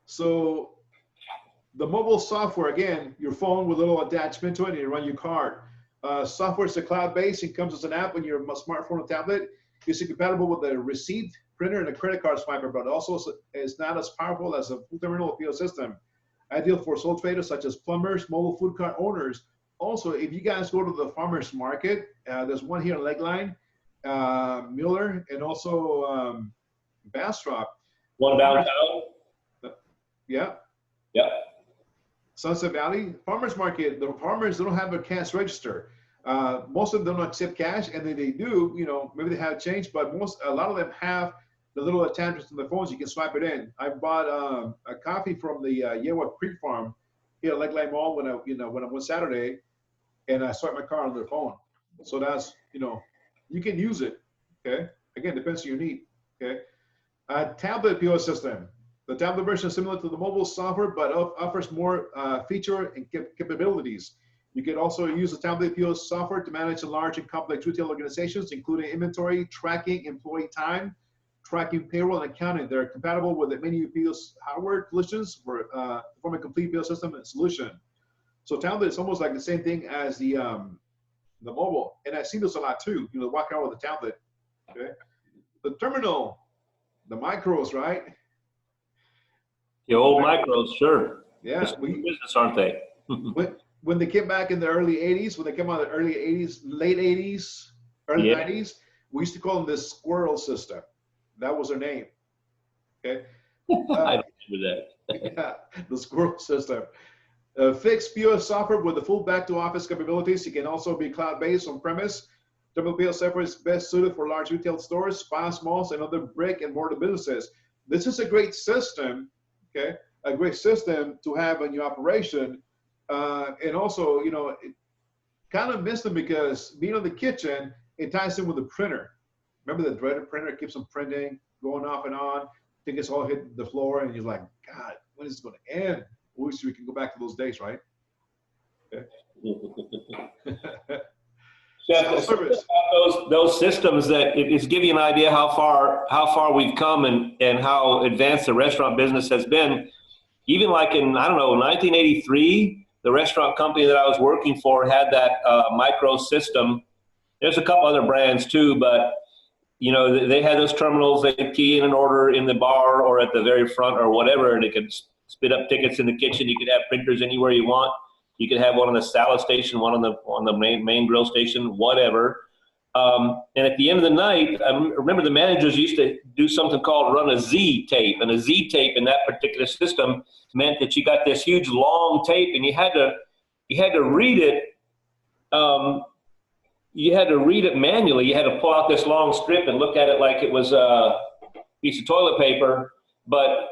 So the mobile software, again, your phone with a little attachment to it, and you run your card. Software is a cloud-based. It comes as an app on your smartphone or tablet. It's compatible with a receipt printer and a credit card swiper, but also it's not as powerful as a full terminal POS system. Ideal for sole traders such as plumbers, mobile food cart owners. Also, if you guys go to the farmers market, there's one here in Lakeline, Miller, and also Bastrop. One downtown? Yeah. Yeah. Sunset Valley Farmers Market. The farmers, they don't have a cash register. Most of them don't accept cash, and then they do. Maybe they have change, but a lot of them have the little attachments on their phones. You can swipe it in. I bought a coffee from the Yewa Creek Farm here at Lakeline Mall when I went Saturday, and I swiped my card on their phone. So that's you can use it. Okay. Again, depends on your need. Okay. Tablet POS system. The tablet version is similar to the mobile software, but offers more feature and capabilities. You can also use the tablet POS software to manage large and complex retail organizations, including inventory, tracking, employee time, tracking payroll, and accounting. They're compatible with many POS hardware solutions for a complete POS system and solution. So tablet is almost like the same thing as the mobile, and I see this a lot too. Walk out with a tablet. Okay, the terminal, the micros, right? The old micros, sure. Yeah, business, aren't they? when they came back in the early 80s, when they came out in the early 80s, late 80s, early 90s, we used to call them the squirrel system. That was their name. Okay. I remember that. Yeah, the squirrel system. Fixed POS software with the full back-to-office capabilities. It can also be cloud-based on premise. Terminal POS software is best suited for large retail stores, spas, malls, and other brick-and-mortar businesses. This is a great system. Okay, a great system to have in your operation, and also, it kind of missed them because being in the kitchen, it ties in with the printer. Remember the dreaded printer keeps on printing, going off and on. I think it's all hitting the floor, and you're like, God, when is it going to end? I wish we can go back to those days, right? Okay. Those systems that it's give you an idea how far we've come and how advanced the restaurant business has been. Even like in 1983, the restaurant company that I was working for had that micro system. There's a couple other brands too, but you know, they had those terminals. They could key in an order in the bar or at the very front or whatever, and they could spit up tickets in the kitchen. You could have printers anywhere you want. You could have one on the salad station, one on the main grill station, whatever. And at the end of the night, I remember the managers used to do something called run a Z tape, and a Z tape in that particular system meant that you got this huge long tape, and you had to read it. You had to read it manually. You had to pull out this long strip and look at it like it was a piece of toilet paper. But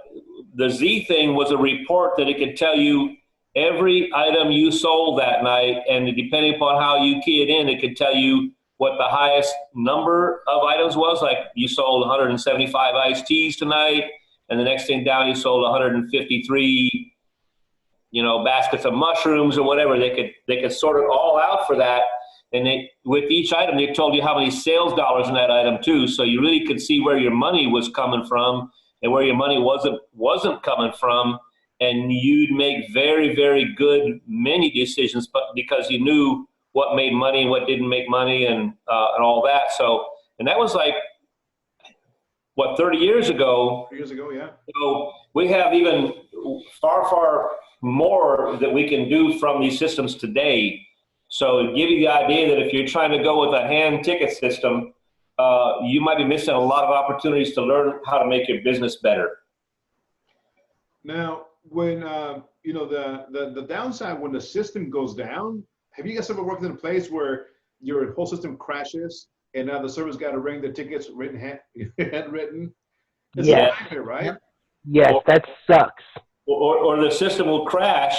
the Z thing was a report that it could tell you every item you sold that night, and depending upon how you key it in, it could tell you what the highest number of items was. Like you sold 175 iced teas tonight, and the next thing down you sold 153, you know, baskets of mushrooms or whatever. They could sort it all out for that. And with each item, they told you how many sales dollars in that item too. So you really could see where your money was coming from and where your money wasn't coming from. And you'd make very, very good many decisions, but because you knew what made money and what didn't make money and all that. So, and that was like, what, 30 years ago? 3 years ago, yeah. So we have even far, far more that we can do from these systems today. So to give you the idea that if you're trying to go with a hand ticket system, you might be missing a lot of opportunities to learn how to make your business better. Now, when you know, the downside when the system goes down, have you guys ever worked in a place where your whole system crashes and now the server's got to ring the tickets handwritten? It's Yes. a nightmare, right? Yes, that sucks. Or the system will crash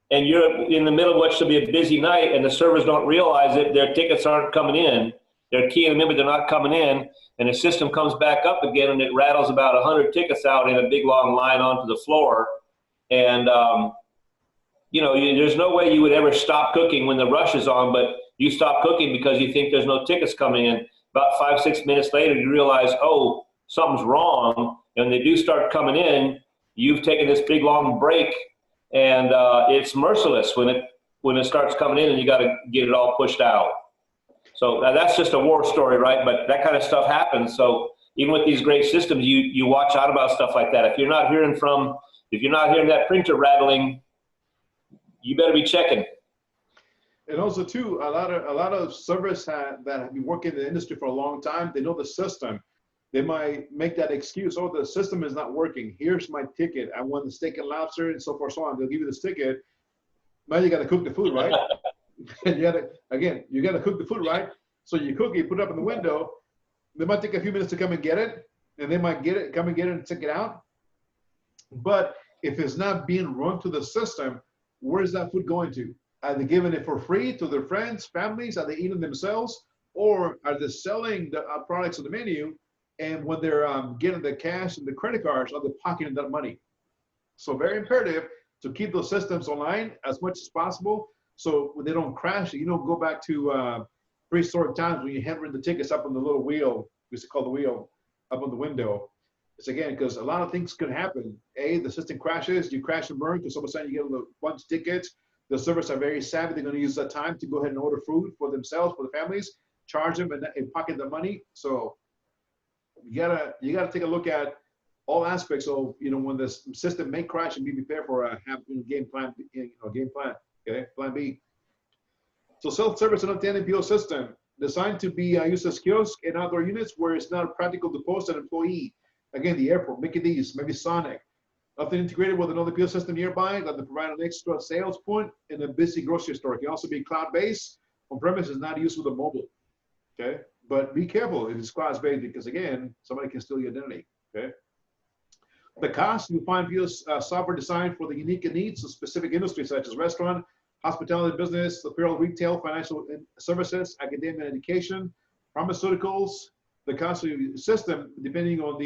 and you're in the middle of what should be a busy night and the servers don't realize it. Their tickets aren't coming in. They're keying them in, but they're not coming in. And the system comes back up again and it rattles about 100 tickets out in a big long line onto the floor. And, you know, there's no way you would ever stop cooking when the rush is on, but you stop cooking because you think there's no tickets coming in. About 5-6 minutes later, you realize, oh, something's wrong. And they do start coming in. You've taken this big long break, and it's merciless when it starts coming in, and you got to get it all pushed out. So that's just a war story, right? But that kind of stuff happens. So even with these great systems, you watch out about stuff like that. If you're not hearing that printer rattling, you better be checking. And also too, a lot of servers that have been working in the industry for a long time, they know the system. They might make that excuse, oh, the system is not working. Here's my ticket. I want the steak and lobster and so forth, so on. They'll give you this ticket. Now you got to cook the food, right? And you got to cook the food, right? So you cook it, you put it up in the window. They might take a few minutes to come and get it, and they might come and get it and take it out. But if it's not being run to the system, where is that food going to? Are they giving it for free to their friends, families? Are they eating themselves? Or are they selling the products on the menu? And when they're getting the cash and the credit cards, are they pocketing that money? So very imperative to keep those systems online as much as possible so they don't crash. You don't go back to prehistoric times when you handwritten the tickets up on the little wheel, we used to call the wheel, up on the window. It's again, because a lot of things could happen. The system crashes, you crash and burn because all of a sudden you get a bunch of tickets. The servers are very savvy. They're going to use that time to go ahead and order food for themselves, for the families, charge them and pocket the money. So you gotta take a look at all aspects of, you know, when the system may crash and be prepared for a game plan, okay, plan B. So self-service and attendant POS system designed to be used as kiosk and outdoor units where it's not practical to post an employee. Again, the airport, Mickey D's, maybe Sonic. Often integrated with another POS system nearby that they provide an extra sales point in a busy grocery store. It can also be cloud-based. On-premise is not used with a mobile, okay? But be careful if it's cloud-based because, again, somebody can steal your identity, okay? The cost, you find POS software designed for the unique needs of specific industries such as restaurant, hospitality business, apparel, retail, financial services, academia and education, pharmaceuticals. The cost of the system, depending on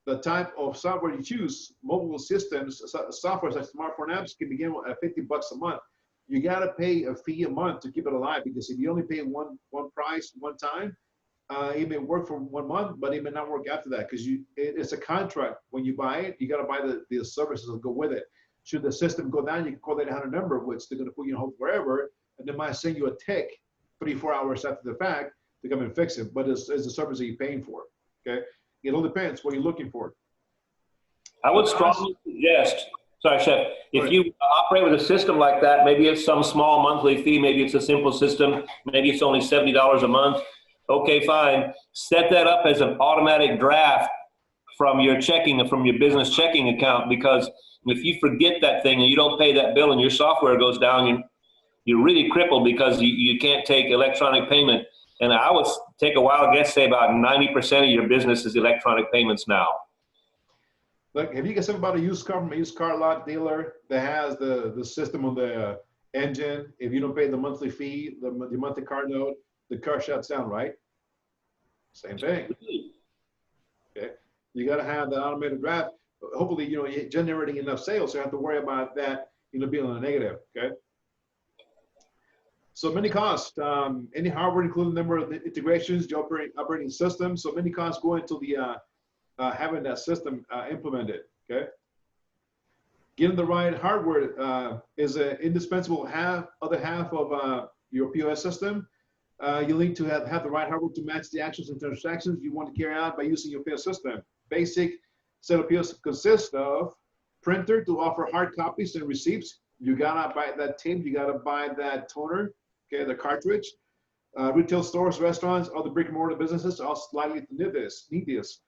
the type of software you choose, mobile systems, software like smartphone apps can begin at $50 a month. You got to pay a fee a month to keep it alive because if you only pay one price one time, it may work for 1 month, but it may not work after that because it's a contract. When you buy it, you got to buy the services that go with it. Should the system go down, you can call that 800 number, which they're going to put you on hold forever, and they might send you a tick 3-4 hours after the fact to come and fix it. But it's the service that you're paying for. Okay, it all depends what you're looking for. I would strongly suggest, sorry, Chef, if you operate with a system like that, maybe it's some small monthly fee, maybe it's a simple system, maybe it's only $70 a month. Okay, fine. Set that up as an automatic draft from your checking, from your business checking account, because if you forget that thing and you don't pay that bill and your software goes down, you're really crippled because you can't take electronic payment. And I would take a wild guess, say about 90% of your business is electronic payments now. Look, have you guys ever bought a used car from a used car lot dealer that has the system on the engine? If you don't pay the monthly fee, the monthly car note, the car shuts down, right? Same thing. Okay, you got to have the automated draft. Hopefully, you're generating enough sales, so you have to worry about that, being on a negative. Okay. So many costs. Any hardware, including the number of integrations, the operating system. So many costs go into the having that system implemented. Okay. Getting the right hardware is an indispensable other half of your POS system. You need to have the right hardware to match the actions and transactions you want to carry out by using your POS system. Basic set of POS consists of printer to offer hard copies and receipts. You gotta buy that tape. You gotta buy that toner. Okay, the cartridge. Retail stores, restaurants, other brick and mortar businesses all slightly need this.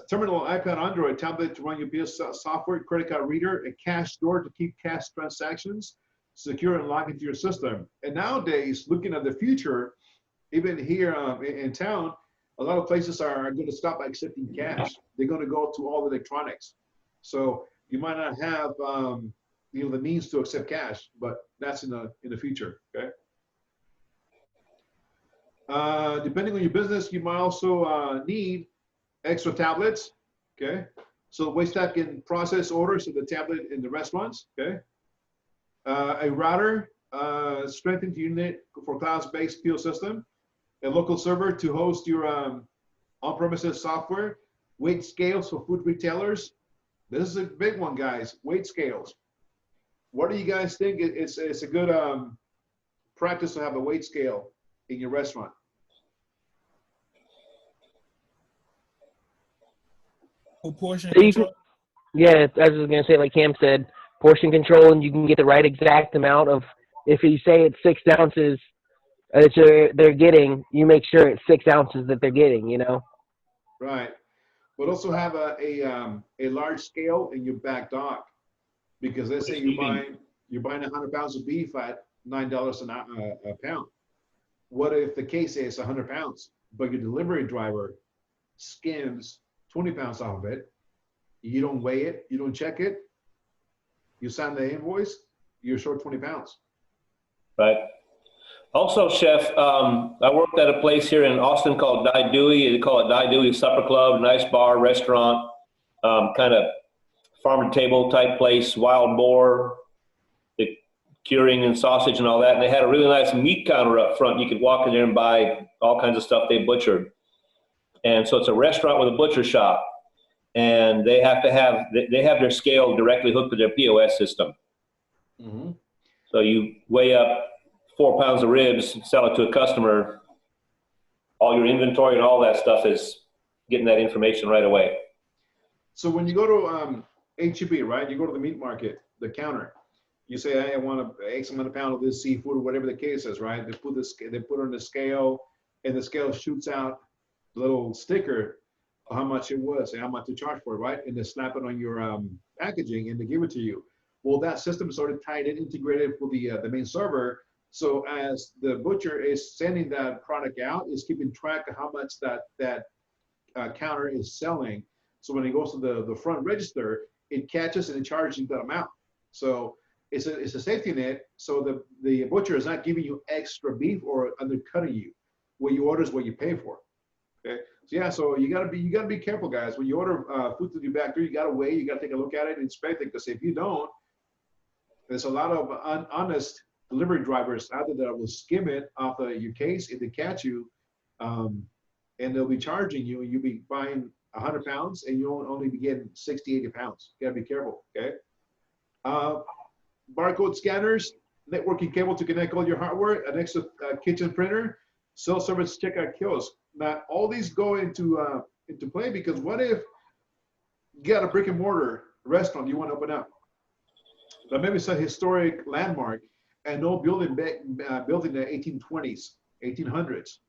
Terminal, iPad, Android, tablet to run your POS software, credit card reader, a cash store to keep cash transactions secure and log into your system. And nowadays, looking at the future, even here in town, a lot of places are going to stop accepting cash. They're going to go to all electronics. So you might not have the means to accept cash, but that's in the future. Okay. Depending on your business, you might also need extra tablets. Okay. So waitstaff can process orders to the tablet in the restaurants. Okay. A router, strengthened unit for cloud-based POS system, a local server to host your on-premises software, weight scales for food retailers. This is a big one, guys. Weight scales. What do you guys think? It's a good practice to have a weight scale in your restaurant. Portion So control. Yeah, I was gonna say, like Cam said, portion control, and you can get the right exact amount of. If you say it's 6 ounces that they're getting, you make sure it's 6 ounces that they're getting. Right. But also have a large scale in your back dock, because let's say you're buying 100 pounds of beef at $9 a pound. What if the case is 100 pounds, but your delivery driver skims 20 pounds off of it? You don't weigh it, you don't check it, you sign the invoice, you're short 20 pounds. Right. Also, Chef, I worked at a place here in Austin called Di Dewey. They call it Di Dewey Supper Club, nice bar, restaurant, kind of farm to table type place, wild boar, the curing and sausage and all that. And they had a really nice meat counter up front. You could walk in there and buy all kinds of stuff they butchered. And so it's a restaurant with a butcher shop. And they have their scale directly hooked to their POS system. Mm-hmm. So you weigh up 4 pounds of ribs, sell it to a customer. All your inventory and all that stuff is getting that information right away. So when you go to H-E-B, right, you go to the meat market, the counter, you say, hey, I want X amount of pound of this seafood or whatever the case is, right? They put on the scale, and the scale shoots out a little sticker of how much it was and how much to charge for it, right? And they slap it on your packaging and they give it to you. Well, that system is sort of tied and integrated with the main server. So as the butcher is sending that product out, is keeping track of how much that counter is selling. So when it goes to the front register, it catches and it charges you that amount. So it's a safety net. So the butcher is not giving you extra beef or undercutting you. What you order is what you pay for. Okay. So yeah, so you gotta be careful, guys. When you order food to your back door, you gotta weigh, you gotta take a look at it and inspect it, because if you don't, there's a lot of honest delivery drivers out there that will skim it off of your case if they catch you, and they'll be charging you, and you'll be buying 100 pounds and you'll only be getting 60, 80 pounds. You gotta be careful, okay? barcode scanners, networking cable to connect all your hardware, an extra kitchen printer, self-service checkout kiosk. Now, all these go into play because what if you got a brick and mortar restaurant you want to open up? But maybe it's a historic landmark and no building built in the 1820s, 1800s.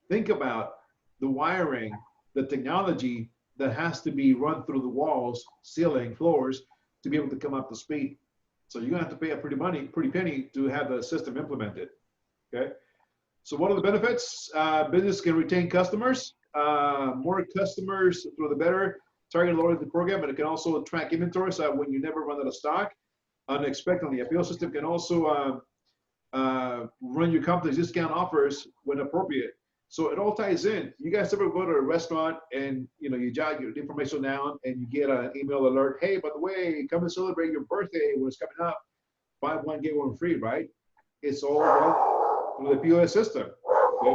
Think about the wiring, the technology that has to be run through the walls, ceiling, floors to be able to come up to speed. So you're gonna have to pay a pretty penny to have the system implemented. Okay. So what are the benefits? Business can retain customers. More customers through the better. Target loyalty program, but it can also track inventory so that when you never run out of stock unexpectedly. A POS system can also run your company's discount offers when appropriate. So it all ties in. You guys ever go to a restaurant and you jot your information down and you get an email alert, hey, by the way, come and celebrate your birthday when it's coming up, buy one, get one free, right? It's all run through the POS system, okay?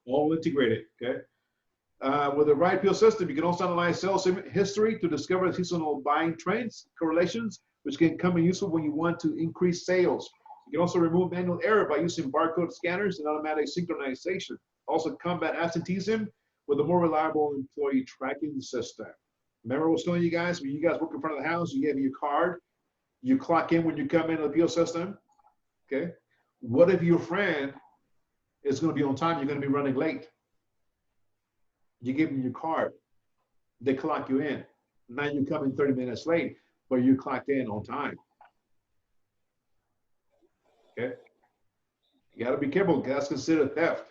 All integrated, okay? With the right POS system, you can also analyze sales history to discover seasonal buying trends, correlations, which can come in useful when you want to increase sales. You can also remove manual error by using barcode scanners and automatic synchronization. Also combat absenteeism with a more reliable employee tracking system. Remember I was telling you guys, when you guys work in front of the house, you gave me your card, you clock in when you come into the POS system, okay? What if your friend is gonna be on time, you're gonna be running late? You give them your card, they clock you in. Now you come in 30 minutes late, but you clocked in on time. Okay, you got to be careful. That's considered theft.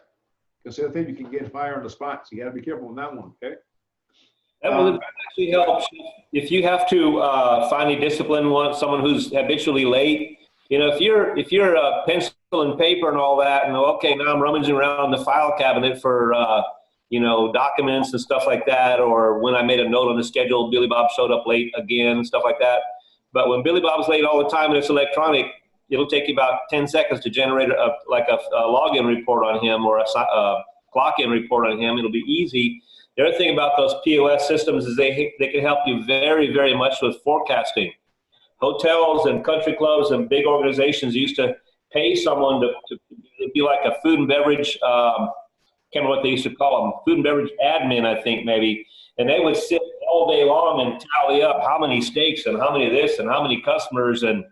Considered theft, you can get fired on the spot. So you got to be careful on that one. Okay. That actually helps if you have to finally discipline someone who's habitually late. If you're pencil and paper and all that, and okay, now I'm rummaging around the file cabinet for documents and stuff like that, or when I made a note on the schedule, Billy Bob showed up late again, stuff like that. But when Billy Bob's late all the time and it's electronic, it'll take you about 10 seconds to generate a login report on him or a clock-in report on him. It'll be easy. The other thing about those POS systems is they can help you very, very much with forecasting. Hotels and country clubs and big organizations used to pay someone to be like a food and beverage, can't remember what they used to call them, food and beverage admin, I think maybe. And they would sit all day long and tally up how many steaks and how many of this and how many customers and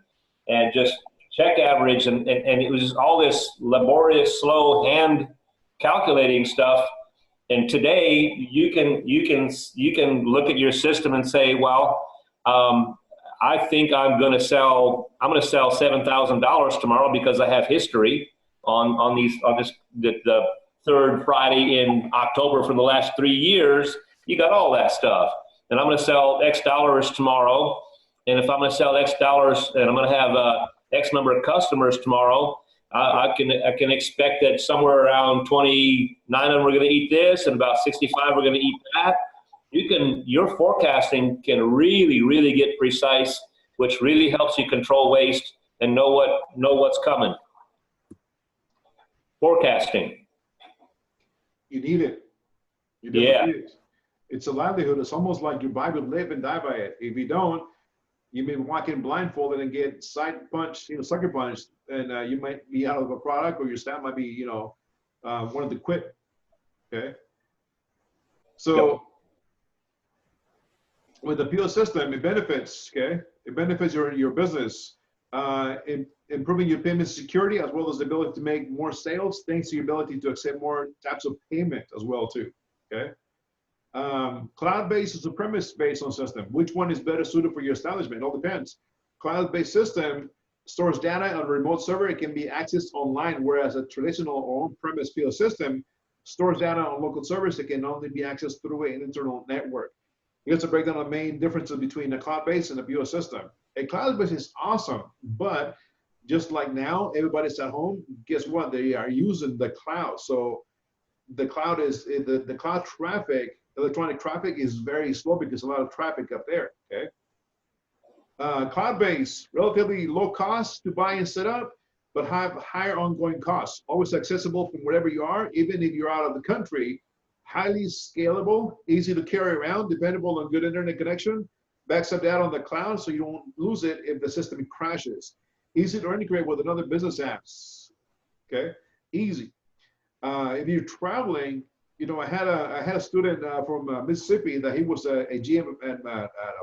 just check average, and it was just all this laborious, slow hand calculating stuff. And today you can look at your system and say, well, I think I'm going to sell $7,000 tomorrow because I have history on the third Friday in October for the last 3 years. You got all that stuff, and I'm going to sell X dollars tomorrow. And if I'm going to sell X dollars and I'm going to have X number of customers tomorrow, I can expect that somewhere around 29 of them are going to eat this and about 65 are going to eat that. Your forecasting can really, really get precise, which really helps you control waste and know what's coming. Forecasting. You need it. You definitely need it. It's a livelihood. It's almost like your Bible, live and die by it. If you don't, you may walk in blindfolded and get side punched, sucker punched, and you might be out of a product, or your staff might be, wanted to quit. Okay. So with the POS system, it benefits. Okay, it benefits your business, improving your payment security as well as the ability to make more sales, thanks to your ability to accept more types of payment as well too. Okay. Cloud-based or premise-based on system. Which one is better suited for your establishment? It all depends. Cloud-based system stores data on a remote server. It can be accessed online, whereas a traditional or on-premise POS system stores data on local servers that can only be accessed through an internal network. Here's a breakdown of the main differences between a cloud-based and a POS system. A cloud-based is awesome, but just like now, everybody's at home. Guess what? They are using the cloud. So the cloud is the cloud traffic. Electronic traffic is very slow because a lot of traffic up there, okay? Cloud-based, relatively low cost to buy and set up, but have higher ongoing costs. Always accessible from wherever you are, even if you're out of the country. Highly scalable, easy to carry around, dependable on good internet connection. backs up data on the cloud so you don't lose it if the system crashes. Easy to integrate with another business apps. Okay, easy. If you're traveling, you know, I had a student from Mississippi that he was a GM at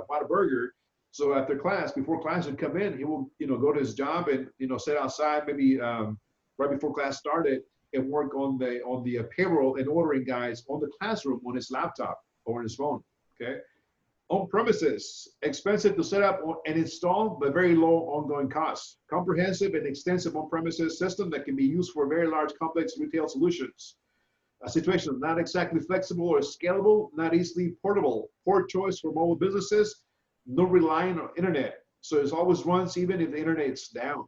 Whataburger. So after class, before class would come in, he will, you know, go to his job and, you know, sit outside maybe right before class started and work on the payroll and ordering guides on the classroom on his laptop or on his phone. Okay. On premises, expensive to set up and install, but very low ongoing costs. Comprehensive and extensive on-premises system that can be used for very large, complex retail solutions. A situation not exactly flexible or scalable, not easily portable. Poor choice for mobile businesses, no relying on internet. So it always runs even if the internet's down.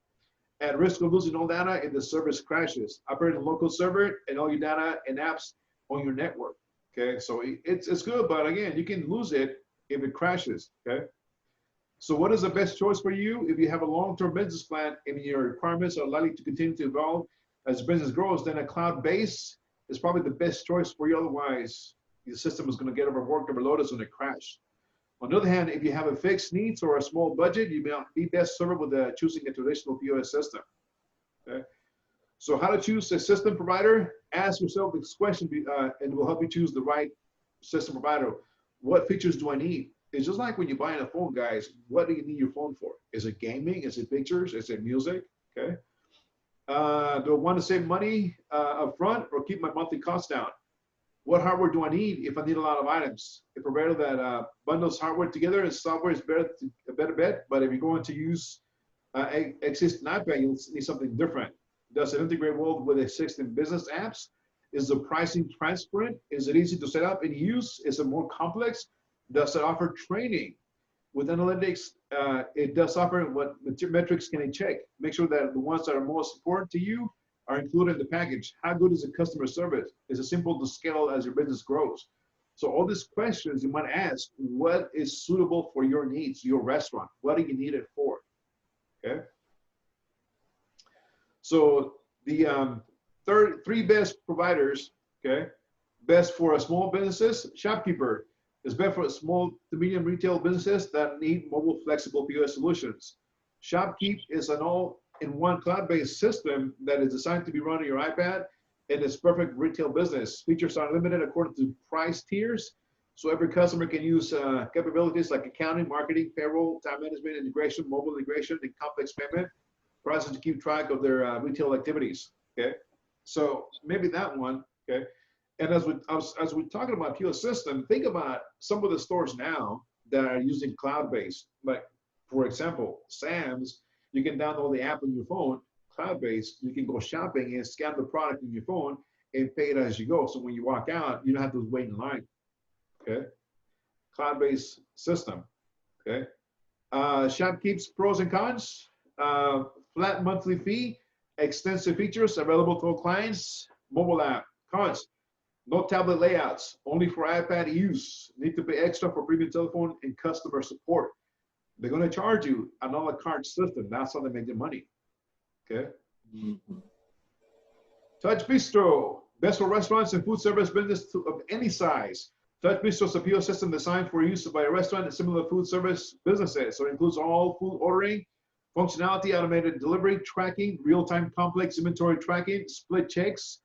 At risk of losing all data if the service crashes. Operate a local server and all your data and apps on your network. Okay, so it's good, but again, you can lose it if it crashes. Okay, so what is the best choice for you? If you have a long-term business plan and your requirements are likely to continue to evolve as business grows, then a cloud base is probably the best choice for you. Otherwise, the system is going to get overworked, overloaded, and it crash. On the other hand, if you have a fixed needs or a small budget, you may be best served with choosing a traditional POS system. Okay, so how to choose a system provider? Ask yourself this question, and it will help you choose the right system provider. What features do I need? It's just like when you're buying a phone, guys. What do you need your phone for? Is it gaming? Is it pictures? Is it music? Okay. Do I want to save money up front or keep my monthly costs down? What hardware do I need if I need a lot of items? A provider that bundles hardware together and software is a better bet. But if you're going to use existing iPad, you'll need something different. Does it integrate well with existing business apps? Is the pricing transparent? Is it easy to set up and use? Is it more complex? Does it offer training? With analytics, it does offer what metrics can it check? Make sure that the ones that are most important to you are included in the package. How good is the customer service? Is it simple to scale as your business grows? So all these questions you might ask, what is suitable for your needs, your restaurant? What do you need it for? Okay. So the three best providers, okay, best for a small businesses, Shopkeeper is best for small to medium retail businesses that need mobile flexible POS solutions. Shopkeep is an all-in-one cloud-based system that is designed to be run on your iPad and is perfect retail business. Features are limited according to price tiers, so every customer can use capabilities like accounting, marketing, payroll, time management, integration, mobile integration, and complex payment process to keep track of their retail activities. Okay, so maybe that one. Okay, and as we're talking about POS system, think about some of the stores now that are using cloud-based. Like for example, Sam's, you can download the app on your phone, cloud-based. You can go shopping and scan the product on your phone and pay it as you go. So when you walk out, you don't have to wait in line. Okay, cloud-based system. Okay, Shopkeep's pros and cons. Flat monthly fee, extensive features available to all clients, mobile app. Cons, no tablet layouts, only for iPad use. Need to pay extra for premium telephone and customer support. They're going to charge you an a la carte system. That's how they make their money. Okay. Touch Bistro, best for restaurants and food service business of any size. Touch Bistro is a POS system designed for use by a restaurant and similar food service businesses. So it includes all food ordering, functionality, automated delivery, tracking, real-time complex inventory tracking, split checks.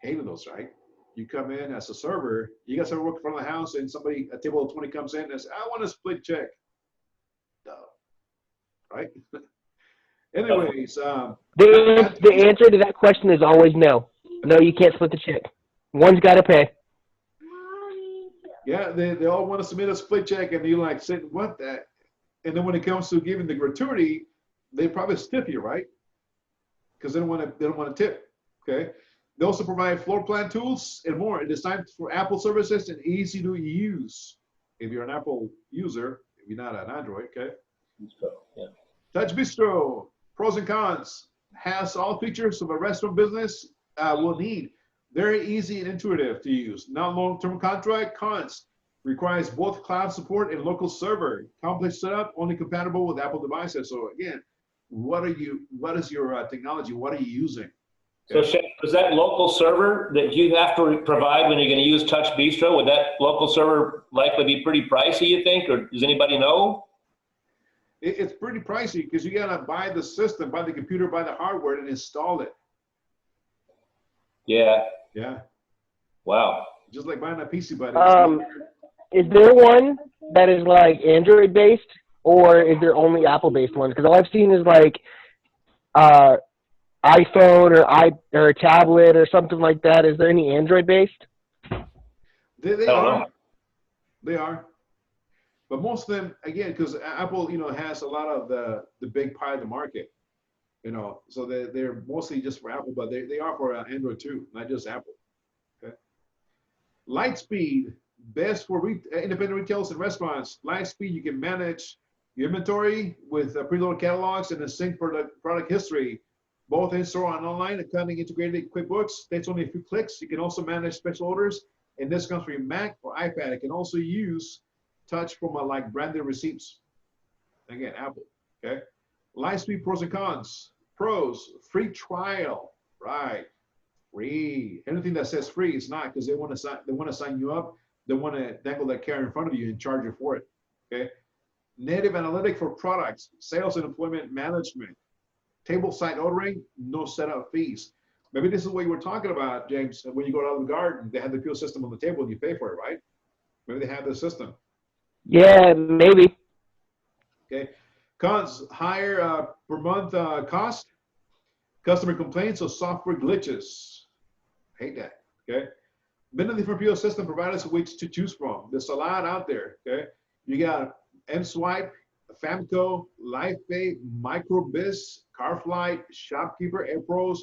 Hated those, right? You come in as a server, you guys ever work in front of the house and somebody, a table of 20 comes in and says, I want a split check. No. Right? Anyways. The answer to that question is always no. No, you can't split the check. One's got to pay. Yeah, they all want to submit a split check and you like say, what that? And then when it comes to giving the gratuity, they probably stiff you, right? Because they don't want to tip. Okay. They also provide floor plan tools and more. It is designed for Apple services and easy to use. If you're an Apple user, if you're not an Android, okay. Yeah. Touch Bistro, pros and cons. Has all features of a restaurant business will need. Very easy and intuitive to use. Not long-term contract. Cons. Requires both cloud support and local server. Complex setup, only compatible with Apple devices. So again, what is your technology? What are you using? So Chef, is that local server that you have to provide when you're going to use Touch Bistro, would that local server likely be pretty pricey, you think, or does anybody know? It's pretty pricey because you gotta buy the system, buy the computer, buy the hardware, and install it. Yeah. Yeah. Wow. Just like buying a PC, buddy. Is there one that is like Android based, or is there only Apple based ones? Because all I've seen is like iPhone or a tablet or something like that. Is there any Android based? They are. They are. But most of them, again, because Apple, has a lot of the big pie of the market, so they're mostly just for Apple, but they are for Android too, not just Apple. Okay. Lightspeed, best for independent retailers and restaurants. Lightspeed, you can manage your inventory with preloaded catalogs and a sync for the product history, both in-store and online. Accounting integrated QuickBooks takes only a few clicks. You can also manage special orders, and this comes for your Mac or iPad. It can also use Touch from like branded receipts. Again, Apple. Okay. Lightspeed pros and cons. Pros, free trial. Right. Free. Anything that says free is not, because they want to sign you up. They want to dangle that carrot in front of you and charge you for it. Okay. Native analytic for products, sales and employment management. Table side ordering, no setup fees. Maybe this is what you were talking about, James. When you go out of the garden, they have the PO system on the table and you pay for it, right? Maybe they have the system. Yeah, maybe. Okay. Cons, higher per month cost, customer complaints or software glitches. Hate that. Okay. Many different PO system providers which to choose from. There's a lot out there. Okay. You got MSwipe, Famco, LifePay, Microbiz, Carflight, Shopkeeper, AirPros,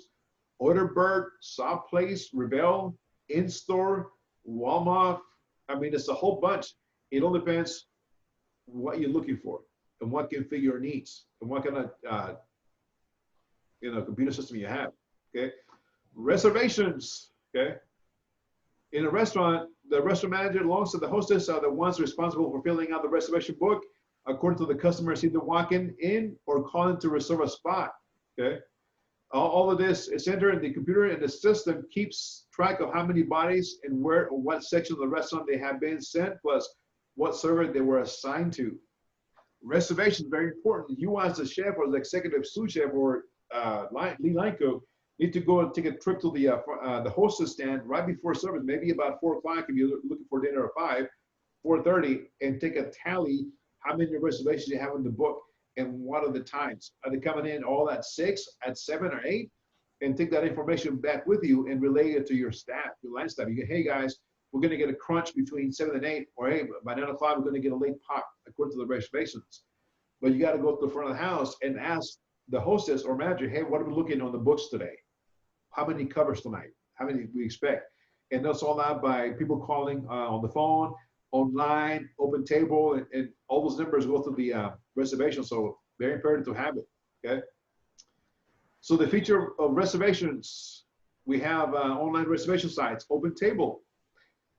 Orderbird, Softplace, Rebel, InStore, Walmart. I mean, it's a whole bunch. It all depends what you're looking for and what can fit your needs and what kind of computer system you have. Okay, reservations. Okay, in a restaurant, the restaurant manager, alongside the hostess, are the ones responsible for filling out the reservation book according to the customers either walking in or calling to reserve a spot. Okay, all of this is entered in the computer, and the system keeps track of how many bodies and where or what section of the restaurant they have been sent, plus what server they were assigned to. Reservation, very important. You as a chef or the executive sous chef or lead line cook need to go and take a trip to the hostess stand right before service, maybe about 4 o'clock if you're looking for dinner at 4:30, and take a tally how many reservations you have in the book and what are the times. Are they coming in all at 6, at 7 or 8? And take that information back with you and relay it to your staff, your line staff. You go, hey guys, we're going to get a crunch between 7 and 8, or hey, by 9 o'clock, we're going to get a late pop according to the reservations. But you got to go to the front of the house and ask the hostess or manager, hey, what are we looking on the books today? How many covers tonight? How many we expect? And that's all out by people calling on the phone, online, open table, and all those numbers go to the reservation. So very important to have it, okay? So the feature of reservations, we have online reservation sites, Open Table.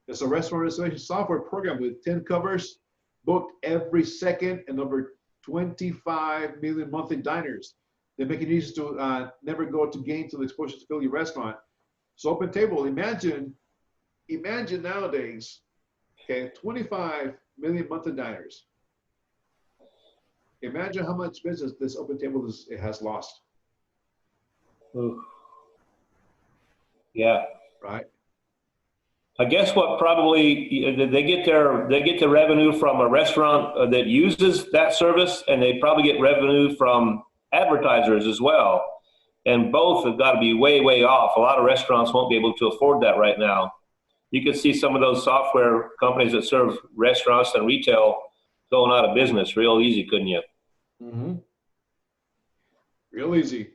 It's a restaurant reservation software program with 10 covers booked every second and over 25 million monthly diners. They make it easy to never go to gain to the exposure to fill your restaurant. So Open Table, imagine nowadays, okay, 25 million monthly diners. Imagine how much business this Open Table has lost. Ooh. Yeah. Right. I guess what probably they get their revenue from a restaurant that uses that service, and they probably get revenue from advertisers as well. And both have got to be way, way off. A lot of restaurants won't be able to afford that right now. You could see some of those software companies that serve restaurants and retail going out of business real easy, couldn't you? Mm-hmm. Real easy.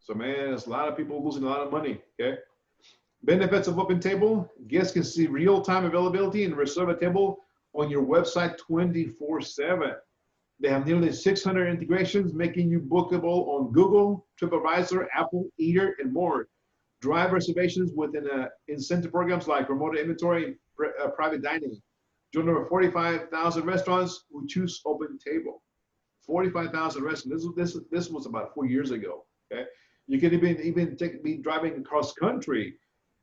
So man, there's a lot of people losing a lot of money, okay? Benefits of Open Table, guests can see real-time availability and reserve a table on your website 24/7. They have nearly 600 integrations, making you bookable on Google, TripAdvisor, Apple, Eater, and more. Drive reservations within incentive programs like remote inventory and private dining. Join over 45,000 restaurants who choose Open Table. 45,000 restaurants. This was about 4 years ago. Okay, You can even be driving across country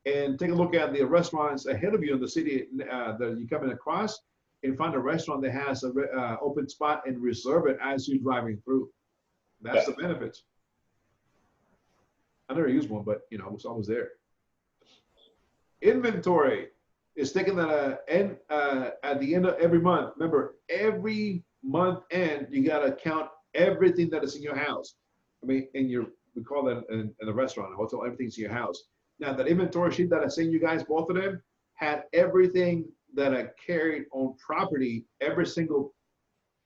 and take a look at the restaurants ahead of you in the city that you're coming across, and find a restaurant that has an open spot and reserve it as you're driving through. That's the benefits. I never used one, but you know, I was always there. Inventory is taken at the end of every month. Remember, every month end, you gotta count everything that is in your house. I mean, we call that in the restaurant, a hotel, everything's in your house. Now, that inventory sheet that I sent you guys, both of them, had everything that I carried on property, every single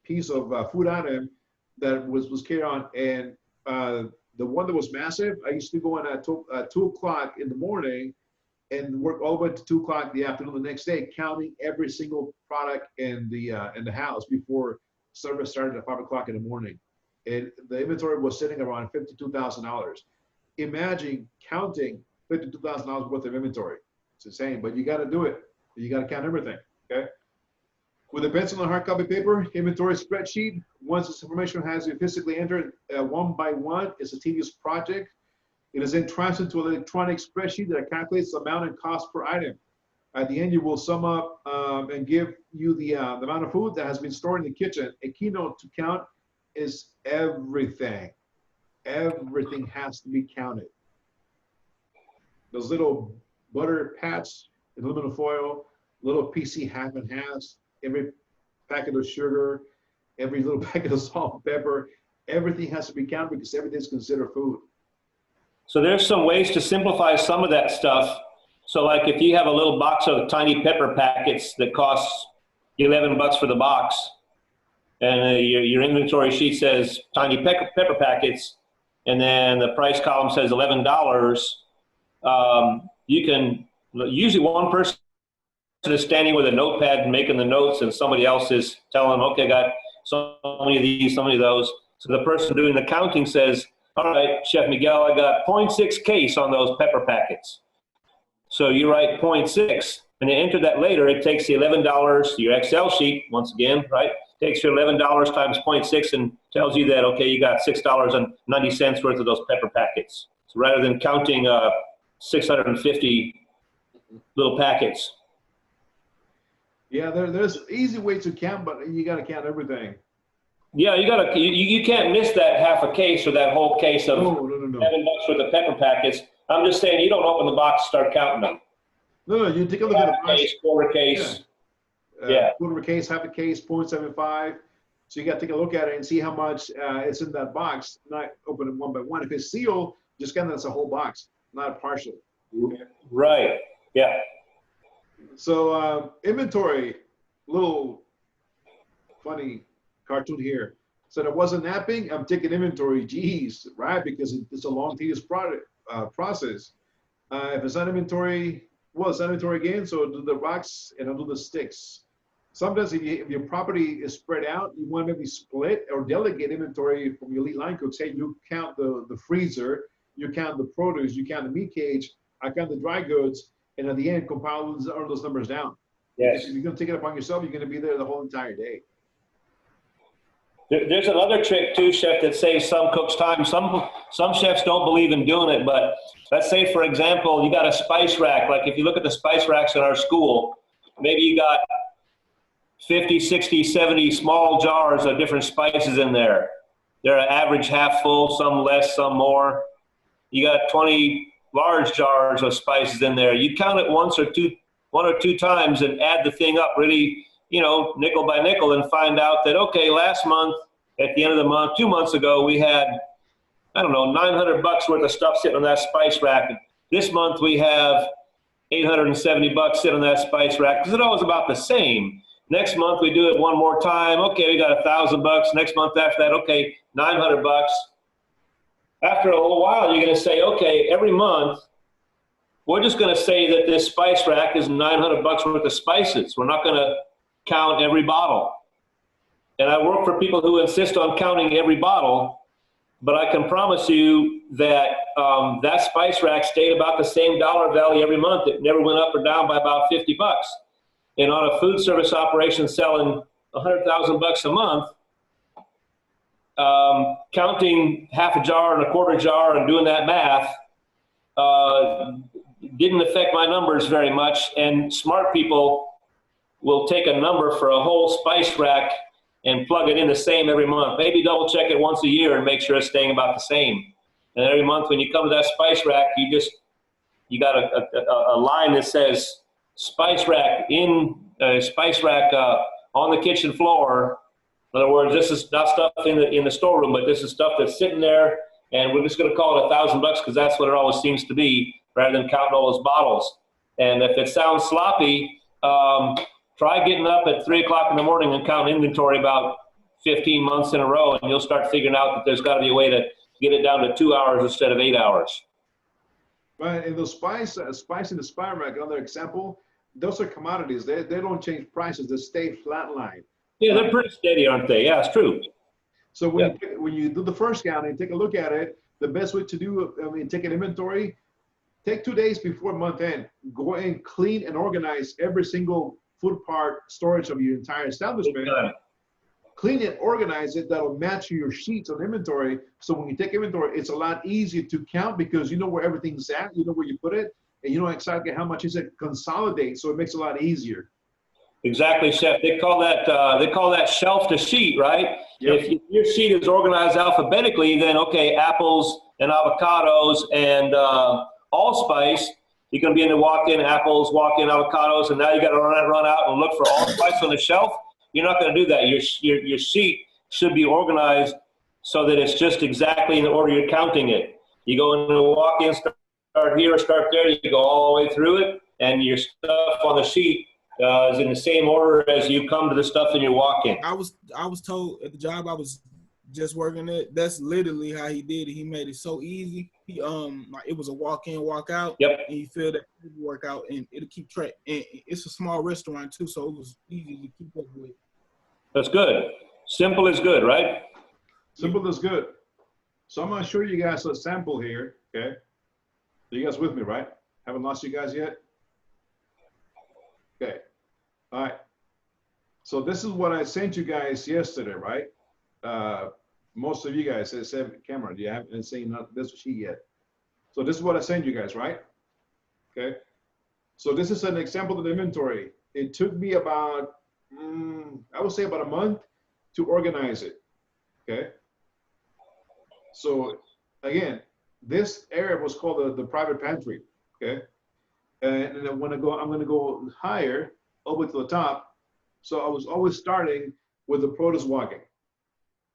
piece of food item that was carried on. And the one that was massive, I used to go in at 2 o'clock in the morning and work all the way to 2 o'clock in the afternoon the next day, counting every single product in the house before service started at 5 o'clock in the morning. And the inventory was sitting around $52,000. Imagine counting $52,000 worth of inventory. It's insane, but you got to do it. You got to count everything, okay? With a pencil and hard copy paper, inventory spreadsheet, once this information has been physically entered one by one, it's a tedious project. It is then transferred to an electronic spreadsheet that calculates the amount and cost per item. At the end, you will sum up and give you the amount of food that has been stored in the kitchen. A keynote to count is everything. Everything has to be counted. Those little butter pats in aluminum foil, little PC half and halves, every packet of sugar, every little packet of salt and pepper, everything has to be counted because everything is considered food. So there's some ways to simplify some of that stuff. So like if you have a little box of tiny pepper packets that costs $11 for the box, and your inventory sheet says tiny pepper packets, and then the price column says $11, you can, usually one person is standing with a notepad and making the notes, and somebody else is telling them, okay, I got so many of these, so many of those. So the person doing the counting says, all right, Chef Miguel, I got 0.6 case on those pepper packets. So you write 0.6, and you enter that later. It takes the $11, your Excel sheet, once again, right? Takes your $11 times 0.6 and tells you that, okay, you got $6.90 worth of those pepper packets. So rather than counting 650 little packets. Yeah, there's easy way to count, but you got to count everything. Yeah, you can't miss that half a case or that whole case of no. $7 worth of pepper packets. I'm just saying you don't open the box and start counting them. No, you take a look at the box. Case, quarter case. Yeah. Quarter case, half a case, 0.75. So you got to take a look at it and see how much is in that box. Not open it one by one. If it's sealed, just count that's a whole box, not a partial. Right. Yeah. So inventory, little funny cartoon here. So there wasn't napping, I'm taking inventory. Geez, right? Because it's a long, tedious process. If it's not inventory, well, it's not inventory again. So I'll do the rocks and I'll do the sticks. Sometimes if your property is spread out, you want to maybe split or delegate inventory from your lead line cook. Say you count the freezer, you count the produce, you count the meat cage, I count the dry goods, and at the end, compile all those numbers down. Yes. If you're going to take it upon yourself, you're going to be there the whole entire day. There's another trick too, Chef, that saves some cooks time. Some chefs don't believe in doing it, but let's say, for example, you got a spice rack. Like if you look at the spice racks in our school, maybe you got 50, 60, 70 small jars of different spices in there. They're average half full, some less, some more. You got 20 large jars of spices in there. You count it one or two times and add the thing up really, nickel by nickel, and find out that, okay, last month, at the end of the month, 2 months ago, we had, I don't know, $900 worth of stuff sitting on that spice rack. This month we have $870 sitting on that spice rack, because it's always about the same. Next month we do it one more time. Okay, we got $1,000. Next month after that, okay, $900. After a little while, you're going to say, okay, every month, we're just going to say that this spice rack is $900 worth of spices. We're not going to count every bottle. And I work for people who insist on counting every bottle, but I can promise you that that spice rack stayed about the same dollar value every month. It never went up or down by about $50. And on a food service operation selling $100,000 a month, counting half a jar and a quarter jar and doing that math didn't affect my numbers very much. And smart people will take a number for a whole spice rack and plug it in the same every month. Maybe double check it once a year and make sure it's staying about the same. And every month when you come to that spice rack, you got a line that says spice rack on the kitchen floor. In other words, this is not stuff in the storeroom, but this is stuff that's sitting there, and we're just going to call it $1,000 because that's what it always seems to be, rather than counting all those bottles. And if it sounds sloppy, try getting up at 3 o'clock in the morning and count inventory about 15 months in a row, and you'll start figuring out that there's got to be a way to get it down to 2 hours instead of 8 hours. Right, and those spice in the spice rack, another example, those are commodities. They don't change prices. They stay flatline. Yeah, they're pretty steady, aren't they? Yeah, it's true. So when you do the first counting, take a look at it. The best way to do, take an inventory. Take 2 days before month end. Go and clean and organize every single food part storage of your entire establishment. Clean it, organize it. That'll match your sheets on inventory. So when you take inventory, it's a lot easier to count because you know where everything's at. You know where you put it, and you know exactly how much is it. Consolidate, so it makes it a lot easier. Exactly, Chef. They call that shelf to sheet, right? Yep. If your sheet is organized alphabetically, then okay, apples and avocados and allspice. You're going to be in the walk-in apples, walk-in avocados, and now you got to run out and look for allspice on the shelf. You're not going to do that. Your sheet should be organized so that it's just exactly in the order you're counting it. You go into a walk-in, start here or start there. You go all the way through it, and your stuff on the sheet is in the same order as you come to the stuff in your walk-in. I was told at the job I was just working at, that's literally how he did it. He made it so easy. He like it was a walk in, walk out. Yep. And you fill that work out, and it'll keep track. And it's a small restaurant too, so it was easy to keep up with. That's good. Simple is good, right? Simple is good. So I'm gonna show you guys a sample here. Okay. You guys with me, right? Haven't lost you guys yet? Okay. All right. So this is what I sent you guys yesterday, right? Most of you guys said, Cameron, you haven't seen this sheet yet. So this is what I sent you guys, right? Okay. So this is an example of the inventory. It took me about, I would say about a month to organize it. Okay. So again, this area was called the private pantry. Okay. And then I'm going to go higher over to the top. So I was always starting with the produce walking.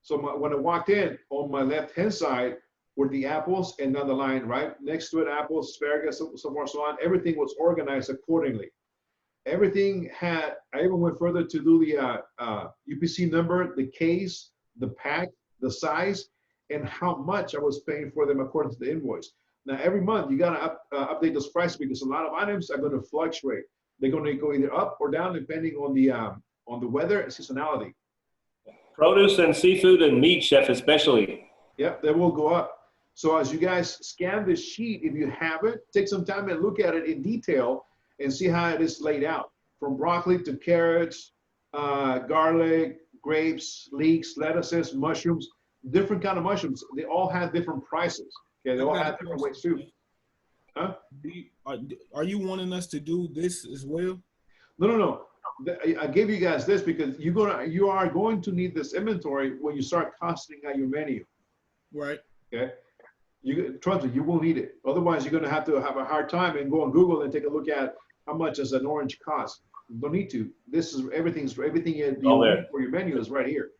So when I walked in, on my left-hand side were the apples, and down the line, right next to it, apples, asparagus, so forth, so on. Everything was organized accordingly. Everything had, I even went further to do the UPC number, the case, the pack, the size, and how much I was paying for them according to the invoice. Now, every month, you got to update those prices because a lot of items are going to fluctuate. They're going to go either up or down depending on the weather and seasonality. Produce and seafood and meat, Chef, especially. Yep, they will go up. So as you guys scan this sheet, if you have it, take some time and look at it in detail and see how it is laid out. From broccoli to carrots, garlic, grapes, leeks, lettuces, mushrooms, different kind of mushrooms. They all have different prices. Okay, they all have different weights too. Huh? Are you wanting us to do this as well? No. I gave you guys this because you are going to need this inventory when you start costing out your menu. Right. Okay. Trust me, you will need it. Otherwise, you're going to have a hard time and go on Google and take a look at how much does an orange cost. You don't need to. This is everything you need for your menu is right here.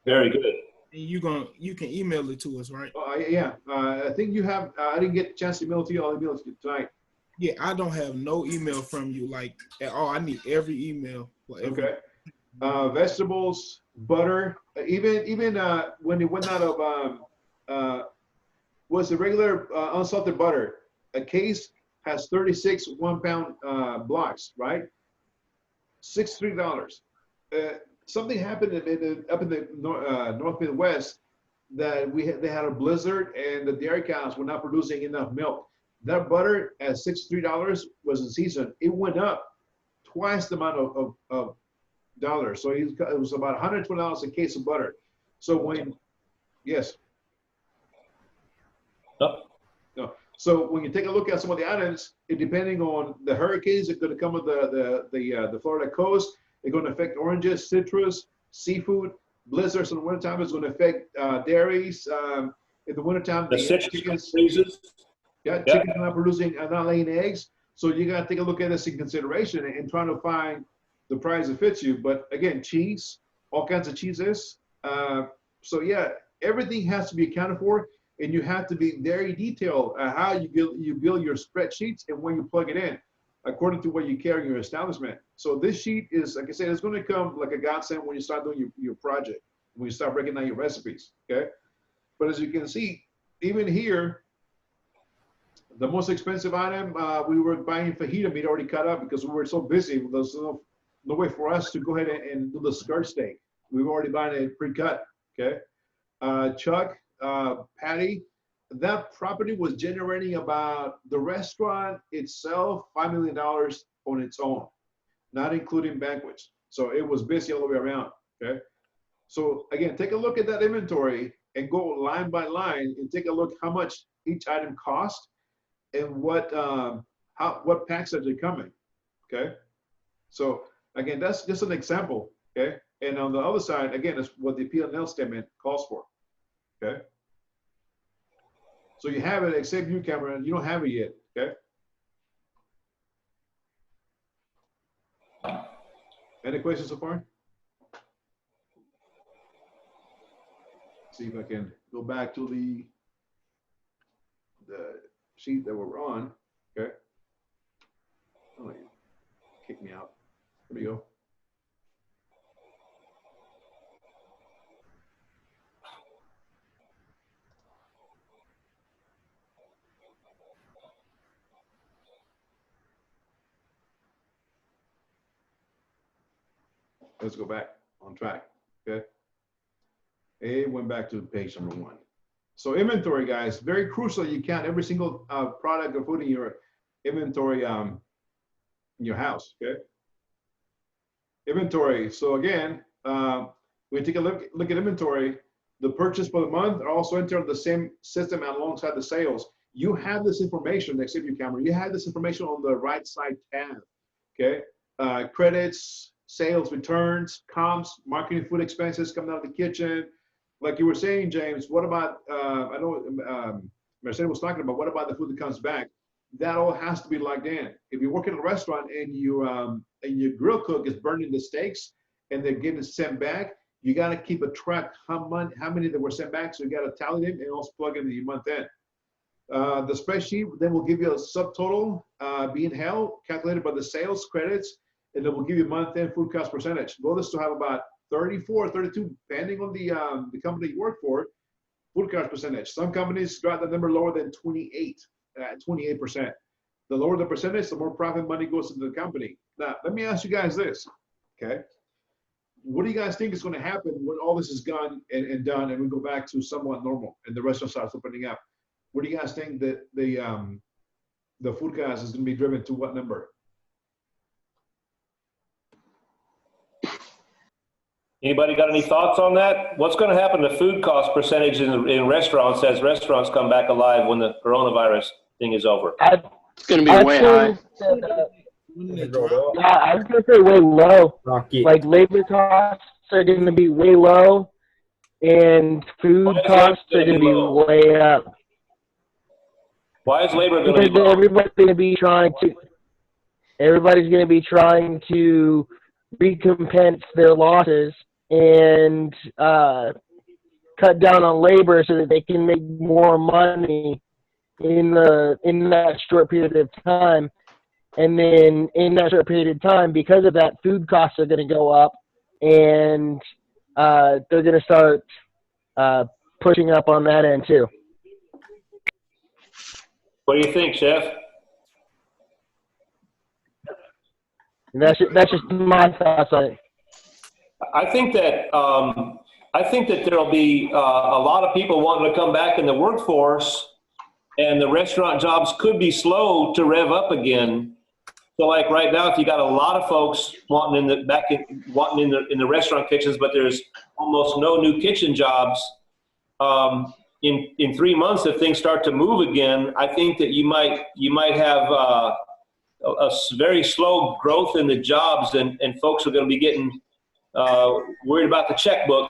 Very good. And you can email it to us, right? Yeah. I think you have. I didn't get a chance to email it to you. I'll email it to you tonight. Yeah, I don't have no email from you like at all. I need every email. Okay. Vegetables, butter, even when it went out of was the regular unsalted butter. A case has 36 1-pound blocks, right? $63. Something happened up in the North Midwest that they had a blizzard and the dairy cows were not producing enough milk. That butter at $63 was in season. It went up twice the amount of dollars. So it was about $120 a case of butter. So when Yes. No. No. So when you take a look at some of the items, it depending on the hurricanes that are going to come with the Florida coast, they're going to affect oranges, citrus, seafood. Blizzards in the wintertime is going to affect dairies. In the wintertime, the chickens freezes. Yeah, chickens are not producing, are not laying eggs. So you got to take a look at this in consideration and trying to find the price that fits you. But again, cheese, all kinds of cheeses. So yeah, everything has to be accounted for, and you have to be very detailed how you build your spreadsheets and when you plug it in, according to what you carry in your establishment. So this sheet is, like I said, it's going to come like a godsend when you start doing your project, when you start breaking down your recipes. Okay, but as you can see, even here, the most expensive item, we were buying fajita meat already cut up because we were so busy. There was no way for us to go ahead and do the skirt steak. We were already buying it pre-cut, okay? Chuck, patty, that property was generating about, the restaurant itself, $5 million on its own, not including banquets. So it was busy all the way around, okay? So again, take a look at that inventory and go line by line and take a look how much each item cost and what packs are they coming, okay? So again, that's just an example, okay? And on the other side, again, is what the P&L statement calls for, okay? So you have it, except you, Cameron, you don't have it yet, okay? Any questions so far? See if I can go back to the sheet that we're on, okay? Oh, you kick me out. There we go. Let's go back on track, okay? It went back to page number 1. So inventory, guys, very crucial. You count every single product or food in your inventory in your house, okay? Inventory. So again, we take a look at inventory. The purchase for the month are also entered on the same system alongside the sales. You have this information, except your camera. You have this information on the right side tab, okay? Credits, sales, returns, comps, marketing, food expenses coming out of the kitchen. Like you were saying, James, what about, I know Mercedes was talking about, what about the food that comes back? That all has to be logged in. If you work in a restaurant and your grill cook is burning the steaks and they're getting sent back, you got to keep a track how many that were sent back. So you got to tally them and also plug into your month end. The spreadsheet then will give you a subtotal being held, calculated by the sales credits, and it will give you month end food cost percentage. Goal is to have about 34 or 32, depending on the company you work for, food cost percentage. Some companies got the number lower than 28%. The lower the percentage, the more profit money goes into the company. Now, let me ask you guys this, okay? What do you guys think is going to happen when all this is gone and done and we go back to somewhat normal and the restaurant starts opening up? What do you guys think that the food cost is going to be driven to what number? Anybody got any thoughts on that? What's going to happen to food cost percentage in restaurants as restaurants come back alive when the coronavirus thing is over? It's going to be way high. Yeah, I was going to say way low. Like labor costs are going to be way low, and food costs are going to be way up. Why is labor going to be low? Everybody's going to be trying to recompense their losses and cut down on labor so that they can make more money in that short period of time. And then in that short period of time, because of that, food costs are going to go up, and they're going to start pushing up on that end too. What do you think, Chef? That's just my thoughts on it. I think that there'll be a lot of people wanting to come back in the workforce, and the restaurant jobs could be slow to rev up again. So, like right now, if you got a lot of folks wanting in the restaurant kitchens, but there's almost no new kitchen jobs, in 3 months, if things start to move again, I think that you might have very slow growth in the jobs, and folks are going to be getting worried about the checkbook.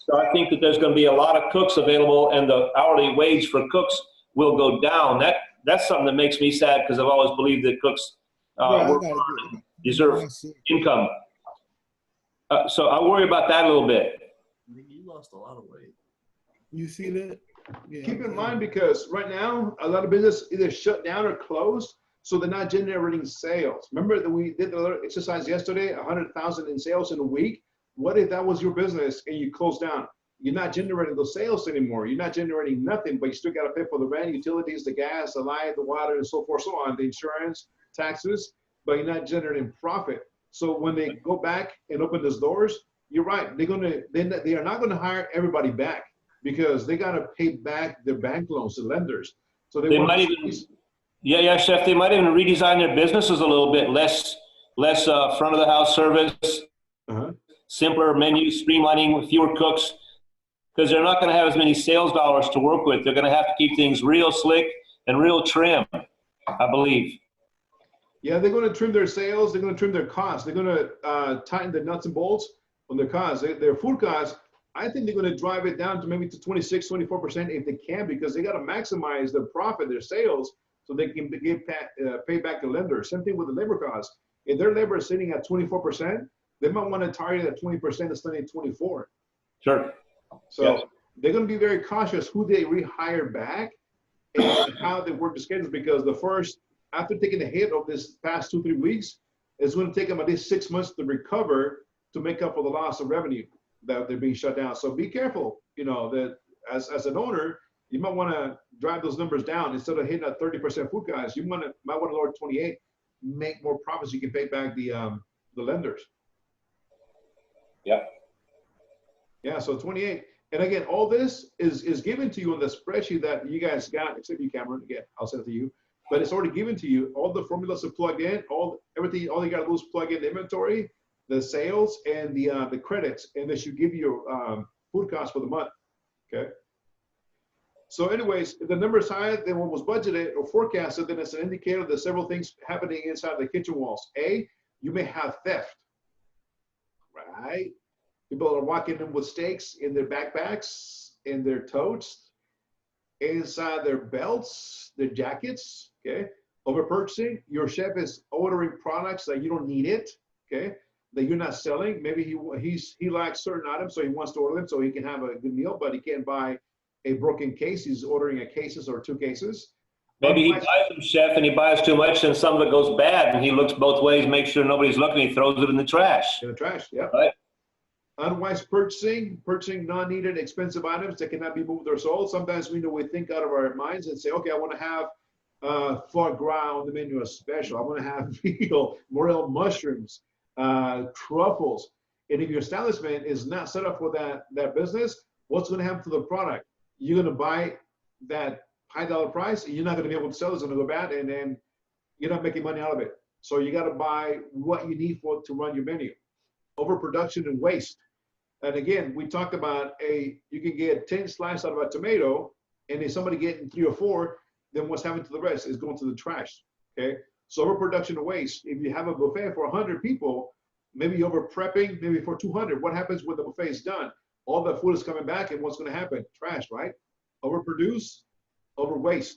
So I think that there's going to be a lot of cooks available, and the hourly wage for cooks will go down. That's something that makes me sad, because I've always believed that cooks deserve income. So I worry about that a little bit. You lost a lot of weight. You see that? Yeah. Keep in mind, because right now a lot of business either shut down or closed, so they're not generating sales. Remember that we did the exercise yesterday, 100,000 in sales in a week. What if that was your business and you closed down? You're not generating those sales anymore. You're not generating nothing, but you still got to pay for the rent, utilities, the gas, the light, the water, and so forth, so on, the insurance, taxes, but you're not generating profit. So when they go back and open those doors, you're right. They are not going to hire everybody back, because they got to pay back their bank loans, the lenders. So they might even, Chef, they might even redesign their businesses a little bit, less front of the house service, simpler menus, streamlining with fewer cooks, because they're not going to have as many sales dollars to work with. They're going to have to keep things real slick and real trim, I believe. Yeah, they're going to trim their sales. They're going to trim their costs. They're going to tighten the nuts and bolts on their costs. Their food costs, I think they're going to drive it down to maybe to 26, 24% if they can, because they got to maximize their profit, their sales, so they can pay back the lender. Same thing with the labor costs. If their labor is sitting at 24%, they might want to target at 20% instead of 24. Sure. So they're going to be very cautious who they rehire back and how they work the schedules, because after taking the hit of this past 2-3 weeks, it's going to take them at least 6 months to recover to make up for the loss of revenue that they're being shut down. So be careful, that as an owner, you might want to drive those numbers down. Instead of hitting at 30% food guys, you might want to lower 28, make more profits. You can pay back the lenders. Yeah. Yeah, so 28. And again, all this is given to you on the spreadsheet that you guys got, except you, Cameron. Again, I'll send it to you. But it's already given to you. All the formulas are plugged in. Everything. All you got to do is plug in the inventory, the sales, and the credits, and this should give you food costs for the month. Okay. So, anyways, if the number is higher than what was budgeted or forecasted, then it's an indicator that several things happening inside the kitchen walls. A, you may have theft. Right. People are walking in with steaks in their backpacks, in their totes, inside their belts, their jackets. Okay. Over purchasing, your chef is ordering products that you don't need it. Okay. That you're not selling. Maybe he lacks certain items, so he wants to order them so he can have a good meal, but he can't buy a broken case. He's ordering a cases or 2 cases. Maybe he buys them, Chef, and he buys too much, and some of it goes bad, and he looks both ways, makes sure nobody's looking, he throws it in the trash. In the trash, yeah. Right. Unwise purchasing non-needed expensive items that cannot be moved or sold. Sometimes we think out of our minds and say, okay, I want to have foie gras on the menu, a special. I want to have veal, morel mushrooms, truffles. And if your establishment is not set up for that business, what's going to happen to the product? You're going to buy that high dollar price, and you're not going to be able to sell it. It's going to go bad, and then you're not making money out of it. So you got to buy what you need to run your menu. Overproduction and waste. And again, we talked about you can get 10 slices out of a tomato, and if somebody getting 3 or 4, then what's happening to the rest is going to the trash. Okay. So overproduction and waste. If you have a buffet for 100 people, maybe you're over prepping, maybe for 200. What happens when the buffet is done? All the food is coming back, and what's going to happen? Trash, right? Overproduce, overwaste.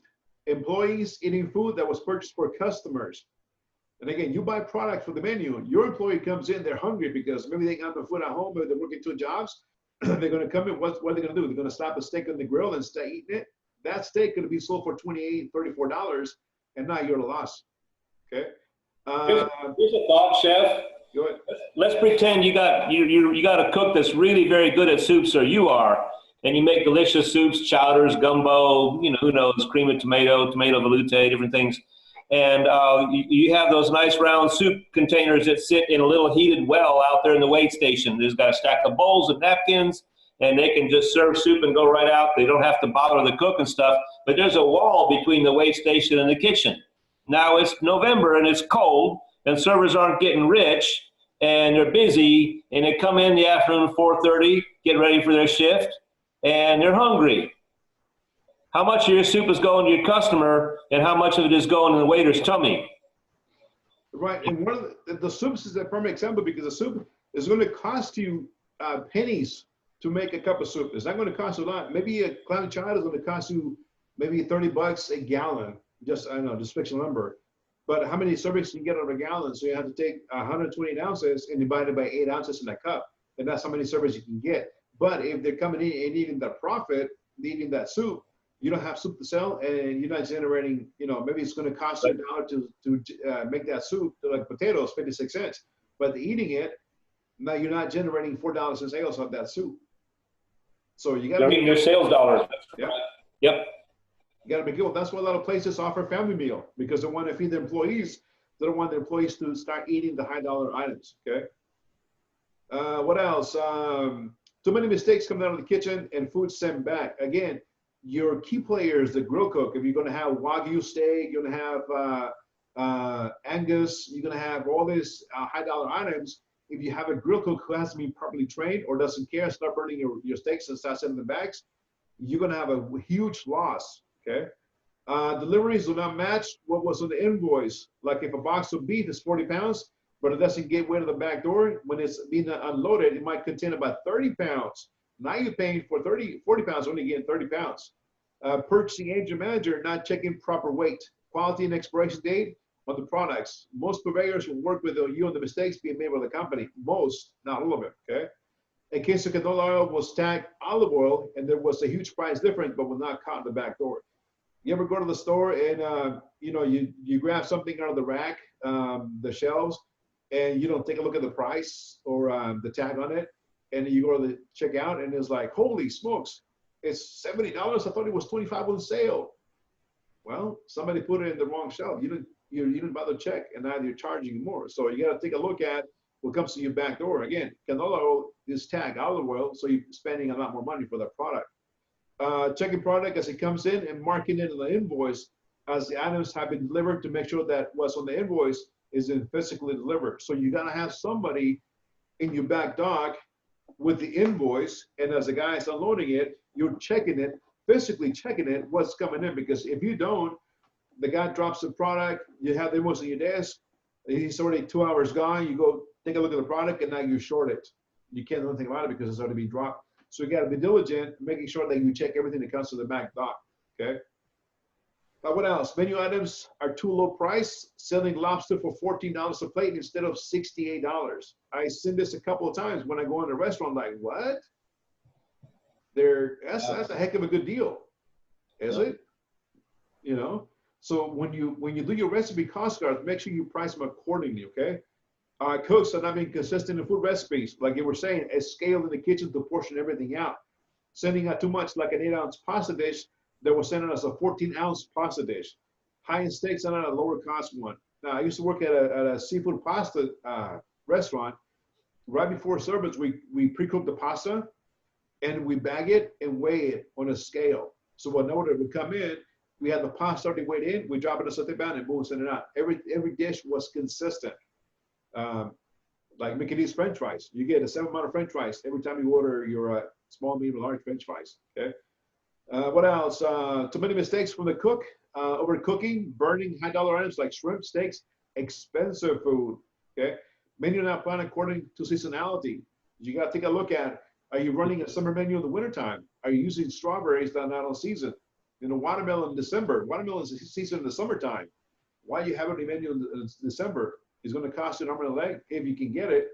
Employees eating food that was purchased for customers. And again, you buy product for the menu. Your employee comes in, they're hungry because maybe they got the food at home, but they're working 2 jobs. They're going to come in. What are they going to do? They're going to slap a steak on the grill and stay eating it. That steak going to be sold for $28, $34, and now you're at a loss. Okay. Here's a thought, Chef. Go ahead. Let's pretend you got a cook that's really very good at soups, or you are, and you make delicious soups, chowders, gumbo, who knows, cream of tomato velouté, different things. And you have those nice round soup containers that sit in a little heated well out there in the wait station. There's got a stack of bowls and napkins, and they can just serve soup and go right out. They don't have to bother the cook and stuff. But there's a wall between the wait station and the kitchen. Now it's November and it's cold, and servers aren't getting rich, and they're busy, and they come in the afternoon 4:30, get ready for their shift, and they're hungry. How much of your soup is going to your customer and how much of it is going to the waiter's tummy? Right, and one of the soups is a perfect example because the soup is going to cost you pennies to make a cup of soup. It's not going to cost you a lot. Maybe a clam chowder is going to cost you maybe $30 a gallon. Just, I don't know, just fictional number. But how many servings can you get out of a gallon? So you have to take 128 ounces and divide it by 8 ounces in that cup. And that's how many servings you can get. But if they're coming in and eating that profit, eating that soup, you don't have soup to sell and you're not generating, you know, maybe it's going to cost you $1 to make that soup, like potatoes, 56 cents. But eating it, now you're not generating $4 in sales on that soup. So you got to be your sales dollars. Yeah. Yep. You got to be good. That's why a lot of places offer family meal because they want to feed their employees. They don't want their employees to start eating the high dollar items. Okay. What else? Too many mistakes coming out of the kitchen and food sent back. Again, your key players, the grill cook, if you're going to have Wagyu steak, you're going to have Angus, you're going to have all these high dollar items. If you have a grill cook who hasn't been properly trained or doesn't care, start burning your steaks and start sending them bags, you're going to have a huge loss. Okay. Deliveries do not match what was on the invoice. Like if a box of beef is 40 pounds, but it doesn't get way to the back door, when it's being unloaded, it might contain about 30 pounds. Now you're paying for 40 pounds, only getting 30 pounds. Purchasing agent manager not checking proper weight, quality and expiration date on the products. Most purveyors will work with you on the mistakes being made by the company. Most, not all of it, okay? A case of canola oil was tagged olive oil, and there was a huge price difference, but was not caught in the back door. You ever go to the store and you know you grab something out of the rack, the shelves, and you don't take a look at the price or the tag on it, and you go to the checkout and it's like, holy smokes, it's $70. I thought it was $25 on sale. Well, somebody put it in the wrong shelf. You didn't bother to check, and now you're charging more. So you got to take a look at what comes to your back door. Again, canola oil is tagged olive oil, so you're spending a lot more money for that product. Checking product as it comes in and marking it on the invoice as the items have been delivered to make sure that what's on the invoice is physically delivered. So you gotta have somebody in your back dock with the invoice, and as the guy is unloading it, you're checking it, physically checking it, what's coming in. Because if you don't, the guy drops the product, you have the invoice on your desk, he's already 2 hours gone, you go take a look at the product, and now you short it. You can't do anything about it because it's already been dropped. So you got to be diligent, making sure that you check everything that comes to the back dock, okay? But what else? Menu items are too low price, selling lobster for $14 a plate instead of $68. I've seen this a couple of times when I go in a restaurant, like, what? That's a heck of a good deal, is it? You know? So when you do your recipe cost cards, make sure you price them accordingly, okay? Cooks are not being consistent in food recipes. Like you were saying, a scale in the kitchen to portion everything out. Sending out too much, like an 8-ounce pasta dish, they were sending us a 14-ounce pasta dish. High-end steaks are not a lower cost one. Now, I used to work at a seafood pasta restaurant. Right before service, we pre-cook the pasta, and we bag it and weigh it on a scale. So when order would come in, we had the pasta already weighed in, we drop it in a sauté pan, and boom, send it out. Every dish was consistent. Like Mickey D's French fries. You get a 7 amount of French fries every time you order your small, medium, large French fries. Okay. What else? Too many mistakes from the cook. Overcooking, burning high dollar items like shrimp, steaks, expensive food. Okay. Menu not planned according to seasonality. You got to take a look at, are you running a summer menu in the wintertime? Are you using strawberries that are not on season? You know, watermelon in December. Watermelon is season in the summertime. Why you have it in the menu in December? It's going to cost you an arm and a leg if you can get it.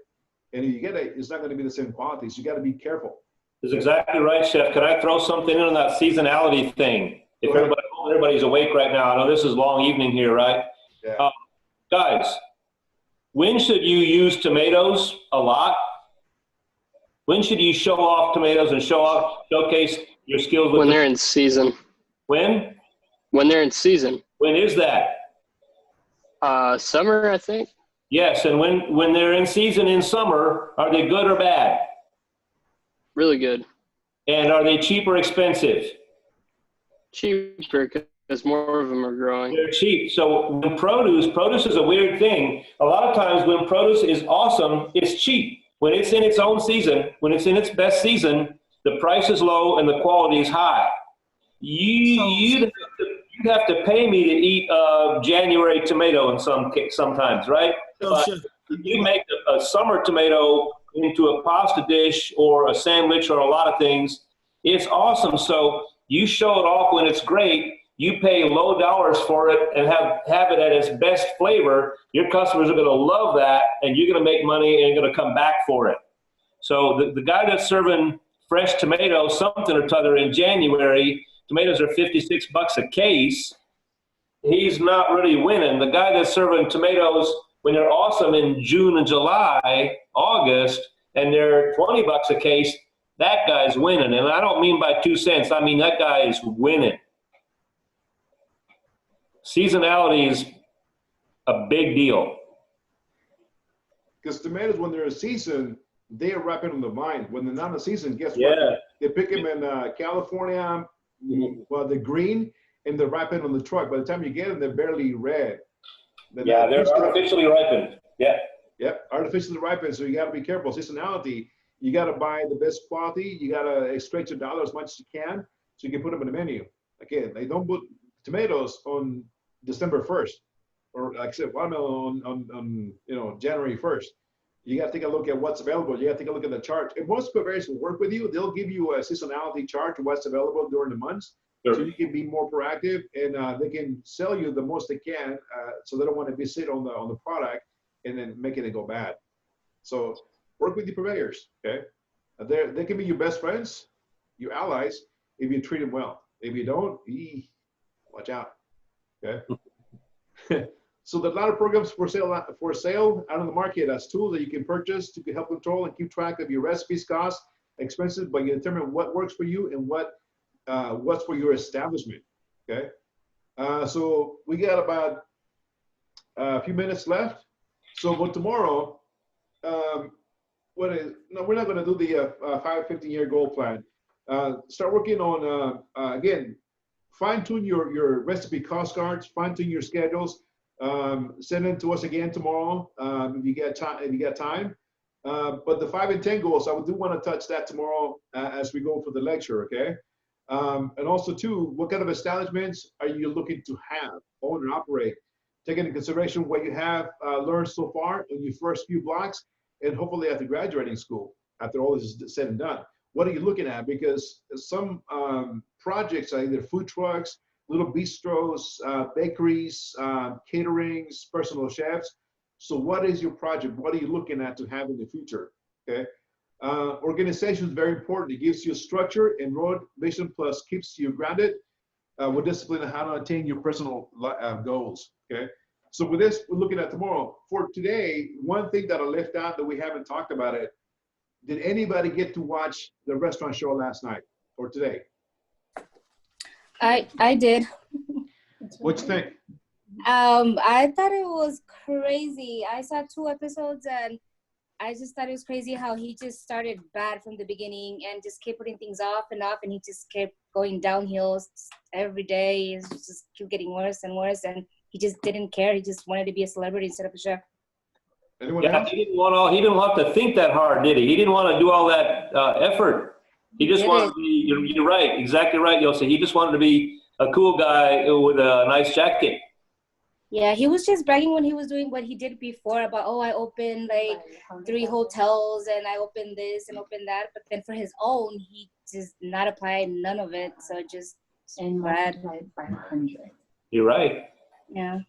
And if you get it, it's not going to be the same quality. So you got to be careful. That's exactly right, Chef. Could I throw something in on that seasonality thing? If everybody's awake right now, I know this is long evening here, right? Yeah. Guys, when should you use tomatoes a lot? When should you show off tomatoes and showcase your skills? When they're in season. When? When they're in season. When is that? Summer, I think. Yes, and when they're in season in summer, are they good or bad? Really good. And are they cheap or expensive? Cheaper because more of them are growing. They're cheap. So when produce is a weird thing. A lot of times when produce is awesome, it's cheap. When it's in its own season, when it's in its best season, the price is low and the quality is high. You'd have to pay me to eat January tomato in sometimes, right? But you make a summer tomato into a pasta dish or a sandwich or a lot of things, it's awesome. So you show it off when it's great. You pay low dollars for it and have it at its best flavor. Your customers are going to love that, and you're going to make money and you're going to come back for it. So the guy that's serving fresh tomatoes, something or t'other in January, tomatoes are $56 a case. He's not really winning. The guy that's serving tomatoes when they're awesome in June and July, August, and they're $20 a case, that guy's winning. And I don't mean by 2 cents. I mean that guy is winning. Seasonality is a big deal. Because tomatoes, when they're in season, they are ripening on the vine. When they're not in season, guess what? They pick them in California, well, they're green, and they're ripening on the truck. By the time you get them, they're barely red. They're artificially ripened. Yeah. Yep, artificially ripened. So you got to be careful. Seasonality, you got to buy the best quality. You got to stretch your dollar as much as you can so you can put them in the menu. Again, they don't put tomatoes on December 1st, or like I said, watermelon on January 1st. You got to take a look at what's available. You got to take a look at the chart. And most purveyors will work with you. They'll give you a seasonality chart of what's available during the months. Sure. So you can be more proactive, and they can sell you the most they can. So they don't want to be sit on the product and then making it go bad. So work with the purveyors. Okay, they can be your best friends, your allies, if you treat them well. If you don't, watch out. Okay. So there's a lot of programs for sale out on the market as tools that you can purchase to help control and keep track of your recipes, costs, expenses, but you determine what works for you and what's for your establishment. Okay. So we got about a few minutes left. So for tomorrow, we're not going to do the 5-15-year goal plan. Start working on again, fine-tune your recipe cost cards, fine-tune your schedules. Send them to us again tomorrow if you get time. But the 5 and 10 goals, I do want to touch that tomorrow as we go for the lecture, okay? And also, too, what kind of establishments are you looking to have, own and operate? Take into consideration what you have learned so far in your first few blocks, and hopefully after graduating school, after all this is said and done. What are you looking at? Because some projects are either food trucks, little bistros, bakeries, caterings, personal chefs. So what is your project? What are you looking at to have in the future? Okay. Organization is very important. It gives you structure and road vision, plus keeps you grounded with discipline on how to attain your personal goals. Okay. So with this, we're looking at tomorrow. For today, one thing that I left out that we haven't talked about it, did anybody get to watch the restaurant show last night or today? I did. What you think? I thought it was crazy. I saw 2 episodes and I just thought it was crazy how he just started bad from the beginning and just kept putting things off, and he just kept going downhill every day. It just kept getting worse and worse, and he just didn't care. He just wanted to be a celebrity instead of a chef. Anyone else? He didn't want to think that hard, did he? He didn't want to do all that effort. He just wanted to be, you're right, exactly right, Yossi. He just wanted to be a cool guy with a nice jacket. Yeah, he was just bragging when he was doing what he did before about, I opened like 3 hotels and I opened this and opened that. But then for his own, he just not applied none of it. So just bad. You're right. Yeah.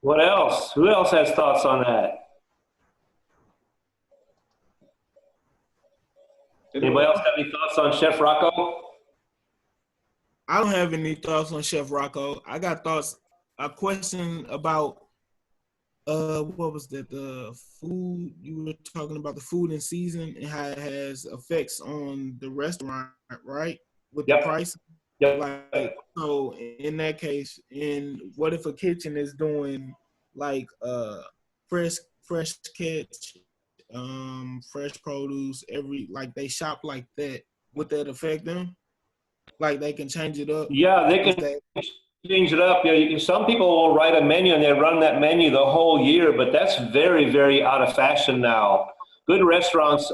What else? Who else has thoughts on that? Anybody else have any thoughts on Chef Rocco? I don't have any thoughts on Chef Rocco. I got thoughts. A question about what was that? The food you were talking about, the food in season and how it has effects on the restaurant, right? With the price. Yep. Like, so in that case, what if a kitchen is doing like fresh catch, fresh produce they shop like that? Would that affect them? Like they can change it up? Yeah, they can change it up. Yeah, some people will write a menu and they run that menu the whole year, but that's very, very out of fashion now. Good restaurants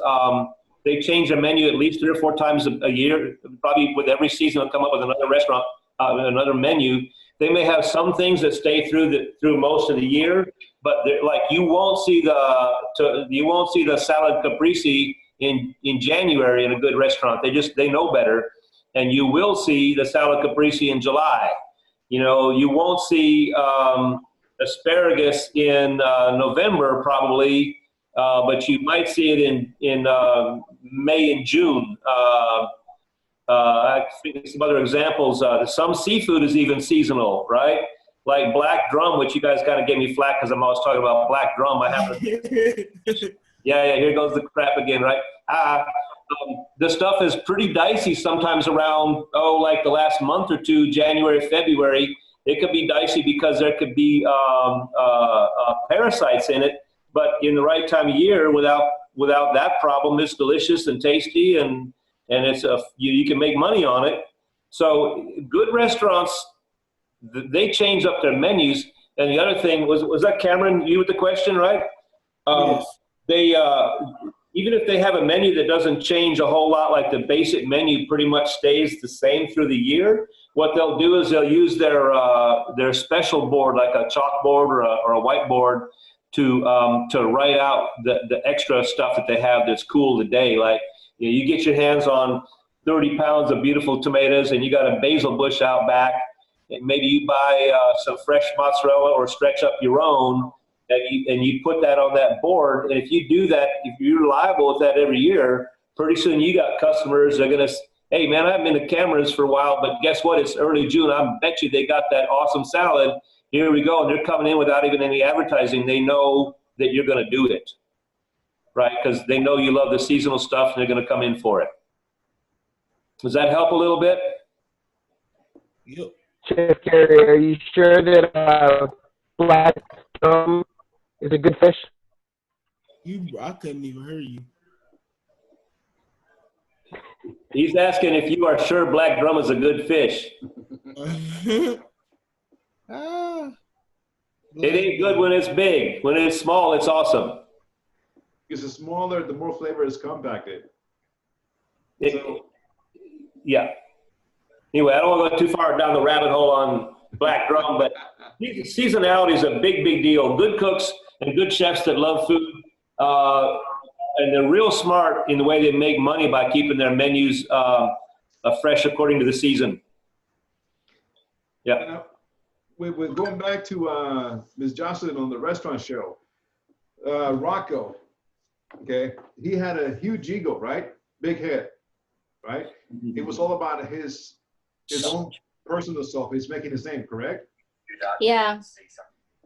they change their menu at least 3 or 4 times a year. Probably with every season, they'll come up with another restaurant, another menu. They may have some things that stay through most of the year, but like you won't see the salad caprese in January in a good restaurant. They know better, and you will see the salad caprese in July. You know, you won't see asparagus in November probably, but you might see it in May and June. I think some other examples. Some seafood is even seasonal, right? Like black drum, which you guys kind of gave me flack because I'm always talking about black drum. I have to. Yeah, here goes the crap again, right? The stuff is pretty dicey sometimes around, like the last month or two, January, February. It could be dicey because there could be parasites in it, but in the right time of year, without that problem, it's delicious and tasty, and it's you can make money on it. So good restaurants, they change up their menus. And the other thing was that Cameron, you with the question, right? Yes. They even if they have a menu that doesn't change a whole lot, like the basic menu pretty much stays the same through the year, what they'll do is they'll use their special board, like a chalkboard or a whiteboard, to write out the extra stuff that they have that's cool today. Like, you know, you get your hands on 30 pounds of beautiful tomatoes and you got a basil bush out back, and maybe you buy some fresh mozzarella or stretch up your own, and you put that on that board. And if you do that, if you're reliable with that every year, pretty soon you got customers that are going to, hey man, I haven't been to Cameron's for a while, but guess what? It's early June. I bet you they got that awesome salad. Here we go. And they're coming in without even any advertising. They know that you're going to do it, right? Because they know you love the seasonal stuff and they're going to come in for it. Does that help a little bit? Yep. Chef Gary, are you sure that black drum is a good fish? I couldn't even hear you. He's asking if you are sure black drum is a good fish. It ain't good when it's big. When it's small, it's awesome. Because the smaller, the more flavor is compacted. Yeah. Anyway, I don't want to go too far down the rabbit hole on black drum, but seasonality is a big, big deal. Good cooks and good chefs that love food, and they're real smart in the way they make money by keeping their menus fresh according to the season. Yeah. We're going back to Ms. Jocelyn on the restaurant show. Rocco, okay, he had a huge ego, right? Big head, right? It was all about his own personal self. He's making his name, correct? Yeah,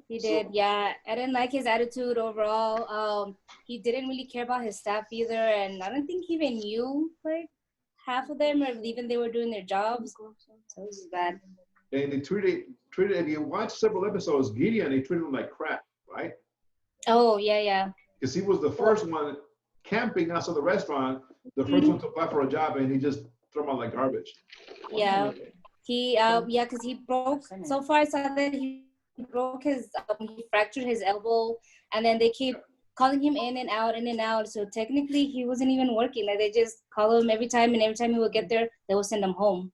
he did. Yeah, I didn't like his attitude overall. He didn't really care about his staff either, and I don't think he even knew like half of them, or even they were doing their jobs. So it was bad. And they treated. If you watch several episodes, Gideon, they treated him like crap, right? Oh yeah. Because he was the first one camping outside the restaurant, the first one to apply for a job, and he just threw him out like garbage. Yeah, because he broke. So far, I saw that he broke his, he fractured his elbow, and then they keep calling him in and out. So technically, he wasn't even working. Like they just call him every time, and every time he would get there, they would send him home.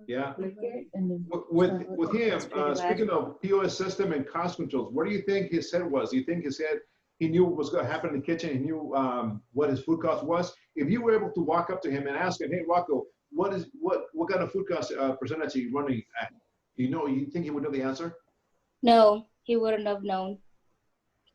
Yeah. With him, speaking of POS system and cost controls, what do you think his head was? Do you think his head, he knew what was going to happen in the kitchen? He knew what his food cost was? If you were able to walk up to him and ask him, hey, Rocco, what kind of food cost percentage are you running at? You think he would know the answer? No, he wouldn't have known.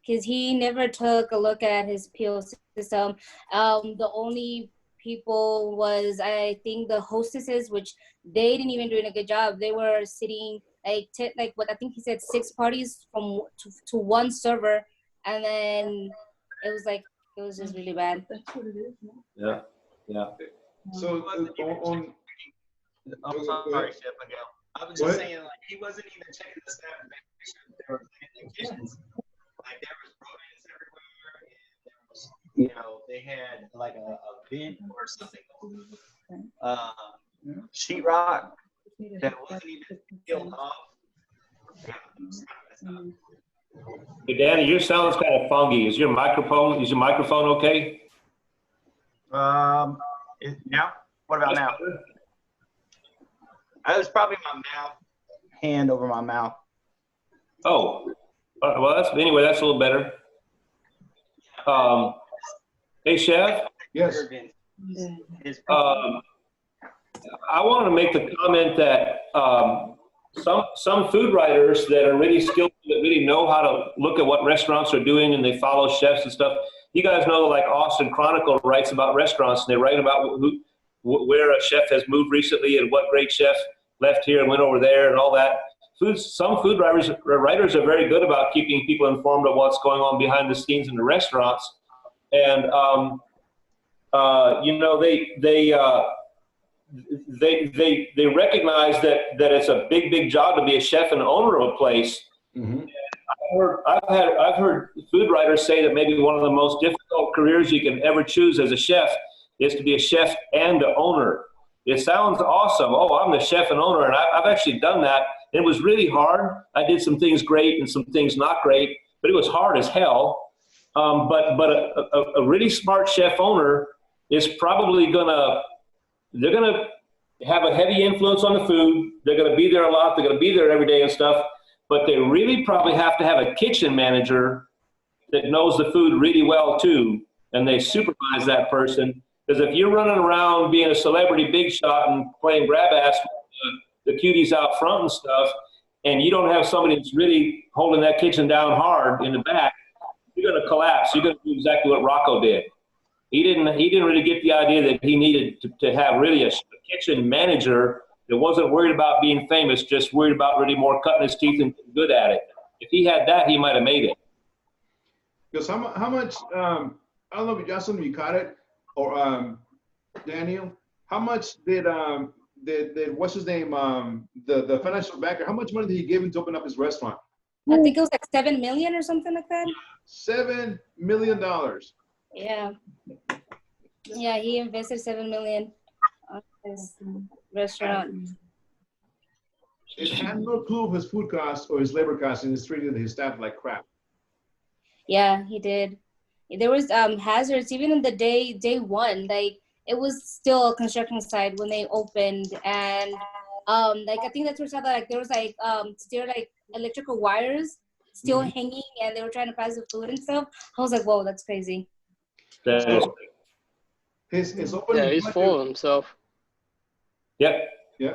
Because he never took a look at his POS system. The only people was, I think, the hostesses, which they didn't even do a good job. They were sitting like what I think he said 6 parties from to one server, and then it was just really bad. That's what it is. Yeah. So I'm sorry, Chef Miguel. I was just saying, like, he wasn't even checking the staff to make sure that they were cleaning the kitchens. Like, there was rodents everywhere, and there was, they had like a vent or something, sheetrock that wasn't even peeled off. Hey, Danny, your sound's kind of funky. Is your microphone okay? Now? What about now? It was probably my mouth, hand over my mouth. Oh, well, that's a little better. Hey, Chef. Yes. I wanted to make the comment that some food writers that are really skilled, that really know how to look at what restaurants are doing, and they follow chefs and stuff. You guys know, like Austin Chronicle writes about restaurants, and they write about where a chef has moved recently and what great chef left here and went over there and all that. Some food writers are very good about keeping people informed of what's going on behind the scenes in the restaurants. And, you know, they recognize that it's a big job to be a chef and owner of a place. Mm-hmm. I've heard food writers say that maybe one of the most difficult careers you can ever choose as a chef is to be a chef and an owner. It sounds awesome. Oh, I'm the chef and owner, and I've actually done that. It was really hard. I did some things great and some things not great, but it was hard as hell. But a really smart chef owner is probably they're gonna have a heavy influence on the food. They're gonna be there a lot. They're gonna be there every day and stuff. But they really probably have to have a kitchen manager that knows the food really well too, and they supervise that person. Because if you're running around being a celebrity big shot and playing grab ass with the cuties out front and stuff, and you don't have somebody that's really holding that kitchen down hard in the back, you're going to collapse. You're going to do exactly what Rocco did. He didn't really get the idea that he needed to have really a kitchen manager that wasn't worried about being famous, just worried about really more cutting his teeth and getting good at it. If he had that, he might have made it. Because how much, I don't know if Justin, you caught it, or Daniel, how much did what's his name, the financial backer, how much money did he give him to open up his restaurant? I think it was like 7 million or something like that. $7 million. Yeah. Yeah, he invested 7 million on his restaurant. He had no clue of his food costs or his labor costs, and he's treated his staff like crap. Yeah, he did. There was hazards even in the day one. Like it was still a construction site when they opened, and like I think that's where that like there was like still like electrical wires still hanging, and they were trying to pass the food and stuff. I was like, whoa, that's crazy. His opening he's budget, full of himself. Yep. Yeah.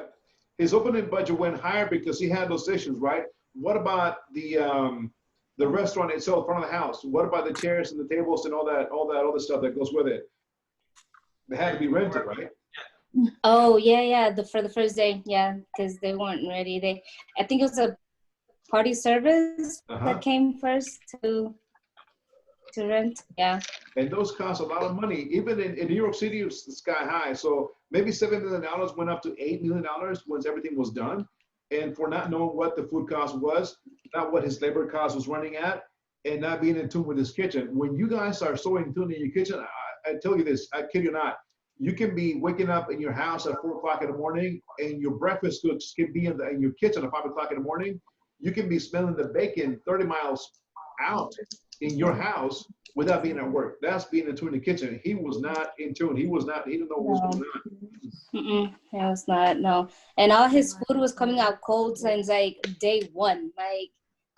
His opening budget went higher because he had those issues, right? What about the restaurant itself, in front of the house? What about the chairs and the tables and all that other stuff that goes with it? They had to be rented, right? Oh yeah. For the first day, yeah, because they weren't ready. I think it was a party service that came first to rent. Yeah. And those cost a lot of money. Even in New York City, it's sky high. So maybe $7 million went up to $8 million once everything was done. And for not knowing what the food cost was, not what his labor cost was running at, and not being in tune with his kitchen. When you guys are so in tune in your kitchen, I tell you this, I kid you not, you can be waking up in your house at 4 o'clock in the morning, and your breakfast cooks can be in your kitchen at 5 o'clock in the morning. You can be smelling the bacon 30 miles out in your house without being at work. That's being in tune in the kitchen. He was not in tune. He didn't know what was going on. It was not, no. And all his food was coming out cold since like day one. Like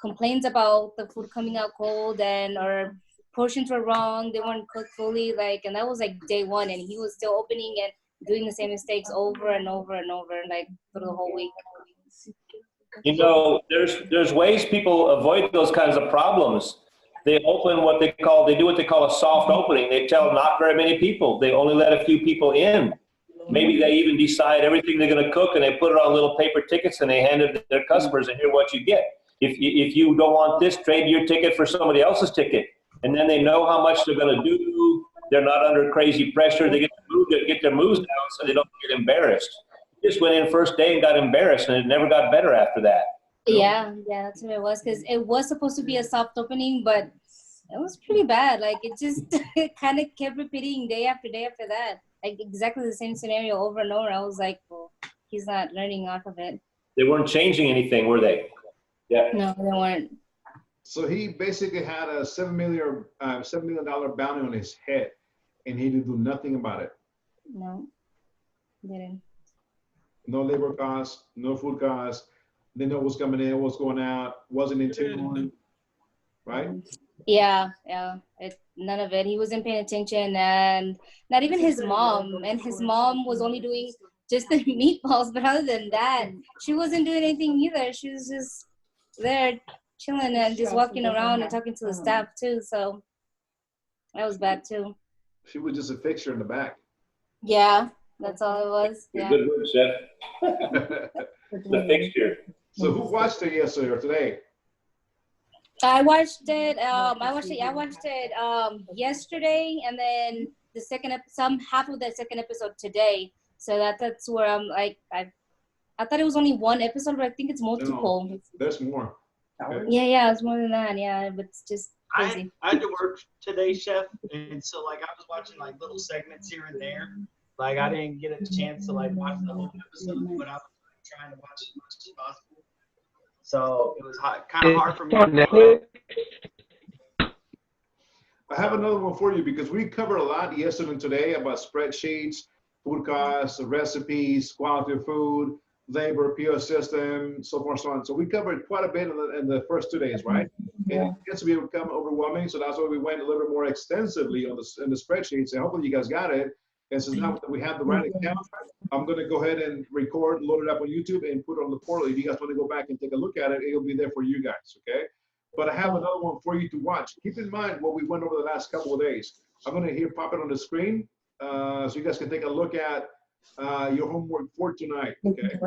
complaints about the food coming out cold or portions were wrong. They weren't cooked fully. And that was like day one, and he was still opening and doing the same mistakes over and over and over, like for the whole week. You know, there's ways people avoid those kinds of problems. They open they do what they call a soft opening. They tell not very many people. They only let a few people in. Maybe they even decide everything they're going to cook, and they put it on little paper tickets, and they hand it to their customers, and here's what you get. If you don't want this, trade your ticket for somebody else's ticket. And then they know how much they're going to do. They're not under crazy pressure. They get their moves down so they don't get embarrassed. Just went in first day and got embarrassed, and it never got better after that. Yeah, that's what it was. Because it was supposed to be a soft opening, but it was pretty bad. Like it just kind of kept repeating day after day after that. Like exactly the same scenario over and over. I was like, well, he's not learning off of it. They weren't changing anything, were they? Yeah. No, they weren't. So he basically had a $7 million bounty on his head. and he didn't do nothing about it. No, didn't. No labor costs, no food costs. Didn't know what's coming in, what's going out. Wasn't in tune, right? Yeah, none of it. He wasn't paying attention, and not even his mom. And his mom was only doing just the meatballs, but other than that, she wasn't doing anything either. She was just there chilling and just walking around and talking to the staff too. So that was bad too. She was just a fixture in the back. Yeah, that's all it was. Yeah. Good word, Chef. The fixture. So who watched it yesterday or today? I watched it yesterday, and then the half of the second episode today. So that's where I'm like, I thought it was only one episode, but I think it's multiple. No, there's more. Okay. Yeah, it's more than that. Yeah, but it's just crazy. I had to work today, Chef, and so like I was watching like little segments here and there. Like I didn't get a chance to like watch the whole episode, but I was trying to watch as much as possible. So it was kind of hard for me. I have another one for you because we covered a lot yesterday and today about spreadsheets, food costs, recipes, quality of food, labor, POS system, so forth, so on. So we covered quite a bit in the first 2 days, right? And it gets to become overwhelming, so that's why we went a little bit more extensively on in the spreadsheets, and hopefully you guys got it. And since now that we have the right account, I'm going to go ahead and record, load it up on YouTube, and put it on the portal. If you guys want to go back and take a look at it, it'll be there for you guys, okay? But I have another one for you to watch. Keep in mind what we went over the last couple of days. I'm going to pop it on the screen so you guys can take a look at your homework for tonight, okay?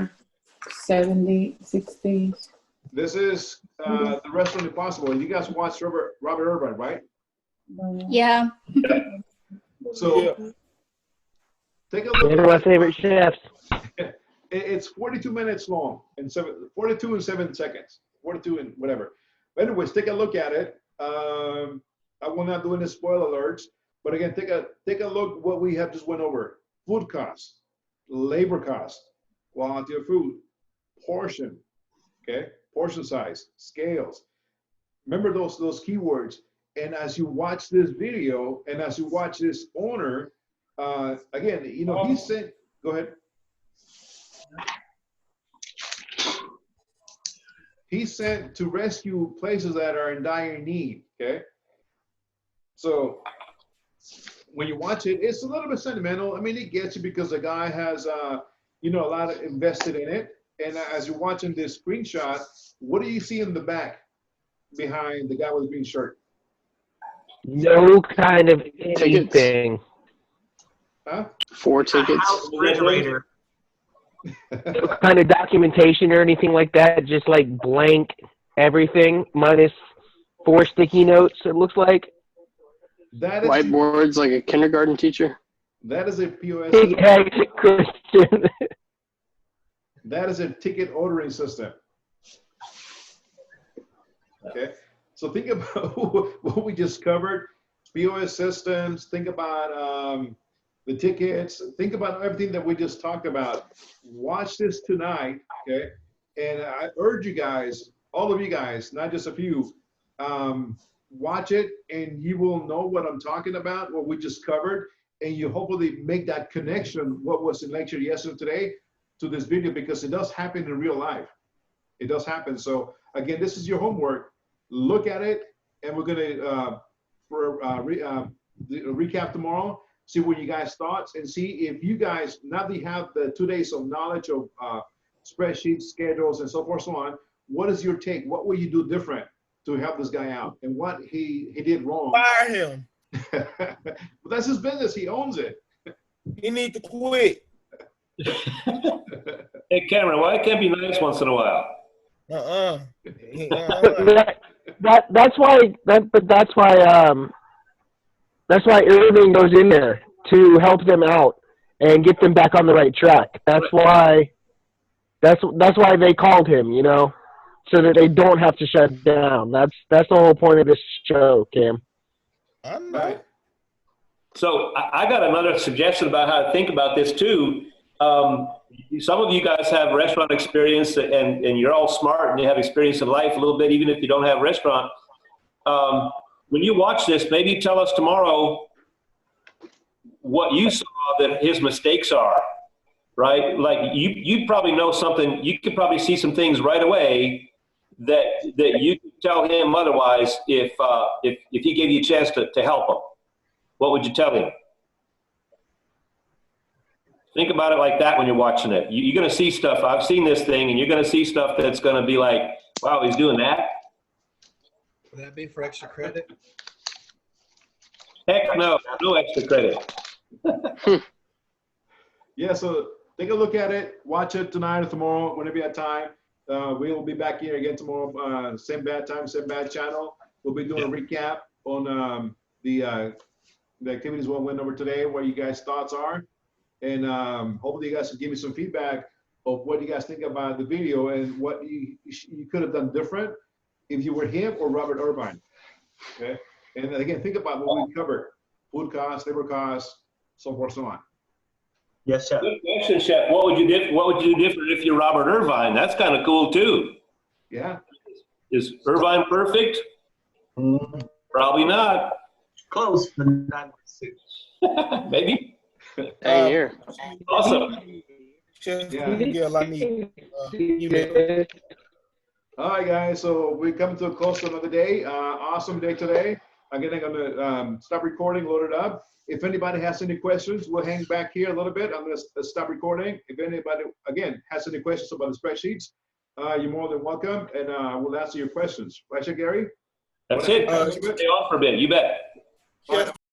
70, 60. This is the Restaurant Impossible. You guys watched Robert Irvine, right? Yeah. So take a look. One of my favorite chefs. It's 42 minutes long and 42 and 7 seconds. 42 and whatever. But anyways, take a look at it. I will not do any spoiler alerts, but again, take a look what we have just went over. Food costs, labor costs, quality of food, portion, okay, portion size, scales. Remember those keywords. And as you watch this video and as you watch this owner, again, you know, he said, go ahead. He's sent to rescue places that are in dire need, okay? So when you watch it, it's a little bit sentimental. I mean, it gets you because the guy has, you know, a lot of invested in it. And as you're watching this screenshot, what do you see in the back behind the guy with the green shirt? No kind of anything. Huh? 4 tickets. Refrigerator. No kind of documentation or anything like that. Just like blank everything minus 4 sticky notes. It looks like. That is whiteboards like a kindergarten teacher. That is a POS. Big head Christian. That is a ticket ordering system. Okay. So think about what we just covered. POS systems. Think about the tickets. Think about everything that we just talked about. Watch this tonight, okay? And I urge you guys, all of you guys, not just a few, watch it and you will know what I'm talking about, what we just covered, and you hopefully make that connection, what was in lecture yesterday today, to this video, because it does happen in real life. It does happen. So again, this is your homework. Look at it, and we're gonna recap tomorrow. See what you guys thoughts, and see if you guys, now that you have the 2 days of knowledge of spreadsheets, schedules, and so forth, so on, what is your take? What will you do different to help this guy out, and what he did wrong? Fire him. But that's his business. He owns it. He need to quit. Hey, Cameron, why can't be nice once in a while? That's why Irving goes in there to help them out and get them back on the right track. That's why they called him, you know, so that they don't have to shut down. That's the whole point of this show, Cam. Right. So I got another suggestion about how to think about this too. Some of you guys have restaurant experience, and you're all smart and you have experience in life a little bit, even if you don't have a restaurant. When you watch this, maybe tell us tomorrow what you saw that his mistakes are, right? Like you probably know something, you could probably see some things right away that you could tell him otherwise if he gave you a chance to help him. What would you tell him? Think about it like that when you're watching it. You're going to see stuff. I've seen this thing, and you're going to see stuff that's going to be like, wow, he's doing that? Would that be for extra credit? Heck no, no extra credit. Yeah, so take a look at it. Watch it tonight or tomorrow, whenever you have time. We will be back here again tomorrow, same bad time, same bad channel. We'll be doing a recap on the activities we went over today, what you guys' thoughts are. And hopefully you guys can give me some feedback of what you guys think about the video and what you could have done different if you were him or Robert Irvine. Okay. And again, think about what we covered: food costs, labor costs, so forth, so on. Yes, Chef. Good question, Chef. What would you do different if you're Robert Irvine? That's kind of cool too. Yeah. Is Irvine perfect? Probably not. Close, but not. Maybe. Dang here. Awesome. Chef Yeah. Miguel, I need email. All right, guys. So we come to a close to another day. Awesome day today. Again, I'm gonna stop recording, load it up. If anybody has any questions, we'll hang back here a little bit. I'm gonna stop recording. If anybody, again, has any questions about the spreadsheets, you're more than welcome, and we'll answer your questions. Right, Gary? That's it. Stay on for a bit. You bet. Chef